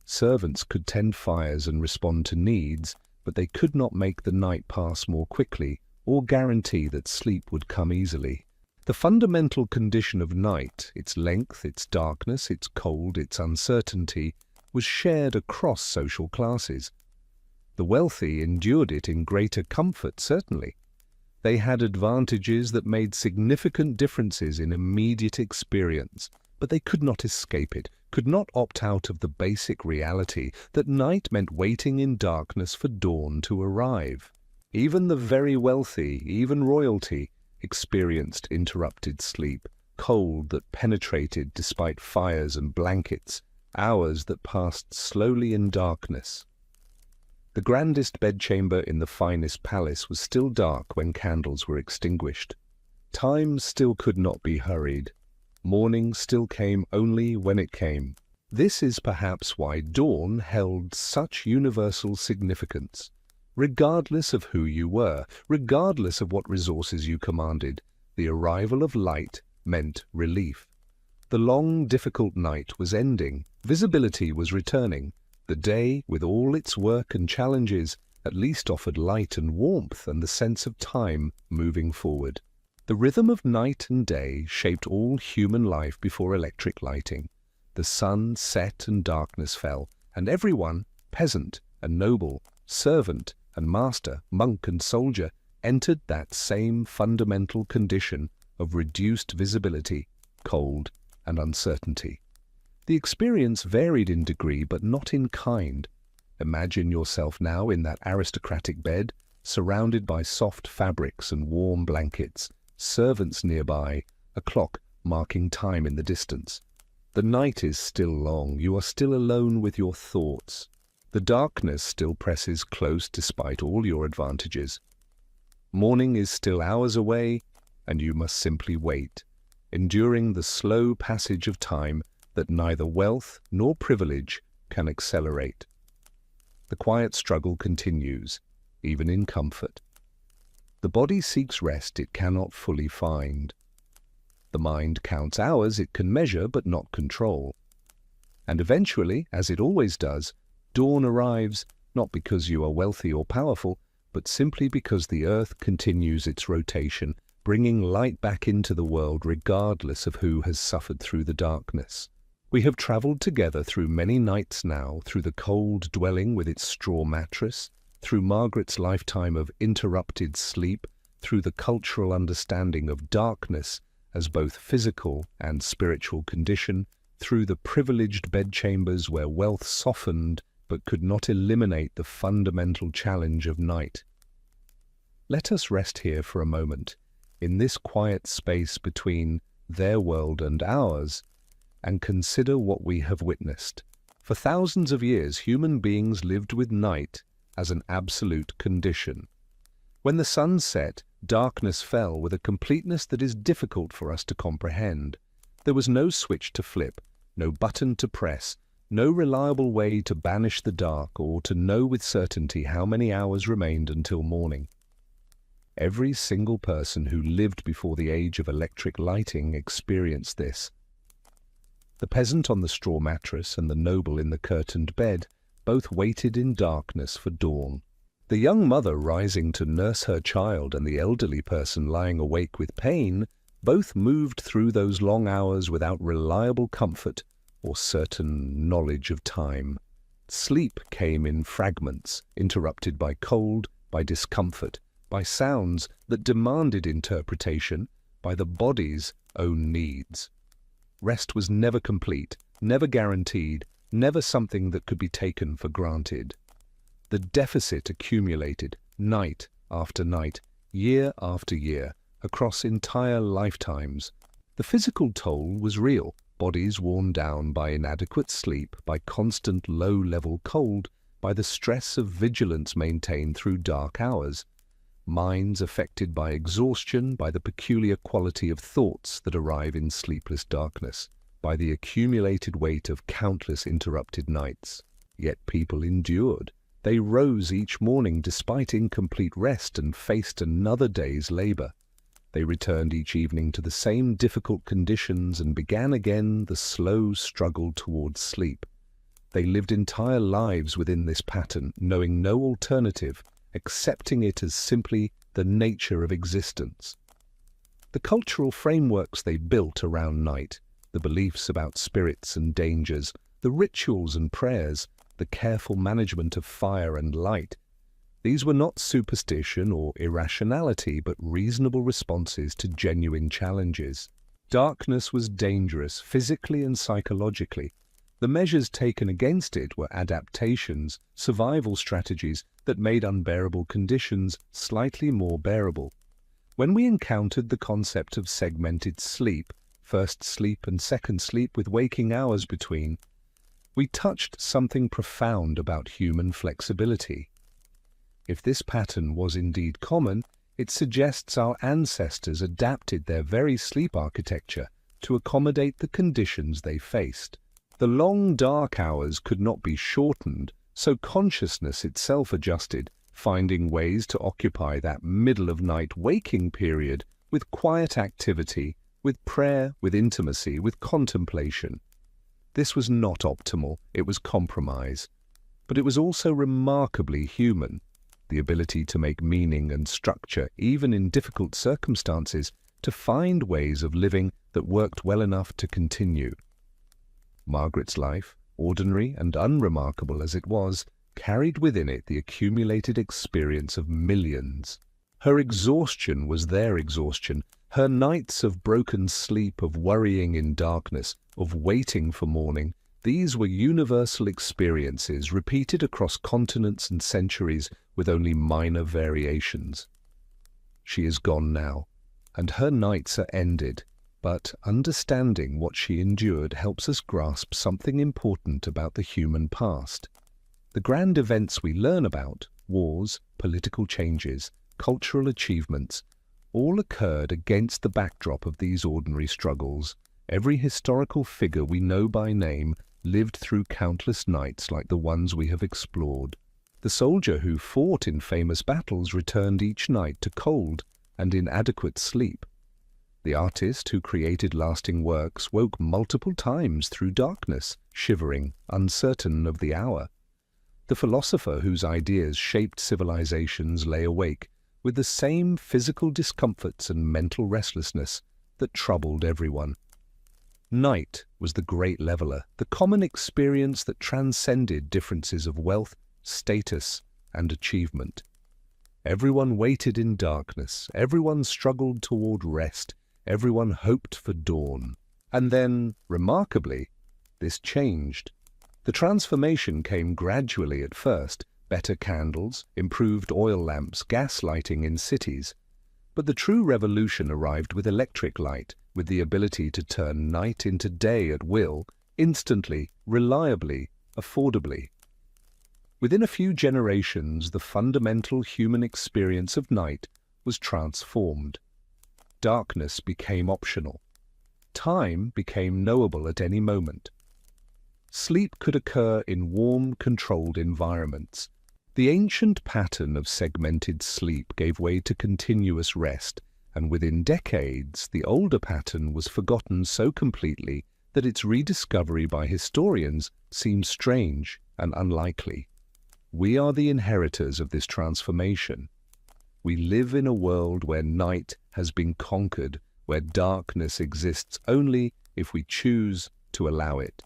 Servants could tend fires and respond to needs, but they could not make the night pass more quickly or guarantee that sleep would come easily. The fundamental condition of night, its length, its darkness, its cold, its uncertainty, was shared across social classes. The wealthy endured it in greater comfort, certainly. They had advantages that made significant differences in immediate experience, but they could not escape it, could not opt out of the basic reality that night meant waiting in darkness for dawn to arrive. Even the very wealthy, even royalty, experienced interrupted sleep, cold that penetrated despite fires and blankets, hours that passed slowly in darkness. The grandest bedchamber in the finest palace was still dark when candles were extinguished. Time still could not be hurried. Morning still came only when it came. This is perhaps why dawn held such universal significance. Regardless of who you were, regardless of what resources you commanded, the arrival of light meant relief. The long, difficult night was ending. Visibility was returning. The day, with all its work and challenges, at least offered light and warmth and the sense of time moving forward. The rhythm of night and day shaped all human life before electric lighting. The sun set and darkness fell, and everyone, peasant and noble, servant and master, monk and soldier, entered that same fundamental condition of reduced visibility, cold and uncertainty. The experience varied in degree but not in kind. Imagine yourself now in that aristocratic bed, surrounded by soft fabrics and warm blankets, servants nearby, a clock marking time in the distance. The night is still long, you are still alone with your thoughts. The darkness still presses close despite all your advantages. Morning is still hours away, and you must simply wait, enduring the slow passage of time that neither wealth nor privilege can accelerate. The quiet struggle continues, even in comfort. The body seeks rest it cannot fully find. The mind counts hours it can measure but not control. And eventually, as it always does, dawn arrives, not because you are wealthy or powerful, but simply because the earth continues its rotation, bringing light back into the world regardless of who has suffered through the darkness. We have traveled together through many nights now, through the cold dwelling with its straw mattress, through Margaret's lifetime of interrupted sleep, through the cultural understanding of darkness as both physical and spiritual condition, through the privileged bedchambers where wealth softened but could not eliminate the fundamental challenge of night. Let us rest here for a moment, in this quiet space between their world and ours, and consider what we have witnessed. For thousands of years, human beings lived with night as an absolute condition. When the sun set, darkness fell with a completeness that is difficult for us to comprehend. There was no switch to flip, no button to press, no reliable way to banish the dark or to know with certainty how many hours remained until morning. Every single person who lived before the age of electric lighting experienced this. The peasant on the straw mattress and the noble in the curtained bed both waited in darkness for dawn. The young mother rising to nurse her child and the elderly person lying awake with pain both moved through those long hours without reliable comfort or certain knowledge of time. Sleep came in fragments, interrupted by cold, by discomfort, by sounds that demanded interpretation, by the body's own needs. Rest was never complete, never guaranteed, never something that could be taken for granted. The deficit accumulated, night after night, year after year, across entire lifetimes. The physical toll was real, bodies worn down by inadequate sleep, by constant low-level cold, by the stress of vigilance maintained through dark hours, minds affected by exhaustion, by the peculiar quality of thoughts that arrive in sleepless darkness, by the accumulated weight of countless interrupted nights. Yet people endured. They rose each morning despite incomplete rest and faced another day's labor. They returned each evening to the same difficult conditions and began again the slow struggle towards sleep. They lived entire lives within this pattern, knowing no alternative, accepting it as simply the nature of existence. The cultural frameworks they built around night, the beliefs about spirits and dangers, the rituals and prayers, the careful management of fire and light, these were not superstition or irrationality, but reasonable responses to genuine challenges. Darkness was dangerous, physically and psychologically. The measures taken against it were adaptations, survival strategies that made unbearable conditions slightly more bearable. When we encountered the concept of segmented sleep, first sleep and second sleep with waking hours between, we touched something profound about human flexibility. If this pattern was indeed common, it suggests our ancestors adapted their very sleep architecture to accommodate the conditions they faced. The long dark hours could not be shortened, so consciousness itself adjusted, finding ways to occupy that middle-of-night waking period with quiet activity, with prayer, with intimacy, with contemplation. This was not optimal, it was compromise. But it was also remarkably human. The ability to make meaning and structure, even in difficult circumstances, to find ways of living that worked well enough to continue. Margaret's life, ordinary and unremarkable as it was, carried within it the accumulated experience of millions. Her exhaustion was their exhaustion, her nights of broken sleep, of worrying in darkness, of waiting for morning. These were universal experiences repeated across continents and centuries with only minor variations. She is gone now, and her nights are ended. But understanding what she endured helps us grasp something important about the human past. The grand events we learn about, wars, political changes, cultural achievements, all occurred against the backdrop of these ordinary struggles. Every historical figure we know by name lived through countless nights like the ones we have explored. The soldier who fought in famous battles returned each night to cold and inadequate sleep. The artist who created lasting works woke multiple times through darkness, shivering, uncertain of the hour. The philosopher whose ideas shaped civilizations lay awake with the same physical discomforts and mental restlessness that troubled everyone. Night was the great leveler, the common experience that transcended differences of wealth, status, and achievement. Everyone waited in darkness, everyone struggled toward rest, everyone hoped for dawn. And then, remarkably, this changed. The transformation came gradually at first, better candles, improved oil lamps, gas lighting in cities. But the true revolution arrived with electric light, with the ability to turn night into day at will, instantly, reliably, affordably. Within a few generations, the fundamental human experience of night was transformed. Darkness became optional. Time became knowable at any moment. Sleep could occur in warm, controlled environments. The ancient pattern of segmented sleep gave way to continuous rest, and within decades, the older pattern was forgotten so completely that its rediscovery by historians seems strange and unlikely. We are the inheritors of this transformation. We live in a world where night has been conquered, where darkness exists only if we choose to allow it.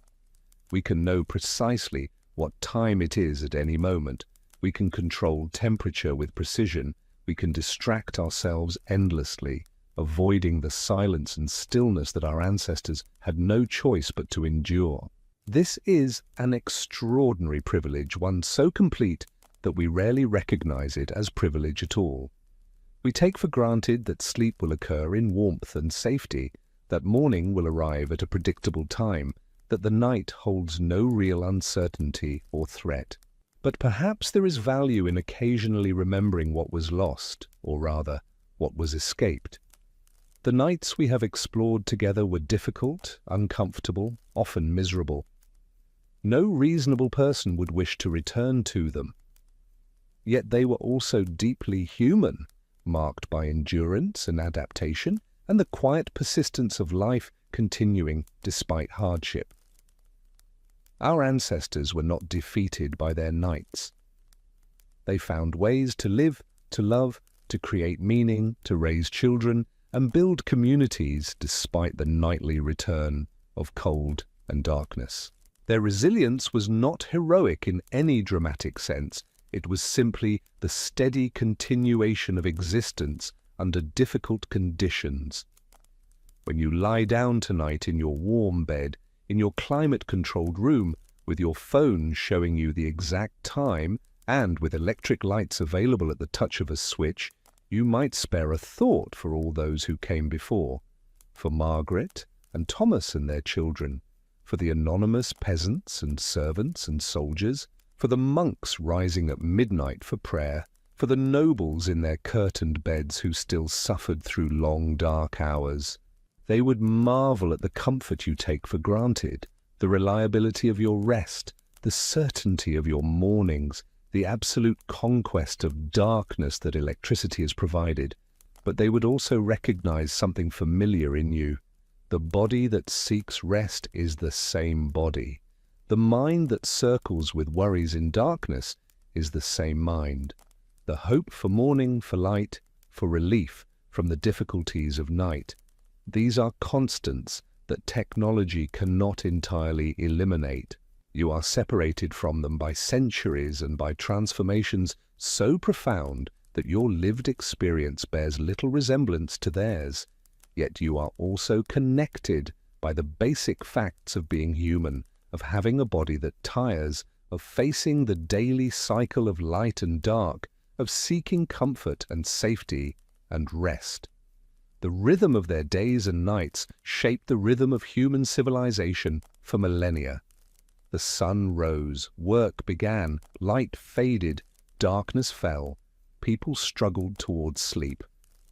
We can know precisely what time it is at any moment. We can control temperature with precision. We can distract ourselves endlessly, avoiding the silence and stillness that our ancestors had no choice but to endure. This is an extraordinary privilege, one so complete that we rarely recognize it as privilege at all. We take for granted that sleep will occur in warmth and safety, that morning will arrive at a predictable time, that the night holds no real uncertainty or threat. But perhaps there is value in occasionally remembering what was lost, or rather, what was escaped. The nights we have explored together were difficult, uncomfortable, often miserable. No reasonable person would wish to return to them. Yet they were also deeply human, marked by endurance and adaptation, and the quiet persistence of life continuing despite hardship. Our ancestors were not defeated by their nights. They found ways to live, to love, to create meaning, to raise children, and build communities despite the nightly return of cold and darkness. Their resilience was not heroic in any dramatic sense. It was simply the steady continuation of existence under difficult conditions. When you lie down tonight in your warm bed, in your climate-controlled room, with your phone showing you the exact time, and with electric lights available at the touch of a switch, you might spare a thought for all those who came before, for Margaret and Thomas and their children, for the anonymous peasants and servants and soldiers, for the monks rising at midnight for prayer, for the nobles in their curtained beds who still suffered through long dark hours. They would marvel at the comfort you take for granted, the reliability of your rest, the certainty of your mornings, the absolute conquest of darkness that electricity has provided. But they would also recognize something familiar in you. The body that seeks rest is the same body. The mind that circles with worries in darkness is the same mind. The hope for morning, for light, for relief from the difficulties of night. These are constants that technology cannot entirely eliminate. You are separated from them by centuries and by transformations so profound that your lived experience bears little resemblance to theirs. Yet you are also connected by the basic facts of being human, of having a body that tires, of facing the daily cycle of light and dark, of seeking comfort and safety and rest. The rhythm of their days and nights shaped the rhythm of human civilization for millennia. The sun rose, work began, light faded, darkness fell, people struggled towards sleep,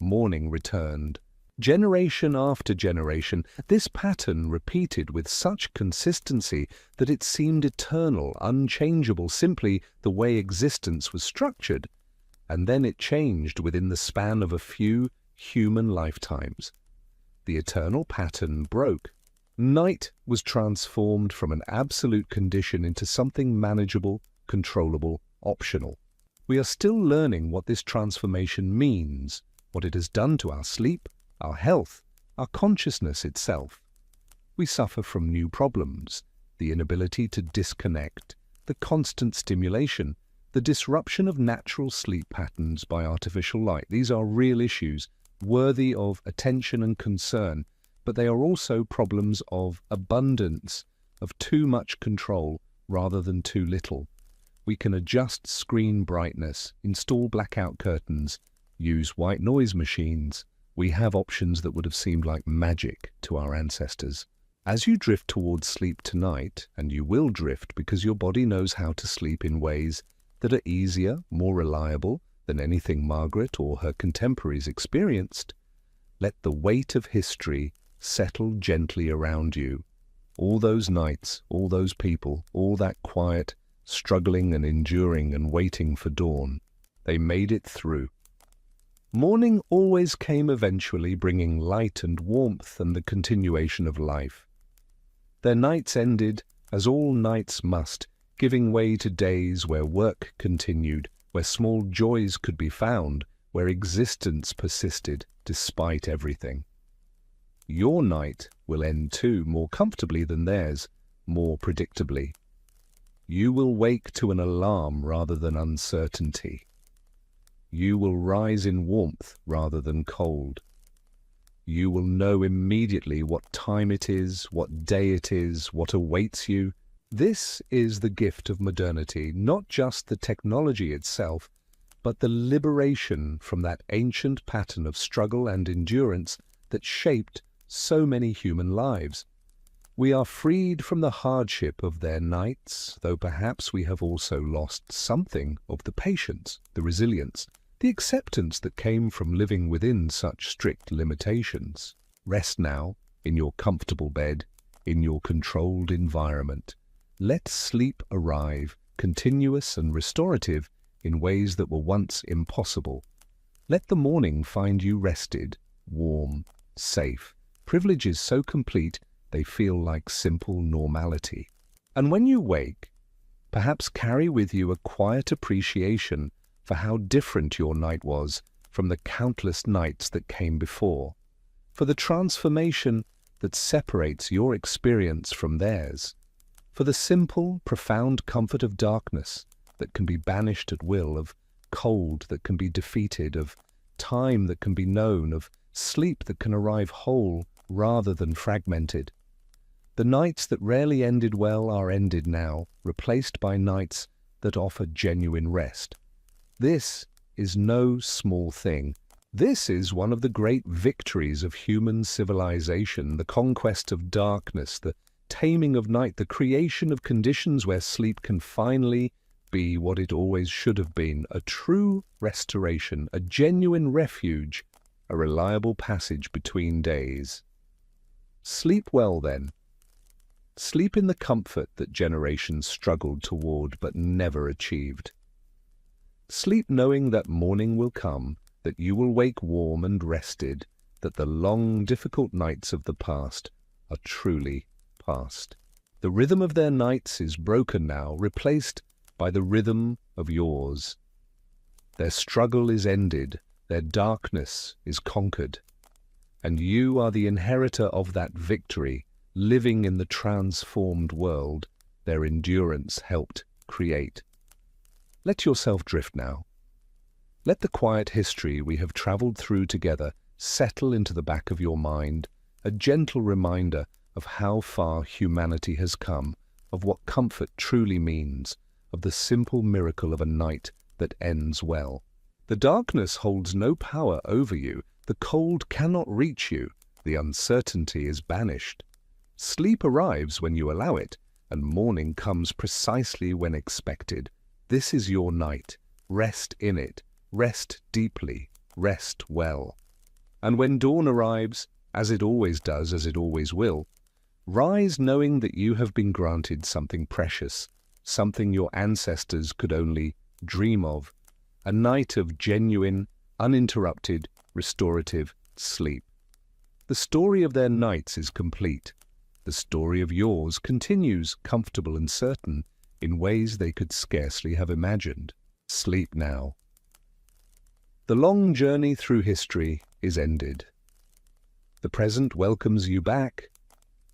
morning returned. Generation after generation, this pattern repeated with such consistency that it seemed eternal, unchangeable, simply the way existence was structured. And then it changed within the span of a few human lifetimes. The eternal pattern broke. Night was transformed from an absolute condition into something manageable, controllable, optional. We are still learning what this transformation means, what it has done to our sleep, our health, our consciousness itself. We suffer from new problems, the inability to disconnect, the constant stimulation, the disruption of natural sleep patterns by artificial light. These are real issues, worthy of attention and concern, but they are also problems of abundance, of too much control rather than too little. We can adjust screen brightness, install blackout curtains, use white noise machines. We have options that would have seemed like magic to our ancestors. As you drift towards sleep tonight, and you will drift because your body knows how to sleep in ways that are easier, more reliable than anything Margaret or her contemporaries experienced, let the weight of history settle gently around you. All those nights, all those people, all that quiet, struggling and enduring and waiting for dawn. They made it through. Morning always came eventually, bringing light and warmth and the continuation of life. Their nights ended, as all nights must, giving way to days where work continued, where small joys could be found, where existence persisted despite everything. Your night will end too, more comfortably than theirs, more predictably. You will wake to an alarm rather than uncertainty. You will rise in warmth rather than cold. You will know immediately what time it is, what day it is, what awaits you. This is the gift of modernity, not just the technology itself, but the liberation from that ancient pattern of struggle and endurance that shaped so many human lives. We are freed from the hardship of their nights, though perhaps we have also lost something of the patience, the resilience, the acceptance that came from living within such strict limitations. Rest now, in your comfortable bed, in your controlled environment. Let sleep arrive, continuous and restorative, in ways that were once impossible. Let the morning find you rested, warm, safe. Privileges so complete they feel like simple normality. And when you wake, perhaps carry with you a quiet appreciation for how different your night was from the countless nights that came before, for the transformation that separates your experience from theirs, for the simple, profound comfort of darkness that can be banished at will, of cold that can be defeated, of time that can be known, of sleep that can arrive whole rather than fragmented. The nights that rarely ended well are ended now, replaced by nights that offer genuine rest. This is no small thing. This is one of the great victories of human civilization, the conquest of darkness, the taming of night, the creation of conditions where sleep can finally be what it always should have been, a true restoration, a genuine refuge, a reliable passage between days. Sleep well, then. Sleep in the comfort that generations struggled toward but never achieved. Sleep knowing that morning will come, that you will wake warm and rested, that the long, difficult nights of the past are truly past. The rhythm of their nights is broken now, replaced by the rhythm of yours. Their struggle is ended, their darkness is conquered, and you are the inheritor of that victory, living in the transformed world their endurance helped create. Let yourself drift now. Let the quiet history we have traveled through together settle into the back of your mind, a gentle reminder of how far humanity has come, of what comfort truly means, of the simple miracle of a night that ends well. The darkness holds no power over you, the cold cannot reach you, the uncertainty is banished. Sleep arrives when you allow it, and morning comes precisely when expected. This is your night. Rest in it. Rest deeply. Rest well. And when dawn arrives, as it always does, as it always will, rise knowing that you have been granted something precious, something your ancestors could only dream of, a night of genuine, uninterrupted, restorative sleep. The story of their nights is complete. The story of yours continues comfortable and certain in ways they could scarcely have imagined. Sleep now. The long journey through history is ended. The present welcomes you back,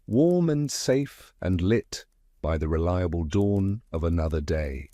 warm and safe and lit by the reliable dawn of another day.